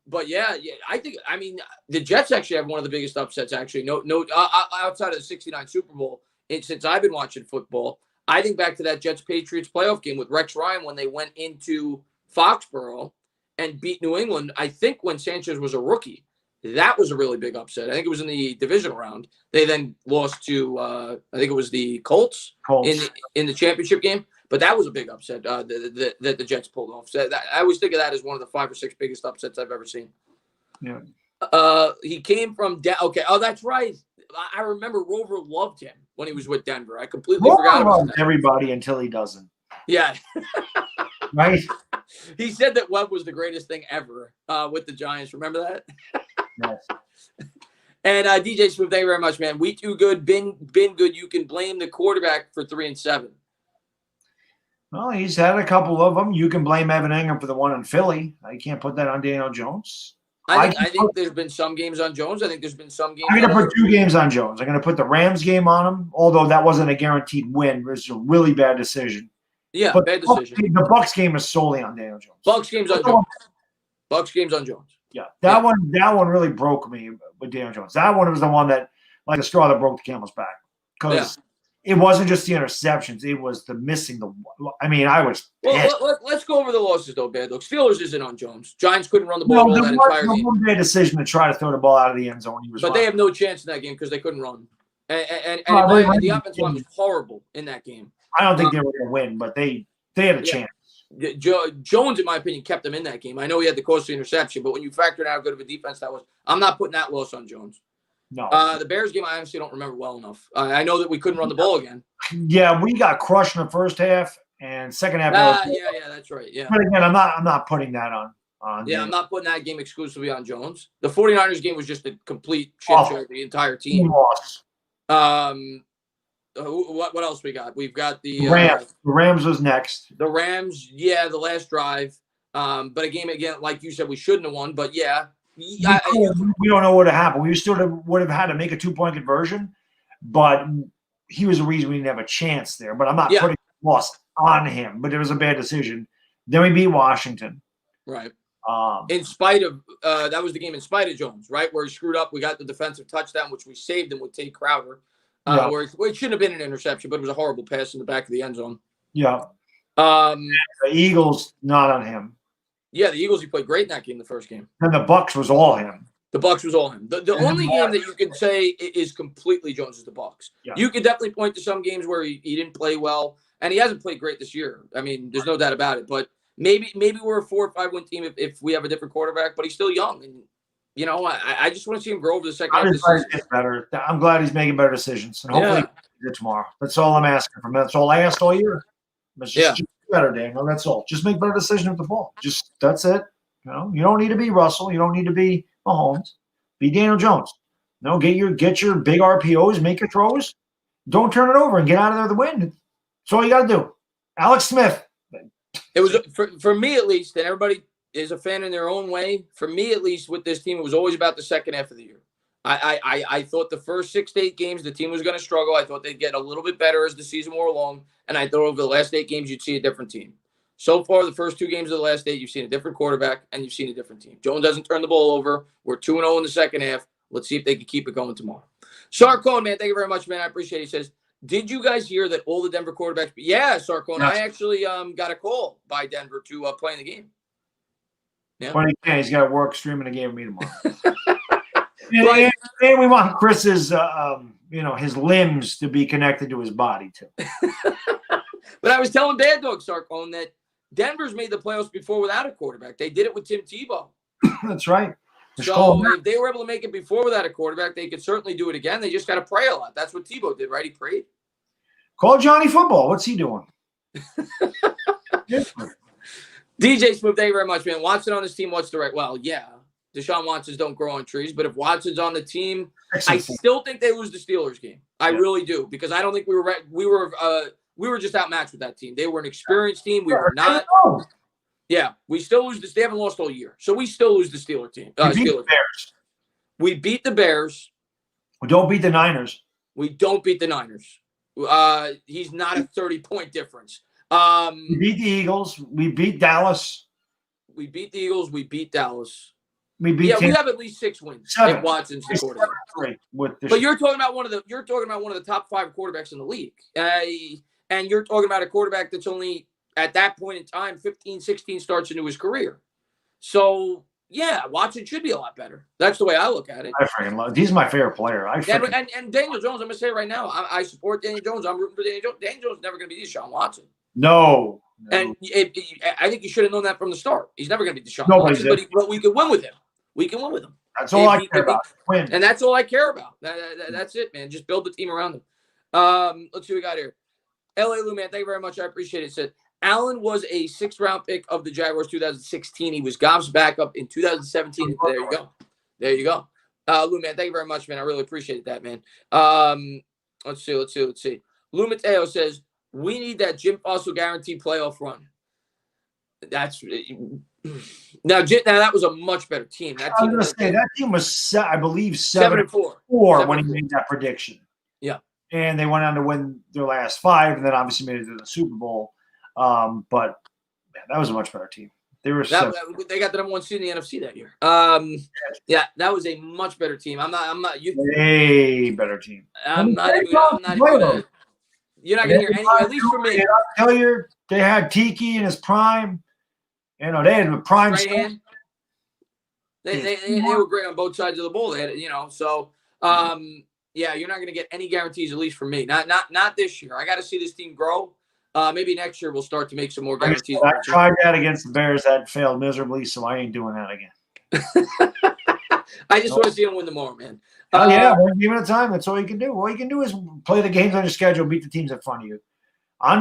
But, yeah, I mean, the Jets actually have one of the biggest upsets, actually. No, outside of the 69 Super Bowl, since I've been watching football. I think back to that Jets-Patriots playoff game with Rex Ryan when they went into Foxborough and beat New England, I think when Sanchez was a rookie. That was a really big upset. I think it was in the divisional round. They then lost to, I think it was the Colts. In the championship game. But that was a big upset that the Jets pulled off. So I always think of that as one of the 5 or 6 biggest upsets I've ever seen. Yeah. He came from okay. Oh, that's right. I remember Rover loved him when he was with Denver. I completely forgot about that. Everybody until he doesn't. Yeah. Right. He said that Webb was the greatest thing ever with the Giants. Remember that? Yes. And DJ Smooth, thank you very much, man. We too good, been good. You can blame the quarterback for 3-7. Well, he's had a couple of them. You can blame Evan Ingram for the one in Philly. You can't put that on Daniel Jones. I think there's been some games on Jones. I think there's been some games. I'm going to put 2 games on Jones. I'm going to put the Rams game on him, although that wasn't a guaranteed win. It was a really bad decision. Yeah, but bad decision. The Bucs game is solely on Daniel Jones. Bucs game's on Jones. Bucs game's on Jones. Yeah, that one really broke me with Daniel Jones. That one was the one that, like a straw that broke the camel's back, because it wasn't just the interceptions; it was the missing the. I mean, I was. Well, let's go over the losses though, Baddog. Steelers isn't on Jones. Giants couldn't run the ball that entire game. One bad decision to try to throw the ball out of the end zone. They have no chance in that game because they couldn't run, and the offensive line was horrible in that game. I don't think they were going to win, but they had a chance. Jones, in my opinion, kept them in that game. I know he had the costly interception, but when you factor in how good of a defense that was, I'm not putting that loss on Jones. No. The Bears game, I honestly don't remember well enough. I know that we couldn't run the ball again. Yeah, we got crushed in the first half, and second half. Yeah, that's right. Yeah. But again, I'm not putting that on. I'm not putting that game exclusively on Jones. The 49ers game was just a complete shit show of the entire team. What else we got? We've got the Rams. The Rams was next. The Rams, the last drive. But a game again, like you said, we shouldn't have won. But we don't know what happened. We still would have had to make a 2-point conversion, but he was the reason we didn't have a chance there. But I'm not putting the loss on him, but it was a bad decision. Then we beat Washington. Right. In spite of that was the game in spite of Jones, right? Where he screwed up. We got the defensive touchdown, which we saved him with Tate Crowder. Where it shouldn't have been an interception, but it was a horrible pass in the back of the end zone. Yeah. The Eagles, not on him. Yeah, the Eagles, he played great in that game, the first game. And the Bucks was all him. The Bucks was all him. The only game that you could say is completely Jones is the Bucks. Yeah. You could definitely point to some games where he didn't play well, and he hasn't played great this year. I mean, there's no doubt about it. But maybe we're a 4 or 5 win team if we have a different quarterback, but he's still young. And, you know, I just want to see him grow over the second half of the season. Get better. I'm glad he's making better decisions. And hopefully he gets tomorrow. That's all I'm asking from him. That's all I asked all year. Just better, Daniel. That's all. Just make better decisions with the ball. That's it. You know, you don't need to be Russell. You don't need to be Mahomes. Be Daniel Jones. No, get your big RPOs, make your throws. Don't turn it over and get out of there the win. That's all you got to do. Alex Smith. It was for me at least, and everybody is a fan in their own way. For me at least, with this team, it was always about the second half of the year. I thought the first 6 to 8 games the team was going to struggle. I thought they'd get a little bit better as the season wore along, and I thought over the last 8 games you'd see a different team. So far, the first 2 games of the last 8, you've seen a different quarterback and you've seen a different team. Jones doesn't turn the ball over. We're 2-0 in the second half. Let's see if they can keep it going tomorrow. Sarcone, man, thank you very much, man. I appreciate it. He says, did you guys hear that all the Denver quarterbacks? Yeah, Sarcone, I actually got a call by Denver to play in the game. Yeah. When he's got to work streaming the game with me tomorrow. and we want Chris's, his limbs to be connected to his body too. But I was telling Baddog Talkin that Denver's made the playoffs before without a quarterback. They did it with Tim Tebow. That's right. So if they were able to make it before without a quarterback, they could certainly do it again. They just got to pray a lot. That's what Tebow did, right? He prayed. Call Johnny Football. What's he doing? DJ Smooth, thank you very much, man. Watson on this team, what's the right? Well, yeah. Deshaun Watsons don't grow on trees, but if Watson's on the team, I still think they lose the Steelers game. I really do, because I don't think we were just outmatched with that team. They were an experienced team. We were not. Yeah, we still lose this. They haven't lost all year, so we still lose the Steelers team. We beat the Bears. We don't beat the Niners. We don't beat the Niners. He's not a 30-point difference. We beat the Eagles. We beat Dallas. We beat the Eagles. We beat Dallas. We have at least 6 wins. 7. If Watson's the quarterback. But you're talking about one of the top 5 quarterbacks in the league, and you're talking about a quarterback that's only at that point in time 15, 16 starts into his career. So yeah, Watson should be a lot better. That's the way I look at it. I freaking love. He's my favorite player. And Daniel Jones. I'm gonna say it right now. I support Daniel Jones. I'm rooting for Daniel Jones. Daniel Jones is never gonna be Deshaun Watson. No. And I think you should have known that from the start. He's never gonna be Deshaun Watson. But we can win with him. We can win with him. That's all I care about. Win. And that's all I care about. That's it, man. Just build the team around him. Let's see what we got here. LA Lou, man, thank you very much. I appreciate it. Said Allen was a 6th-round pick of the Jaguars 2016. He was Goff's backup in 2017. There you go. There you go. Lou, man, thank you very much, man. I really appreciate that, man. Let's see. Lou Mateo says, we need that Jim Fossil guaranteed playoff run. Now that was a much better team. That team was, I believe, 7-4 when he made that prediction. Yeah. And they went on to win their last 5, and then obviously made it to the Super Bowl. But man, that was a much better team. They were they got the number 1 seed in the NFC that year. Yeah, that was a much better team. I'm not way better team. I'm not even you're not gonna hear any, at least for me. I tell you, they had Tiki in his prime. You know, they had a prime right hand. They were great on both sides of the ball. They had, so yeah, you're not gonna get any guarantees, at least for me. Not this year. I got to see this team grow. Maybe next year we'll start to make some more guarantees. I tried that against the Bears. That failed miserably, so I ain't doing that again. I just want to see them win tomorrow, man. Yeah, one game at a time. That's all you can do. All you can do is play the games on your schedule, beat the teams in front of you.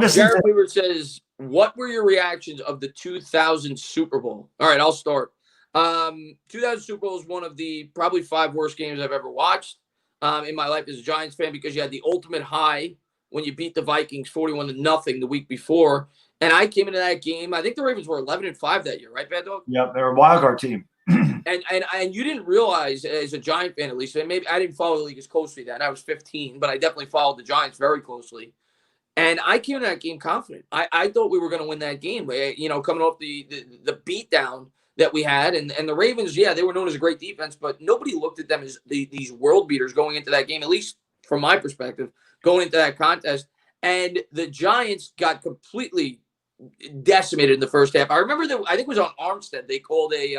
Jared Weaver says, what were your reactions of the 2000 Super Bowl? All right, I'll start. 2000 Super Bowl is one of the probably 5 worst games I've ever watched in my life as a Giants fan, because you had the ultimate high when you beat the Vikings 41-0 the week before. And I came into that game. I think the Ravens were 11-5 that year, right, Bad Dog? Yep, they were a wild card team. And you didn't realize, as a Giant fan at least, and maybe I didn't follow the league as closely then. I was 15, but I definitely followed the Giants very closely. And I came to that game confident. I thought we were going to win that game. Coming off the beatdown that we had, and the Ravens, yeah, they were known as a great defense, but nobody looked at them as these world beaters going into that game, at least from my perspective, going into that contest. And the Giants got completely decimated in the first half. I remember that, I think it was on Armstead. They called maybe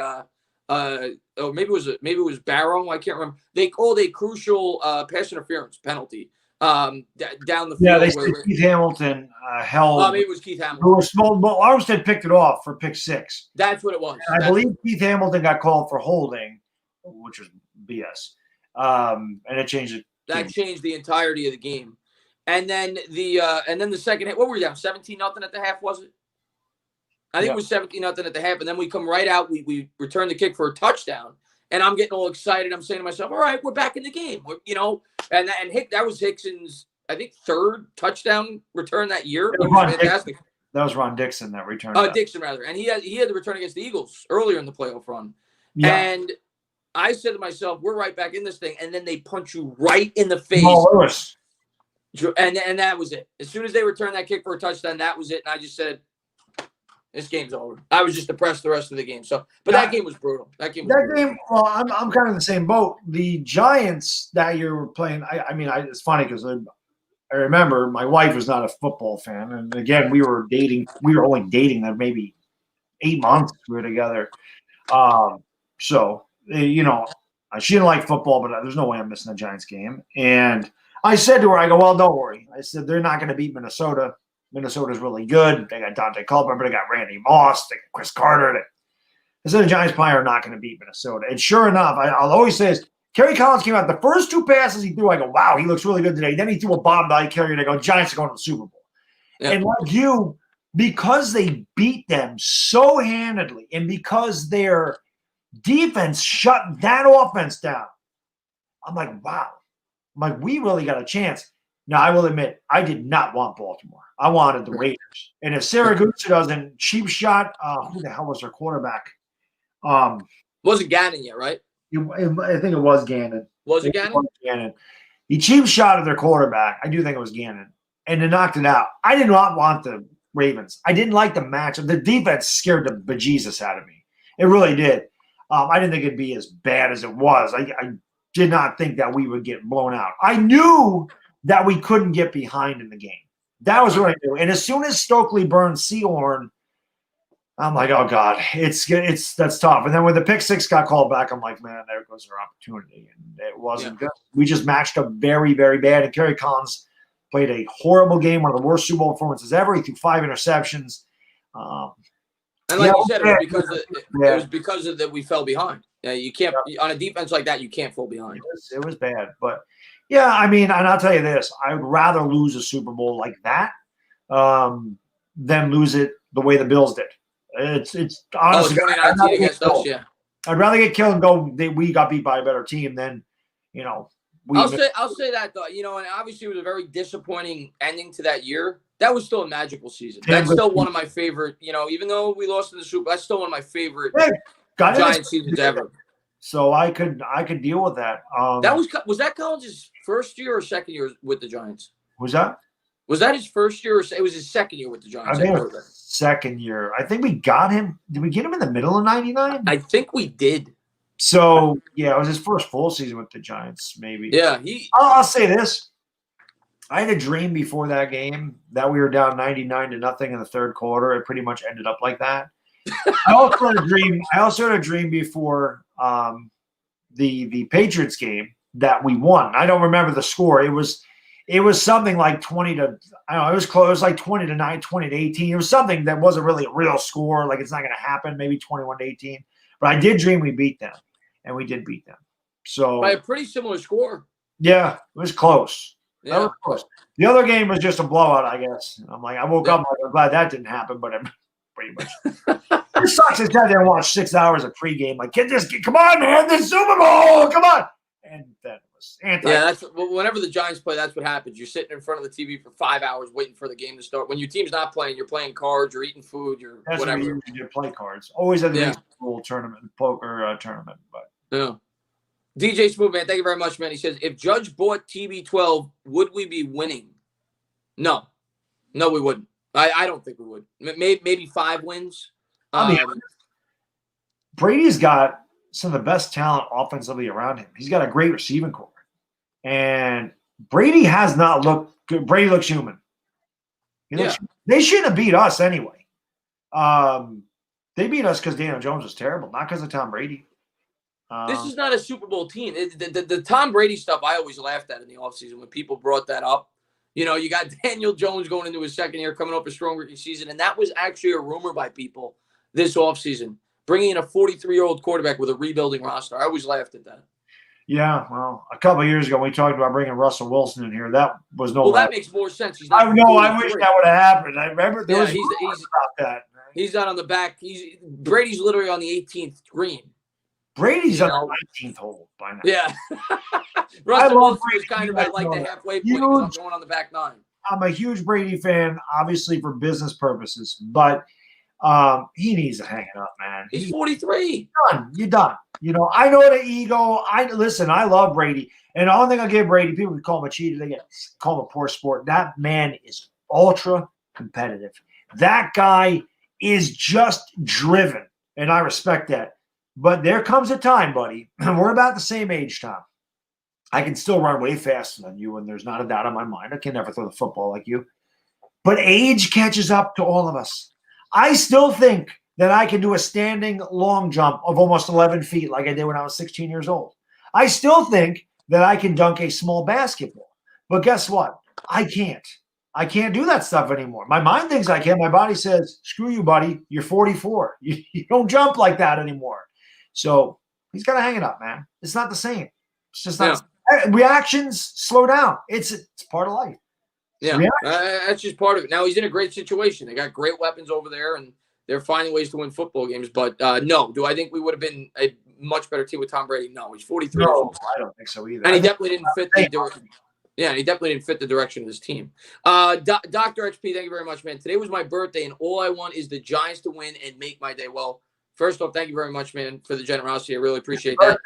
it was Barrow. I can't remember. They called a crucial pass interference penalty down the field. Yeah, they said Keith Hamilton held. Maybe it was Keith Hamilton. Armstead picked it off for pick 6. That's what it was. And I believe Keith Hamilton got called for holding, which was BS. And it changed it. That changed the entirety of the game. And then the second half, what were we down? 17-0 at the half, was it? I think it was 17-0 at the half, and then we come right out. We return the kick for a touchdown, and I'm getting all excited. I'm saying to myself, "All right, we're back in the game." And that was Hickson's, I think, 3rd touchdown return that year. It was fantastic. That was Ron Dixon that returned. Dixon rather, and he had the return against the Eagles earlier in the playoff run. Yeah. And I said to myself, "We're right back in this thing," and then they punch you right in the face. Lewis. And that was it. As soon as they returned that kick for a touchdown, that was it. And I just said, this game's over. I was just depressed the rest of the game. That game was brutal. Well, I'm kind of in the same boat. The Giants that you were playing, it's funny because I remember my wife was not a football fan. And again, we were only dating them maybe 8 months we were together. She didn't like football, but there's no way I'm missing a Giants game. And I said to her, I go, well, don't worry. I said, they're not going to beat Minnesota. Minnesota's really good. They got Dante Culpepper. They got Randy Moss. They got Chris Carter. I said the Giants probably are not going to beat Minnesota. And sure enough, I'll always say this, Kerry Collins came out. The first 2 passes he threw, I go, wow, he looks really good today. Then he threw a bomb to Kerry, and I go, Giants are going to the Super Bowl. Yeah. And like you, because they beat them so handedly and because their defense shut that offense down, I'm like, wow. We really got a chance. Now, I will admit, I did not want Baltimore. I wanted the Raiders. And if Saragusa doesn't cheap shot, who the hell was their quarterback? Wasn't Gannon yet, right? I think it was Gannon. Was it Gannon? Gannon. He cheap shot at their quarterback. I do think it was Gannon. And they knocked it out. I did not want the Ravens. I didn't like the matchup. The defense scared the bejesus out of me. It really did. I didn't think it'd be as bad as it was. I did not think that we would get blown out. I knew that we couldn't get behind in the game. That was what I knew. And as soon as Stokely burned Seahorn, I'm like, oh God, that's tough. And then when the pick 6 got called back, I'm like, man, there goes our opportunity. And it wasn't good. We just matched up very, very bad. And Kerry Collins played a horrible game, one of the worst Super Bowl performances ever. He threw 5 interceptions. And like you said, it was because of that we fell behind. Yeah, you can't on a defense like that. You can't fall behind. It was bad, but yeah, and I'll tell you this: I would rather lose a Super Bowl like that than lose it the way the Bills did. It's honestly 2019 against us. Yeah, I'd rather get killed and go. We got beat by a better team than I'll say that though. And obviously it was a very disappointing ending to that year. That was still a magical season. That's still one of my favorite. Even though we lost in the Super Bowl, that's still one of my favorite Giants seasons ever. So I could deal with that. Was that Collins' first year or second year with the Giants? Was that his first year? Or it was his second year with the Giants. I think it was second year. I think we got him. Did we get him in the middle of '99? I think we did. So yeah, it was his first full season with the Giants. Maybe. Yeah, I'll say this. I had a dream before that game that we were down 99-0 in the third quarter. It pretty much ended up like that. I also had a dream before the Patriots game that we won. I don't remember the score. It was something like 20 to, I don't know, it was close. It was like 20 to 9, 20 to 18. It was something that wasn't really a real score. Like it's not going to happen. Maybe 21 to 18. But I did dream we beat them, and we did beat them. So by a pretty similar score. Yeah, it was close. Yeah. Was close. The other game was just a blowout, I guess. I'm like, I woke up, I'm glad that didn't happen, but pretty much. It sucks to sit there and watch 6 hours of pregame. Like, come on, man, the Super Bowl, come on. And then it was this. Yeah, that's whenever the Giants play, that's what happens. You're sitting in front of the TV for 5 hours waiting for the game to start. When your team's not playing, you're playing cards, you're eating food, you're That's whatever. what we usually do, play cards. Always at the baseball tournament, poker tournament. But yeah. DJ Smooth, man, thank you very much, man. He says, if Judge bought TB12, would we be winning? No, we wouldn't. I don't think we would. Maybe 5 wins. Brady's got some of the best talent offensively around him. He's got a great receiving core. And Brady has not looked good. Brady looks human. They shouldn't have beat us anyway. They beat us because Daniel Jones was terrible, not because of Tom Brady. This is not a Super Bowl team. The Tom Brady stuff I always laughed at in the offseason when people brought that up. You got Daniel Jones going into his second year, coming off a strong rookie season, and that was actually a rumor by people this offseason, bringing in a 43-year-old quarterback with a rebuilding roster. I always laughed at that. Yeah, well, a couple of years ago, we talked about bringing Russell Wilson in here. That was no. Well, that makes more sense. He's not. I wish that would have happened. I remember there was he's about that. He's not on the back. Brady's literally on the 18th green. Brady's on the 19th hole by now. Yeah. Russell Wilson was kind of at like the halfway point. He going on the back 9. I'm a huge Brady fan, obviously for business purposes, but he needs to hang it up, man. He's 43. You're done. I know the ego. I love Brady. And the only thing I give Brady, people can call him a cheater. They call him a poor sport. That man is ultra competitive. That guy is just driven, and I respect that. But there comes a time, buddy, and we're about the same age, Tom. I can still run way faster than you, and there's not a doubt in my mind. I can never throw the football like you. But age catches up to all of us. I still think that I can do a standing long jump of almost 11 feet like I did when I was 16 years old. I still think that I can dunk a small basketball. But guess what? I can't. I can't do that stuff anymore. My mind thinks I can. My body says, screw you, buddy. You're 44. You don't jump like that anymore. So he's got to hang it up, man. It's not the same. It's just not. Reactions slow down. It's part of life. Yeah, that's just part of it. Now he's in a great situation. They got great weapons over there, and they're finding ways to win football games. But no, do I think we would have been a much better team with Tom Brady? No, he's 43. No, I don't think so either. And he definitely didn't fit the direction. Yeah, and he definitely didn't fit the direction of his team. Dr. XP, thank you very much, man. Today was my birthday, and all I want is the Giants to win and make my day. Well, first off, thank you very much, man, for the generosity. I really appreciate that.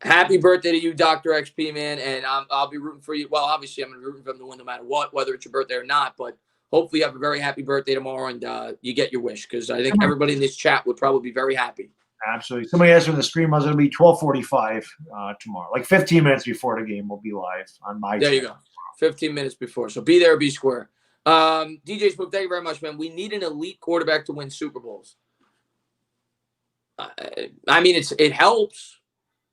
Happy birthday to you, Dr. XP, man, and I'll be rooting for you. Well, obviously, I'm going to be rooting for him to win no matter what, whether it's your birthday or not, but hopefully you have a very happy birthday tomorrow and you get your wish, because I think everybody in this chat would probably be very happy. Absolutely. Somebody asked when the stream was. It'll be 12:45 tomorrow. Like 15 minutes before the game, we'll be live on my There you go. 15 minutes before. So be there or be square. DJ Spook, thank you very much, man. We need an elite quarterback to win Super Bowls. I mean, it helps.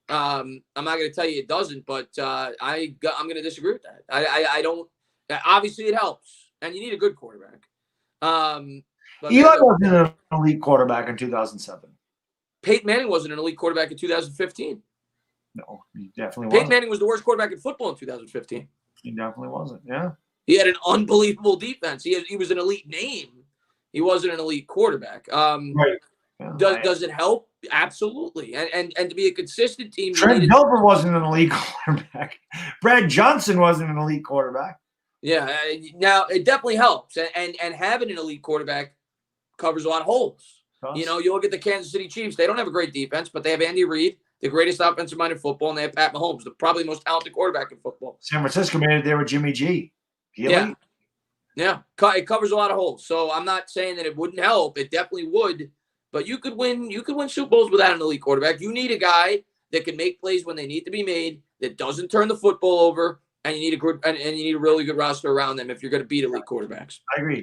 I'm not going to tell you it doesn't, but I'm going to disagree with that. I don't. Obviously, it helps, and you need a good quarterback. Eli wasn't an elite quarterback in 2007. Peyton Manning wasn't an elite quarterback in 2015. No, he definitely wasn't. Peyton Manning was the worst quarterback in football in 2015. He definitely wasn't. Yeah, he had an unbelievable defense. He was an elite name. He wasn't an elite quarterback. Right. Yeah, does it help? Absolutely. And to be a consistent team. Trent Dilfer wasn't an elite quarterback. Brad Johnson wasn't an elite quarterback. Yeah. Now it definitely helps, and having an elite quarterback covers a lot of holes. You look at the Kansas City Chiefs. They don't have a great defense, but they have Andy Reid, the greatest offensive mind in football, and they have Pat Mahomes, probably the most talented quarterback in football. San Francisco made it there with Jimmy G. Yeah. It covers a lot of holes. So I'm not saying that it wouldn't help. It definitely would. But you could win Super Bowls without an elite quarterback. You need a guy that can make plays when they need to be made, that doesn't turn the football over, and you need a really good roster around them if you're going to beat elite quarterbacks. I agree.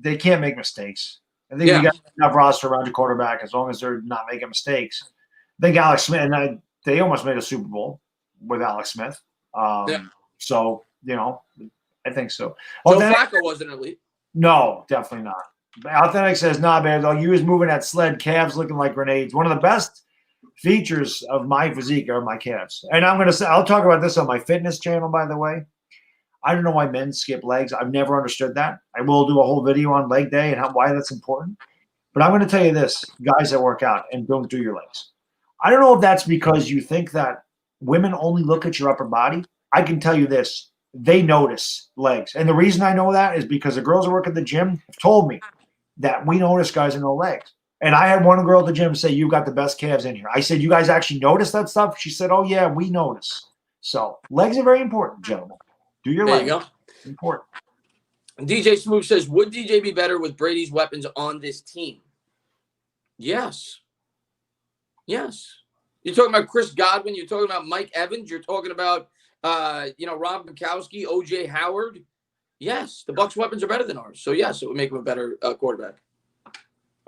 They can't make mistakes. I think you got enough roster around your quarterback as long as they're not making mistakes. I think Alex Smith, and they almost made a Super Bowl with Alex Smith. So, I think so. Joe Flacco wasn't elite. No, definitely not. Authentic says, nah, man, though, you was moving that sled, calves looking like grenades. One of the best features of my physique are my calves. And I'll talk about this on my fitness channel, by the way. I don't know why men skip legs. I've never understood that. I will do a whole video on leg day and why that's important. But I'm going to tell you this, guys that work out and don't do your legs. I don't know if that's because you think that women only look at your upper body. I can tell you this. They notice legs. And the reason I know that is because the girls who work at the gym have told me that we notice guys in the legs. And I had one girl at the gym say, you got the best calves in here. I said, you guys actually notice that stuff? She said, oh, yeah, we notice. So legs are very important, gentlemen. Do your legs. There you go. Important. DJ Smooth says, would DJ be better with Brady's weapons on this team? Yes. Yes. You're talking about Chris Godwin. You're talking about Mike Evans. You're talking about, Rob Gronkowski, O.J. Howard. Yes, the Bucs' weapons are better than ours. So, yes, it would make him a better quarterback.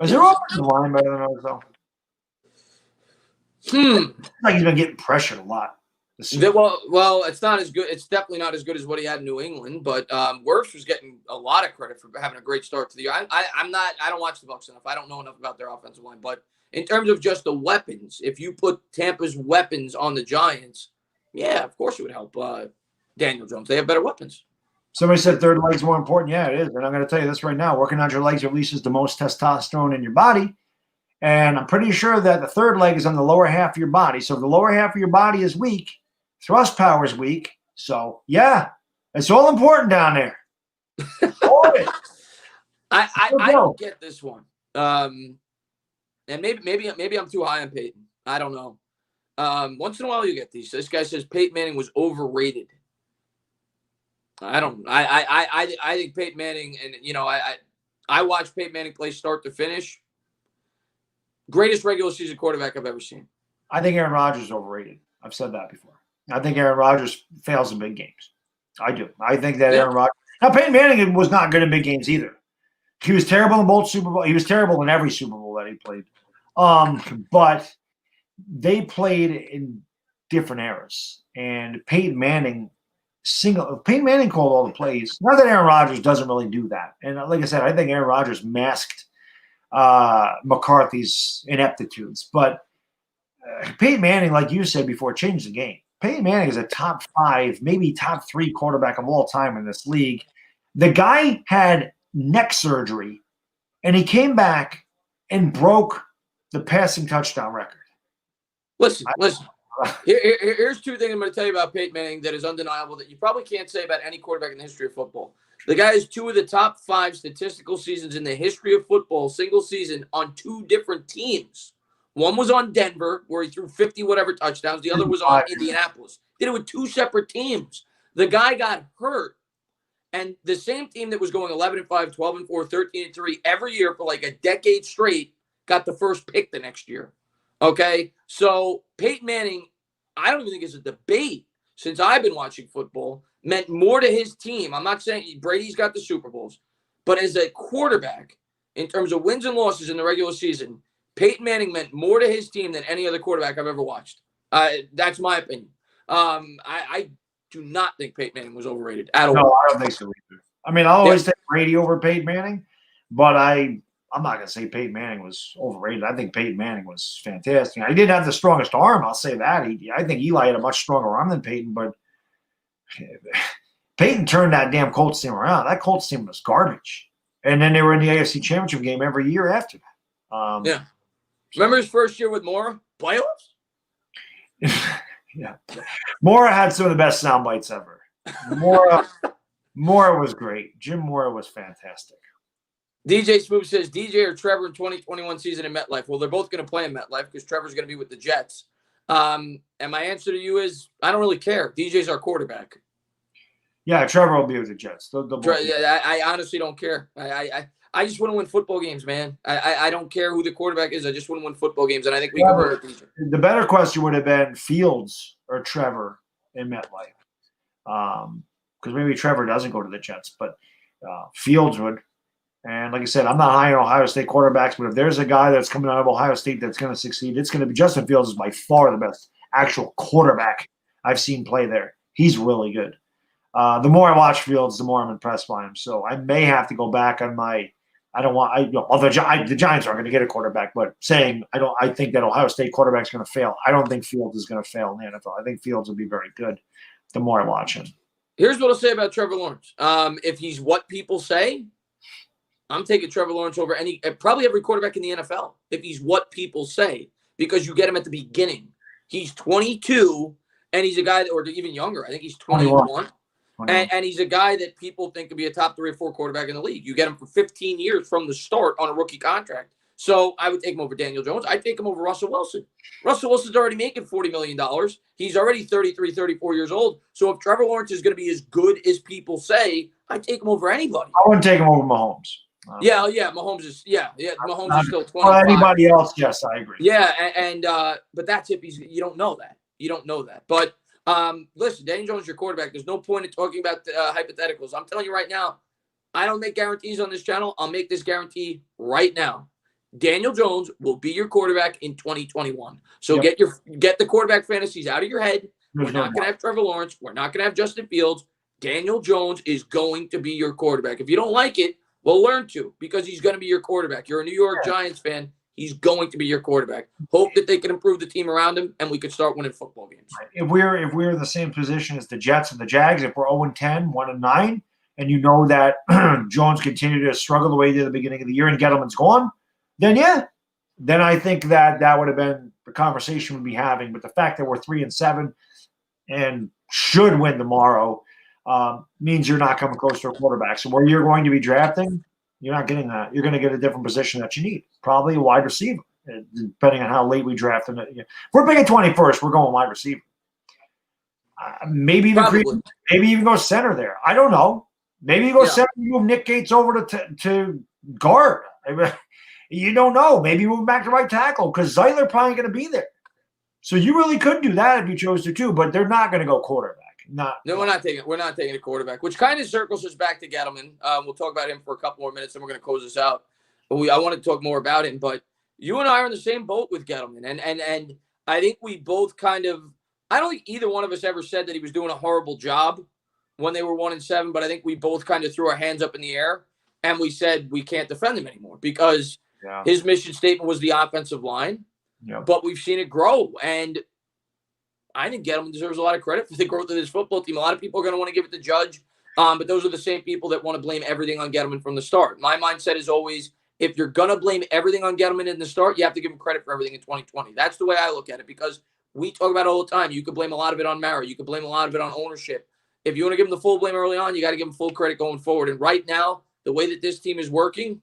Is their offensive line better than ours, though? It's like he's been getting pressured a lot. Well, it's not as good. It's definitely not as good as what he had in New England. But Wirfs was getting a lot of credit for having a great start to the year. I don't watch the Bucs enough. I don't know enough about their offensive line. But in terms of just the weapons, if you put Tampa's weapons on the Giants, yeah, of course it would help Daniel Jones. They have better weapons. Somebody said third leg's more important. Yeah, it is. And I'm going to tell you this right now. Working on your legs releases the most testosterone in your body. And I'm pretty sure that the third leg is on the lower half of your body. So if the lower half of your body is weak, thrust power is weak. So, yeah, it's all important down there. I don't get this one. And maybe I'm too high on Peyton. I don't know. Once in a while you get these. This guy says Peyton Manning was overrated. I think Peyton Manning, and I watched Peyton Manning play start to finish. Greatest regular season quarterback I've ever seen. I think Aaron Rodgers is overrated. I've said that before. I think Aaron Rodgers fails in big games. I do. I think that Aaron Rodgers. Now Peyton Manning was not good in big games either. He was terrible in both Super Bowl. He was terrible in every Super Bowl that he played. But they played in different eras, and Peyton Manning called all the plays. Not that Aaron Rodgers doesn't really do that. And like I said, I think Aaron Rodgers masked McCarthy's ineptitudes. But Peyton Manning, like you said before, changed the game. Peyton Manning is a top 5, maybe top 3 quarterback of all time in this league. The guy had neck surgery, and he came back and broke the passing touchdown record. Listen. Here's 2 things I'm going to tell you about Peyton Manning that is undeniable that you probably can't say about any quarterback in the history of football. The guy has 2 of the top 5 statistical seasons in the history of football, single season, on 2 different teams. One was on Denver, where he threw 50-whatever touchdowns. The other was on Indianapolis. Did it with 2 separate teams. The guy got hurt. And the same team that was going 11-5, 12-4, 13-3 every year for like a decade straight got the first pick the next year. Okay? So Peyton Manning, I don't even think it's a debate since I've been watching football, meant more to his team. I'm not saying Brady's got the Super Bowls, but as a quarterback, in terms of wins and losses in the regular season, Peyton Manning meant more to his team than any other quarterback I've ever watched. That's my opinion. I do not think Peyton Manning was overrated at all. No, I don't think so either. I mean, I'll always take Brady over Peyton Manning, but I'm not going to say Peyton Manning was overrated. I think Peyton Manning was fantastic. He didn't have the strongest arm, I'll say that. I think Eli had a much stronger arm than Peyton, but Peyton turned that damn Colts team around. That Colts team was garbage. And then they were in the AFC Championship game every year after that. Yeah. Remember his first year with Mora? Playoffs? Yeah. Mora had some of the best sound bites ever. Mora was great. Jim Mora was fantastic. DJ Smooth says, DJ or Trevor in 2021 season in MetLife? Well, they're both going to play in MetLife because Trevor's going to be with the Jets. And my answer to you is, I don't really care. DJ's our quarterback. Yeah, Trevor will be with the Jets. I honestly don't care. I just want to win football games, man. I don't care who the quarterback is. I just want to win football games, and I think we can win with DJ. The better question would have been Fields or Trevor in MetLife. Because maybe Trevor doesn't go to the Jets, but Fields would. And like I said, I'm not high on Ohio State quarterbacks, but if there's a guy that's coming out of Ohio State that's going to succeed, it's going to be Justin Fields is by far the best actual quarterback I've seen play there. He's really good. The more I watch Fields, the more I'm impressed by him. So I may have to go back on my. The Giants aren't going to get a quarterback, but saying I think that Ohio State quarterback's going to fail. I don't think Fields is going to fail in the NFL. I think Fields will be very good. The more I watch him. Here's what I'll say about Trevor Lawrence. If he's what people say, I'm taking Trevor Lawrence over probably every quarterback in the NFL. If he's what people say, because you get him at the beginning. He's 22. And he's a guy that, or even younger. I think he's 21. 21. And he's a guy that people think could be a top 3 or 4 quarterback in the league. You get him for 15 years from the start on a rookie contract. So I would take him over Daniel Jones. I'd take him over Russell Wilson. Russell Wilson's already making $40 million. He's already 33, 34 years old. So if Trevor Lawrence is going to be as good as people say, I'd take him over anybody. I wouldn't take him over Mahomes. Yeah. Mahomes is Mahomes is still 25. For anybody else, yes, I agree. Yeah, but that's if you don't know that. You don't know that. But listen, Daniel Jones is your quarterback. There's no point in talking about hypotheticals. I'm telling you right now, I don't make guarantees on this channel. I'll make this guarantee right now. Daniel Jones will be your quarterback in 2021. So get the quarterback fantasies out of your head. We're not going to have Trevor Lawrence. We're not going to have Justin Fields. Daniel Jones is going to be your quarterback. If you don't like it, well, learn to, because he's going to be your quarterback. You're a New York Giants fan. He's going to be your quarterback. Hope that they can improve the team around him, and we can start winning football games. If we're in the same position as the Jets and the Jags, if we're 0-10, 1-9, and you know that Jones continued to struggle the way he did at the beginning of the year and Gettleman's gone, then I think that would have been the conversation we'd be having. But the fact that we're 3-7 and should win tomorrow means you're not coming close to a quarterback. So where you're going to be drafting, you're not getting that. You're going to get a different position that you need, probably a wide receiver, depending on how late we draft them. If we're picking 21st, we're going wide receiver. Maybe even go center there. I don't know. Maybe you go center, you move Nick Gates over to guard. You don't know. Maybe move back to right tackle because Zeitler probably going to be there. So you really could do that if you chose to too, but they're not going to go quarterback. No, we're not taking a quarterback, which kind of circles us back to Gettleman. We'll talk about him for a couple more minutes, and we're going to close this out. But I want to talk more about him. But you and I are in the same boat with Gettleman, and I think we both I don't think either one of us ever said that he was doing a horrible job when they were 1-7. But I think we both kind of threw our hands up in the air and we said we can't defend him anymore because his mission statement was the offensive line. Yeah. But we've seen it grow, and I think Gettleman deserves a lot of credit for the growth of this football team. A lot of people are going to want to give it to Judge, but those are the same people that want to blame everything on Gettleman from the start. My mindset is always, if you're going to blame everything on Gettleman in the start, you have to give him credit for everything in 2020. That's the way I look at it, because we talk about it all the time. You could blame a lot of it on Mara. You could blame a lot of it on ownership. If you want to give him the full blame early on, you got to give him full credit going forward. And right now, the way that this team is working,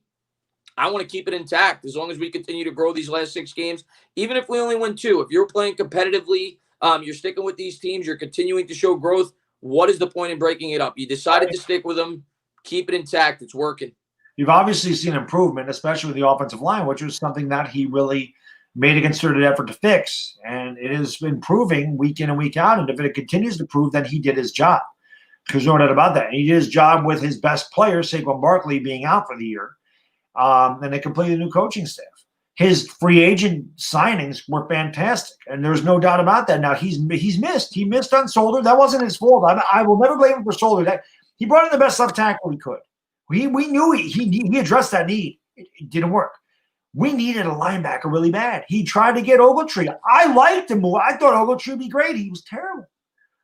I want to keep it intact as long as we continue to grow these last 6 games. Even if we only win 2, if you're playing competitively, you're sticking with these teams, you're continuing to show growth, what is the point in breaking it up? You decided to stick with them, keep it intact. It's working. You've obviously seen improvement, especially with the offensive line, which was something that he really made a concerted effort to fix. And it is improving week in and week out. And if it continues to prove, then he did his job. There's no doubt about that. He did his job with his best player, Saquon Barkley, being out for the year. And they completed a new coaching staff. His free agent signings were fantastic, and there's no doubt about that. Now he's missed. He missed on Solder. That wasn't his fault. I will never blame him for Solder. That he brought in the best left tackle he could. We knew he addressed that need. It didn't work. We needed a linebacker really bad. He tried to get Ogletree. I liked him. I thought Ogletree would be great. He was terrible.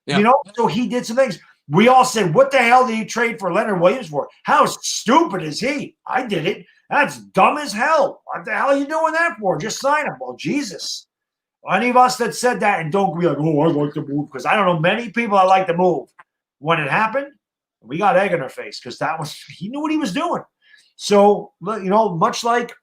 Yeah. So he did some things. We all said, what the hell did he trade for Leonard Williams for? How stupid is he? I did it. That's dumb as hell. What the hell are you doing that for? Just sign him. Well, Jesus. Any of us that said that, and don't be like, oh, I like to move, because I don't know many people that like to move. When it happened, we got egg in our face because he knew what he was doing. So, much like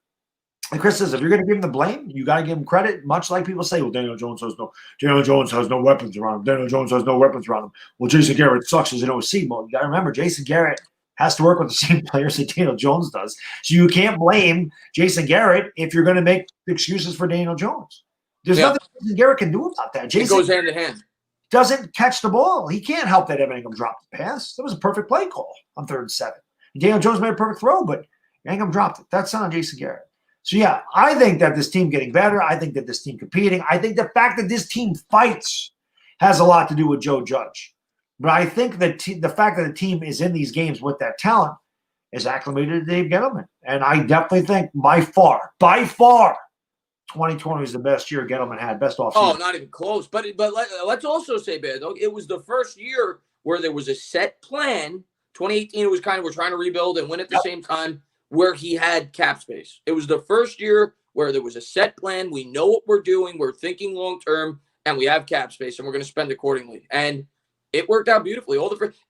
Chris says, if you're going to give him the blame, you got to give him credit. Much like people say, well, Daniel Jones has no weapons around him. Daniel Jones has no weapons around him. Well, Jason Garrett sucks as an OC. Well, you got to remember, Jason Garrett has to work with the same players that Daniel Jones does. So you can't blame Jason Garrett if you're going to make excuses for Daniel Jones. There's nothing Jason Garrett can do about that. Jason goes hand in hand. Doesn't catch the ball. He can't help that Evan Ingham dropped the pass. That was a perfect play call on 3rd and 7. And Daniel Jones made a perfect throw, but Ingham dropped it. That's not on Jason Garrett. So, yeah, I think that this team getting better. I think that this team competing. I think the fact that this team fights has a lot to do with Joe Judge. But I think that the fact that the team is in these games with that talent is acclimated to Dave Gettleman. And I definitely think by far, 2020 is the best year Gettleman had, best offseason. Oh, not even close. But let's also say, Baddog, it was the first year where there was a set plan. 2018, it was kind of we're trying to rebuild and win at the same time, where he had cap space. It was the first year where there was a set plan. We know what we're doing. We're thinking long term. and we have cap space, and we're going to spend accordingly. And it worked out beautifully.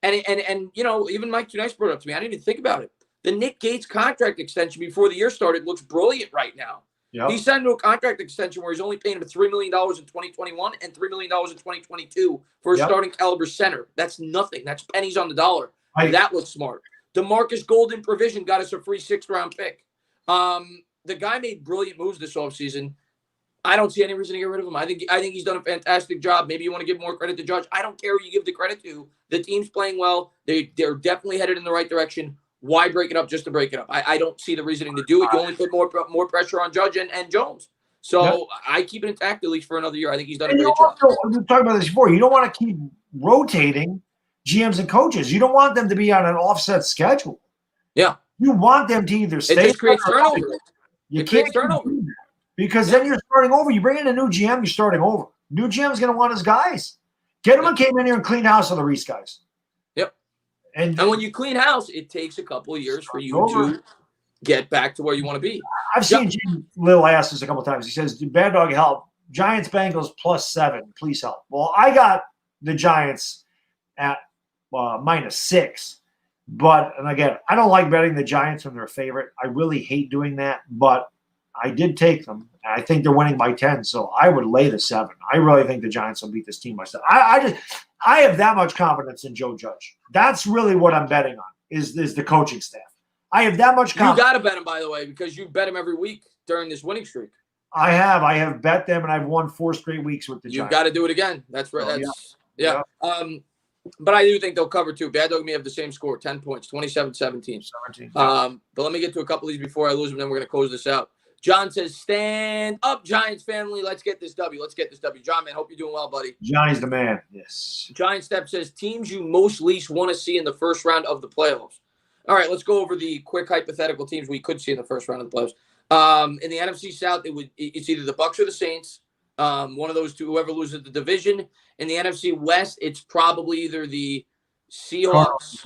And even Mike Too Nice brought it up to me. I didn't even think about it. The Nick Gates contract extension before the year started looks brilliant right now. Yep. He signed into a contract extension where he's only paying him $3 million in 2021 and $3 million in 2022 for a starting caliber center. That's nothing. That's pennies on the dollar. Right. That was smart. DeMarcus Golden provision got us a free 6th-round pick. The guy made brilliant moves this offseason. I don't see any reason to get rid of him. I think he's done a fantastic job. Maybe you want to give more credit to Judge. I don't care who you give the credit to. The team's playing well. They're definitely headed in the right direction. Why break it up just to break it up? I don't see the reasoning to do it. You only put more pressure on Judge and Jones. So I keep it intact at least for another year. I think he's done a great job. We talked about this before. You don't want to keep rotating GMs and coaches. You don't want them to be on an offset schedule. Yeah. You want them to either stay. It just creates turnover. It creates turnover. Because then you're starting over. You bring in a new GM, you're starting over. New GM's going to want his guys. Gettleman came in here and cleaned house on the Reese guys. Yep. And when you clean house, it takes a couple of years for you to get back to where you want to be. I've seen Jim Little ask this a couple of times. He says, Bad Dog, help. Giants, Bengals +7. Please help. Well, I got the Giants at -6. And again, I don't like betting the Giants when they're a favorite. I really hate doing that. But I did take them. And I think they're winning by 10. So I would lay the 7. I really think the Giants will beat this team by 7. I have that much confidence in Joe Judge. That's really what I'm betting on is the coaching staff. I have that much confidence. You got to bet him, by the way, because you bet him every week during this winning streak. I have bet them, and I've won 4 straight weeks with the Giants. You've got to do it again. That's right. Yeah. But I do think they'll cover too. Bad Dog and me have the same score, 10 points, 27-17. But let me get to a couple of these before I lose them, then we're going to close this out. John says, stand up, Giants family. Let's get this W. John, man, hope you're doing well, buddy. Johnny's the man. Yes. Giant Step says, teams you most least want to see in the first round of the playoffs. All right, let's go over the quick hypothetical teams we could see in the first round of the playoffs. In the NFC South, it's either the Bucs or the Saints. One of those two, whoever loses the division. In the NFC West, it's probably either the Seahawks,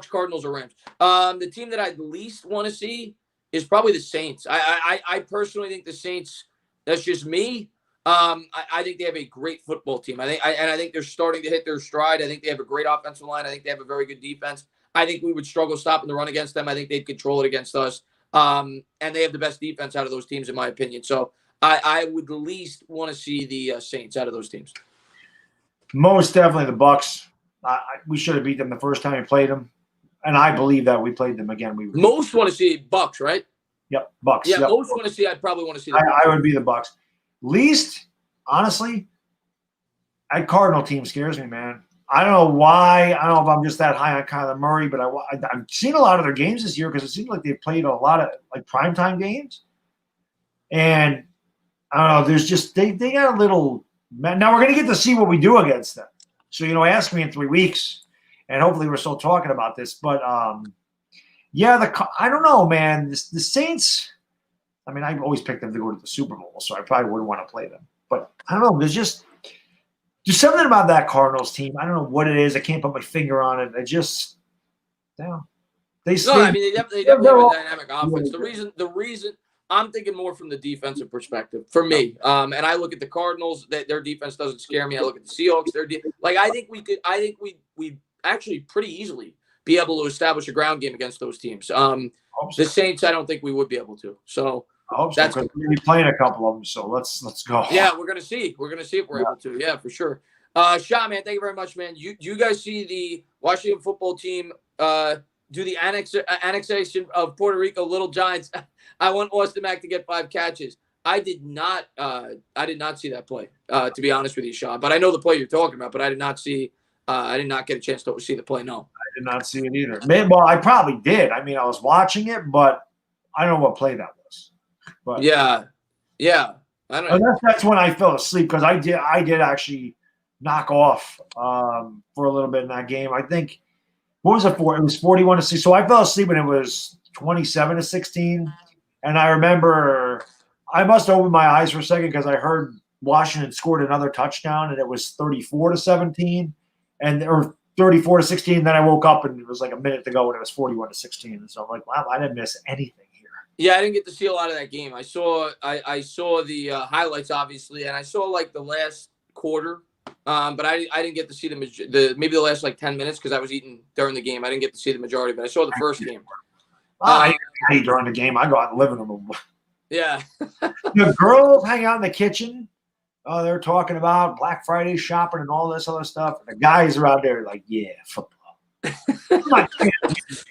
Cardinals, or Rams. The team that I'd least want to see is probably the Saints. I personally think the Saints, that's just me. I think they have a great football team. I think they're starting to hit their stride. I think they have a great offensive line. I think they have a very good defense. I think we would struggle stopping the run against them. I think they'd control it against us. And they have the best defense out of those teams, in my opinion. So I would least want to see the Saints out of those teams. Most definitely the Bucs. We should have beat them the first time we played them. And I believe that we played them again. Most want to see Bucs, right? Yep, Bucs. Yeah, yep. Most want to see. I'd probably want to see. I would be the Bucs. Least, honestly, that Cardinal team scares me, man. I don't know why. I don't know if I'm just that high on Kyler Murray, but I've seen a lot of their games this year because it seems like they've played a lot of like primetime games. And I don't know. There's just they got a little. Now we're gonna get to see what we do against them. So ask me in 3 weeks. And hopefully we're still talking about this. But, I don't know, man. The Saints, I've always picked them to go to the Super Bowl, so I probably wouldn't want to play them. But I don't know. There's something about that Cardinals team. I don't know what it is. I can't put my finger on it. They definitely have a dynamic offense. The reason I'm thinking more from the defensive perspective for me. And I look at the Cardinals, their defense doesn't scare me. I look at the Seahawks, I think we actually pretty easily be able to establish a ground game against those teams. The Saints, I don't think we would be able to. So I hope so, because we're playing a couple of them. So let's go. Yeah, we're gonna see. We're gonna see if we're able to. Yeah, for sure. Sean, man, thank you very much, man. You guys see the Washington football team do the annexation of Puerto Rico Little Giants? I want Austin Mack to get 5 catches. I did not see that play. To be honest with you, Sean, but I know the play you're talking about. But I did not see. I did not get a chance to see the play. No, I did not see it either. Well, I probably did. I was watching it, but I don't know what play that was. But yeah. I don't know. That's when I fell asleep because I did actually knock off for a little bit in that game. I think what was it for? It was 41-6. So I fell asleep and it was 27-16. And I remember I must have opened my eyes for a second because I heard Washington scored another touchdown and it was 34-17. Or 34-16. Then I woke up and it was like a minute to go and it was 41-16. And so I'm like, wow, I didn't miss anything here. Yeah, I didn't get to see a lot of that game. I saw the highlights, obviously, and I saw like the last quarter. But I didn't get to see maybe the last like 10 minutes because I was eating during the game. I didn't get to see the majority, but I saw the first game. I eat during the game. I go out in the living room. Yeah. The girls hang out in the kitchen. Oh, they're talking about Black Friday shopping and all this other stuff. And the guys are out there like, yeah, football. I'm not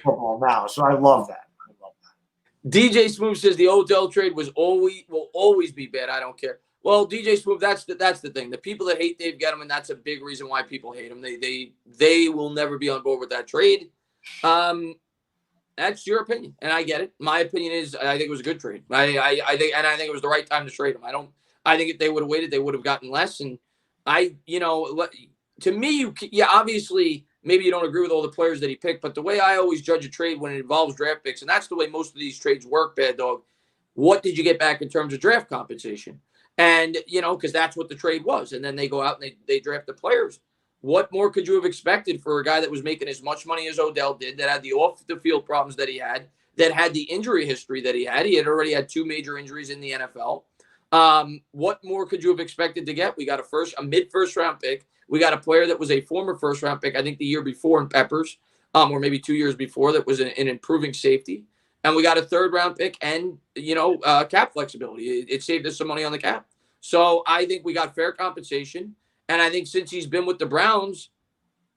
football now, so I love that. DJ Smooth says the Odell trade will always be bad. I don't care. Well, DJ Smooth, that's the thing. The people that hate Dave Gettleman, that's a big reason why people hate him. They will never be on board with that trade. That's your opinion, and I get it. My opinion is I think it was a good trade. I think it was the right time to trade him. I think if they would have waited, they would have gotten less. And to me, obviously, maybe you don't agree with all the players that he picked, but the way I always judge a trade when it involves draft picks, and that's the way most of these trades work, Bad Dog. What did you get back in terms of draft compensation? And, because that's what the trade was. And then they go out and they draft the players. What more could you have expected for a guy that was making as much money as Odell did, that had the off-the-field problems that he had, that had the injury history that he had? He had already had 2 major injuries in the NFL. What more could you have expected to get? We got a mid-first round pick. We got a player that was a former first-round pick, I think the year before in Peppers, or maybe 2 years before, that was an improving safety. And we got a third-round pick and, cap flexibility. It saved us some money on the cap. So I think we got fair compensation. And I think since he's been with the Browns,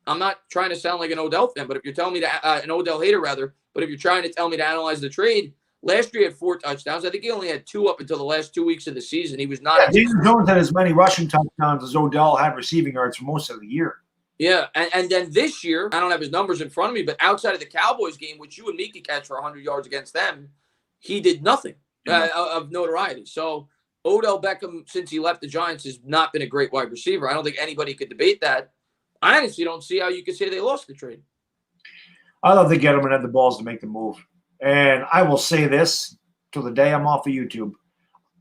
I'm not trying to sound like an Odell fan, but if you're telling me an Odell hater rather, but if you're trying to tell me to analyze the trade, last year he had 4 touchdowns. I think he only had 2 up until the last 2 weeks of the season. He was not. Yeah, Daniel Jones had as many rushing touchdowns as Odell had receiving yards for most of the year. Yeah, and then this year, I don't have his numbers in front of me, but outside of the Cowboys game, which you and me could catch for 100 yards against them, he did nothing of notoriety. So Odell Beckham, since he left the Giants, has not been a great wide receiver. I don't think anybody could debate that. I honestly don't see how you could say they lost the trade. I love the Gettleman had the balls to make the move. And I will say this till the day I'm off of YouTube.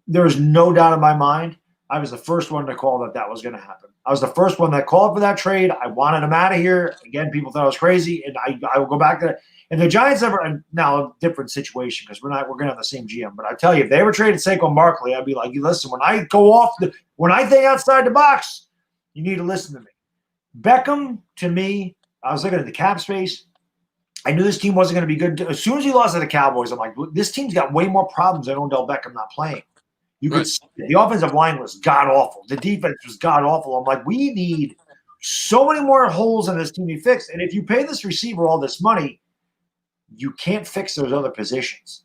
There is no doubt in my mind, I was the first one to call that was going to happen. I was the first one that called for that trade. I wanted him out of here. Again, people thought I was crazy, and I will go back to that. And the Giants and now a different situation because we're going to have the same GM. But I tell you, if they ever traded Saquon Barkley, I'd be like, listen, when I think outside the box, you need to listen to me. Beckham, to me, I was looking at the cap space. I knew this team wasn't going to be good. As soon as he lost to the Cowboys, I'm like, this team's got way more problems than Odell Beckham not playing. You could see the offensive line was god-awful. The defense was god-awful. I'm like, we need so many more holes in this team to be fixed. And if you pay this receiver all this money, you can't fix those other positions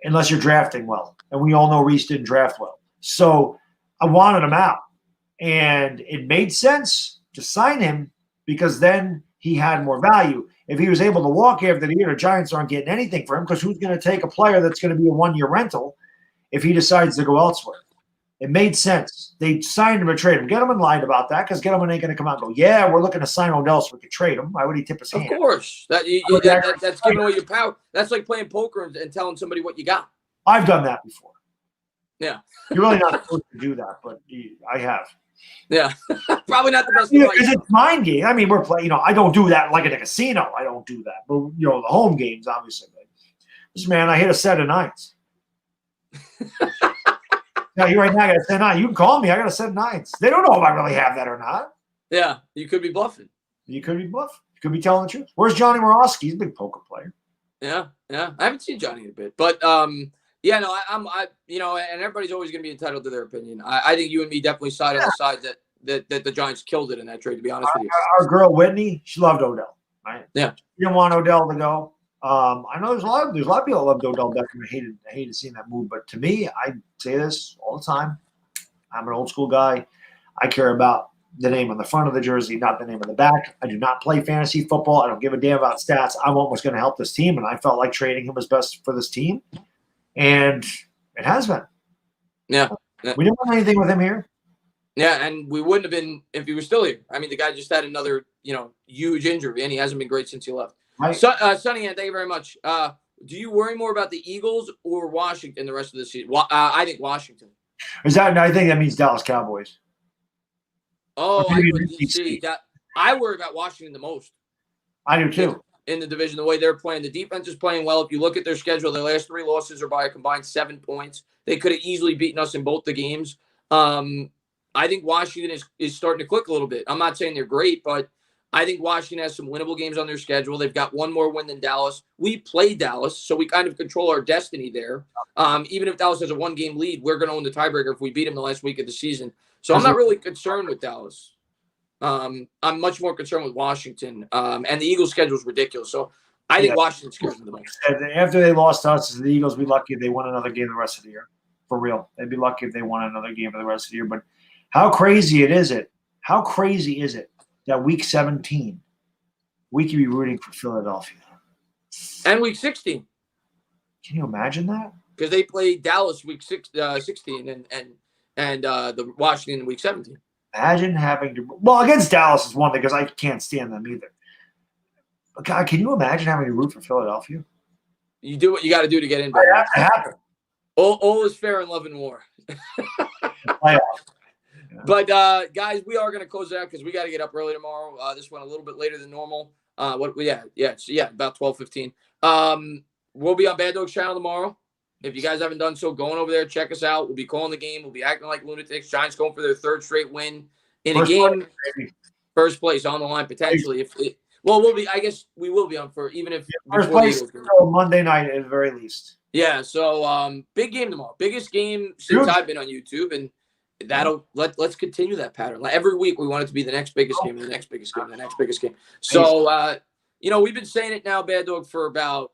unless you're drafting well. And we all know Reese didn't draft well. So I wanted him out. And it made sense to sign him because then he had more value. If he was able to walk after the year, the Giants aren't getting anything for him because who's going to take a player that's going to be a 1-year rental if he decides to go elsewhere? It made sense. They signed him a trade him. Gettleman lied about that because Gettleman ain't going to come out and go, yeah, we're looking to sign Odell so we could trade him. Why would he tip his hand? Of course. That's giving away your power. That's like playing poker and telling somebody what you got. I've done that before. Yeah. You're really not supposed to do that, but I have. Yeah. Probably not the best. Because it's mind game. I mean, we're playing, I don't do that like at a casino. I don't do that. But, the home games, obviously. This man, I hit a set of 9s. Now, you right now, I got a set of 9. You can call me. I got a set of 9s. They don't know if I really have that or not. Yeah. You could be bluffing. You could be bluffing. You could be telling the truth. Where's Johnny Morosky? He's a big poker player. Yeah. Yeah. I haven't seen Johnny in a bit. But, and everybody's always going to be entitled to their opinion. I think you and me definitely side on the side that the Giants killed it in that trade, to be honest with you. Our girl, Whitney, she loved Odell. Right? Yeah. She didn't want Odell to go. I know there's a lot of people that loved Odell Beckham. I hated seeing that move. But to me, I say this all the time. I'm an old school guy. I care about the name on the front of the jersey, not the name on the back. I do not play fantasy football. I don't give a damn about stats. I want what's going to help this team, and I felt like trading him was best for this team. And it has been. Yeah. We didn't want anything with him here. Yeah, and we wouldn't have been if he was still here. I mean, the guy just had another, huge injury, and he hasn't been great since he left. Right. So, Sonny, thank you very much. Do you worry more about the Eagles or Washington the rest of the season? I think Washington. I think that means Dallas Cowboys. Oh, I worry about Washington the most. I do too. in the division, the way they're playing. The defense is playing well. If you look at their schedule, their last 3 losses are by a combined 7 points. They could have easily beaten us in both the games. I think Washington is starting to click a little bit. I'm not saying they're great, but I think Washington has some winnable games on their schedule. They've got one more win than Dallas. We play Dallas, so we kind of control our destiny there. Even if Dallas has a 1-game lead, we're going to own the tiebreaker if we beat them the last week of the season. So I'm not really concerned with Dallas. I'm much more concerned with Washington. And the Eagles' schedule is ridiculous. So I think Washington scares me the most. After they lost to us, the Eagles would be lucky if they won another game the rest of the year. For real. They'd be lucky if they won another game for the rest of the year. But how crazy is it that week 17, we could be rooting for Philadelphia? And week 16. Can you imagine that? Because they played Dallas week 16 and the Washington in week 17. Imagine having to – well, against Dallas is one thing because I can't stand them either. But God, can you imagine having to root for Philadelphia? You do what you got to do to get in. It has to happen. All is fair in love and war. Yeah. But, guys, we are going to close it out because we got to get up early tomorrow. This went a little bit later than normal. About 12:15. We'll be on Baddog's channel tomorrow. If you guys haven't done so, going over there, check us out. We'll be calling the game. We'll be acting like lunatics. Giants going for their 3rd straight win in a game. First place on the line potentially. We'll be. I guess we will be on for even if first place Monday night at the very least. Yeah. So big game tomorrow. Biggest game since I've been on YouTube, and let's continue that pattern. Like every week, we want it to be the next biggest game, the next biggest game, the next biggest game. So we've been saying it now, Bad Dog, for about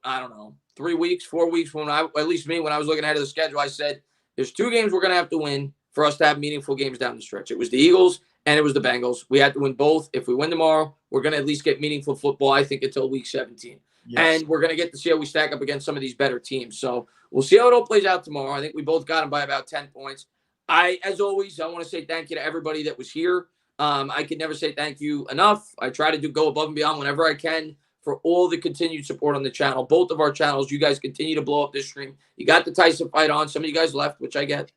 3 weeks, 4 weeks. When I was looking ahead of the schedule, I said there's 2 games we're gonna have to win for us to have meaningful games down the stretch. It was the Eagles and it was the Bengals. We had to win both. If we win tomorrow, we're gonna at least get meaningful football, I think, until week 17. Yes. And we're gonna get to see how we stack up against some of these better teams. So we'll see how it all plays out tomorrow. I think we both got them by about 10 points. As always, I want to say thank you to everybody that was here. I can never say thank you enough. I try to go above and beyond whenever I can for all the continued support on the channel. Both of our channels, you guys continue to blow up this stream. You got the Tyson fight on. Some of you guys left, which I get.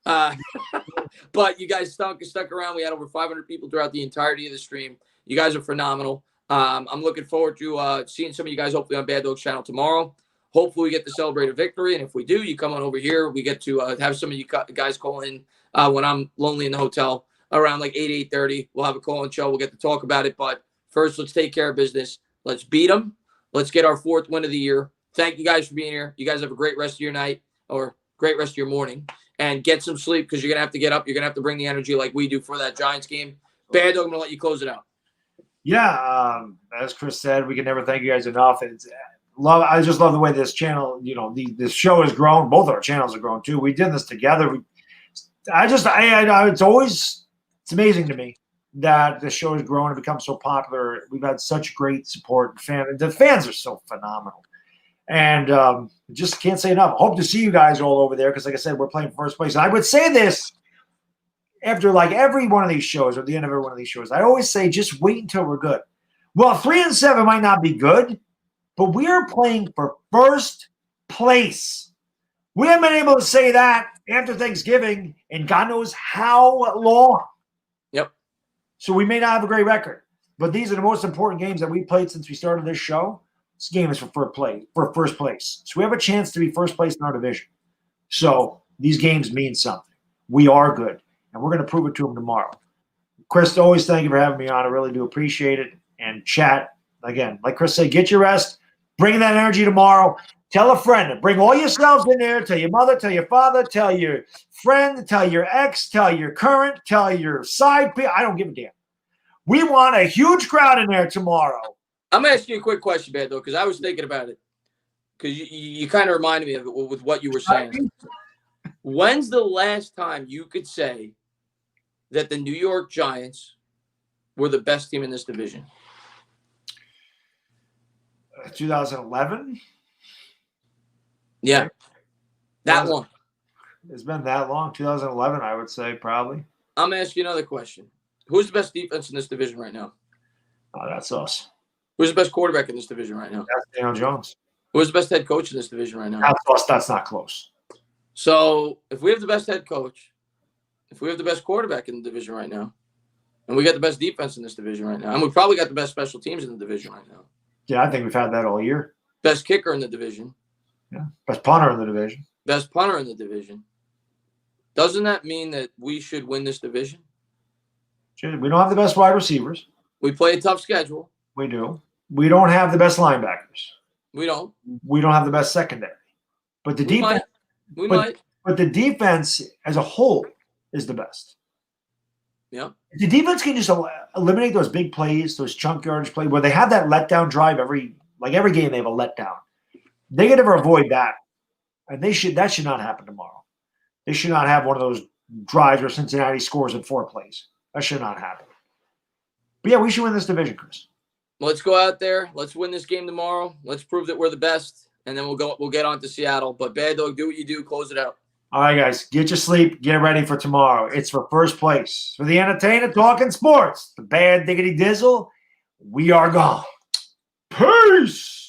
But you guys stuck around. We had over 500 people throughout the entirety of the stream. You guys are phenomenal. I'm looking forward to seeing some of you guys hopefully on Bad Dog's channel tomorrow. Hopefully we get to celebrate a victory. And if we do, you come on over here. We get to have some of you guys call in when I'm lonely in the hotel around like 8:30. We'll have a call-in show. We'll get to talk about it. But first, let's take care of business. Let's beat them. Let's get our 4th win of the year. Thank you guys for being here. You guys have a great rest of your night or great rest of your morning. And get some sleep because you're going to have to get up. You're going to have to bring the energy like we do for that Giants game. Bad Dog, I'm going to let you close it out. Yeah, as Chris said, we can never thank you guys enough. I just love the way this channel, this show has grown. Both our channels have grown too. We did this together. It's amazing to me that the show has grown and become so popular. We've had such great support. The fans are so phenomenal. And just can't say enough. Hope to see you guys all over there because, like I said, we're playing first place. And I would say this after like every one of these shows or the end of every one of these shows. I always say just wait until we're good. Well, 3-7 might not be good, but we are playing for first place. We haven't been able to say that after Thanksgiving in God knows how long. Yep. So we may not have a great record, but these are the most important games that we played since we started this show. This game is for first place. So we have a chance to be first place in our division. So these games mean something. We are good, and we're going to prove it to them tomorrow. Chris, always thank you for having me on. I really do appreciate it. And chat, again, like Chris said, get your rest. Bring that energy tomorrow. Tell a friend. Bring all yourselves in there. Tell your mother, tell your father, tell your friend, tell your ex, tell your current, tell your side. I don't give a damn. We want a huge crowd in there tomorrow. I'm going to ask you a quick question, Bad Dog, because I was thinking about it. Because you kind of reminded me of it with what you were saying. When's the last time you could say that the New York Giants were the best team in this division? 2011? Yeah. That long. It's been that long. 2011, I would say, probably. I'm going to ask you another question. Who's the best defense in this division right now? Oh, that's us. Who's the best quarterback in this division right now? That's Daniel Jones. Who's the best head coach in this division right now? That's us. That's not close. So if we have the best head coach, if we have the best quarterback in the division right now, and we got the best defense in this division right now, and we probably got the best special teams in the division right now. Yeah, I think we've had that all year. Best kicker in the division. Yeah, best punter in the division. Best punter in the division. Doesn't that mean that we should win this division? We don't have the best wide receivers. We play a tough schedule. We do. We don't have the best linebackers. We don't. We don't have the best secondary. But the defense, we might. But the defense as a whole is the best. Yeah. The defense can just eliminate those big plays, those chunk yardage plays, where they have that letdown drive every game. They have a letdown. They can never avoid that, and that should not happen tomorrow. They should not have one of those drives where Cincinnati scores in 4 plays. That should not happen. But yeah, we should win this division, Chris. Let's go out there. Let's win this game tomorrow. Let's prove that we're the best, and then we'll get on to Seattle. But Bad Dog, do what you do. Close it out. All right, guys, get your sleep. Get ready for tomorrow. It's for first place. For the entertainer talking sports, the Bad Diggity Dizzle, we are gone. Peace.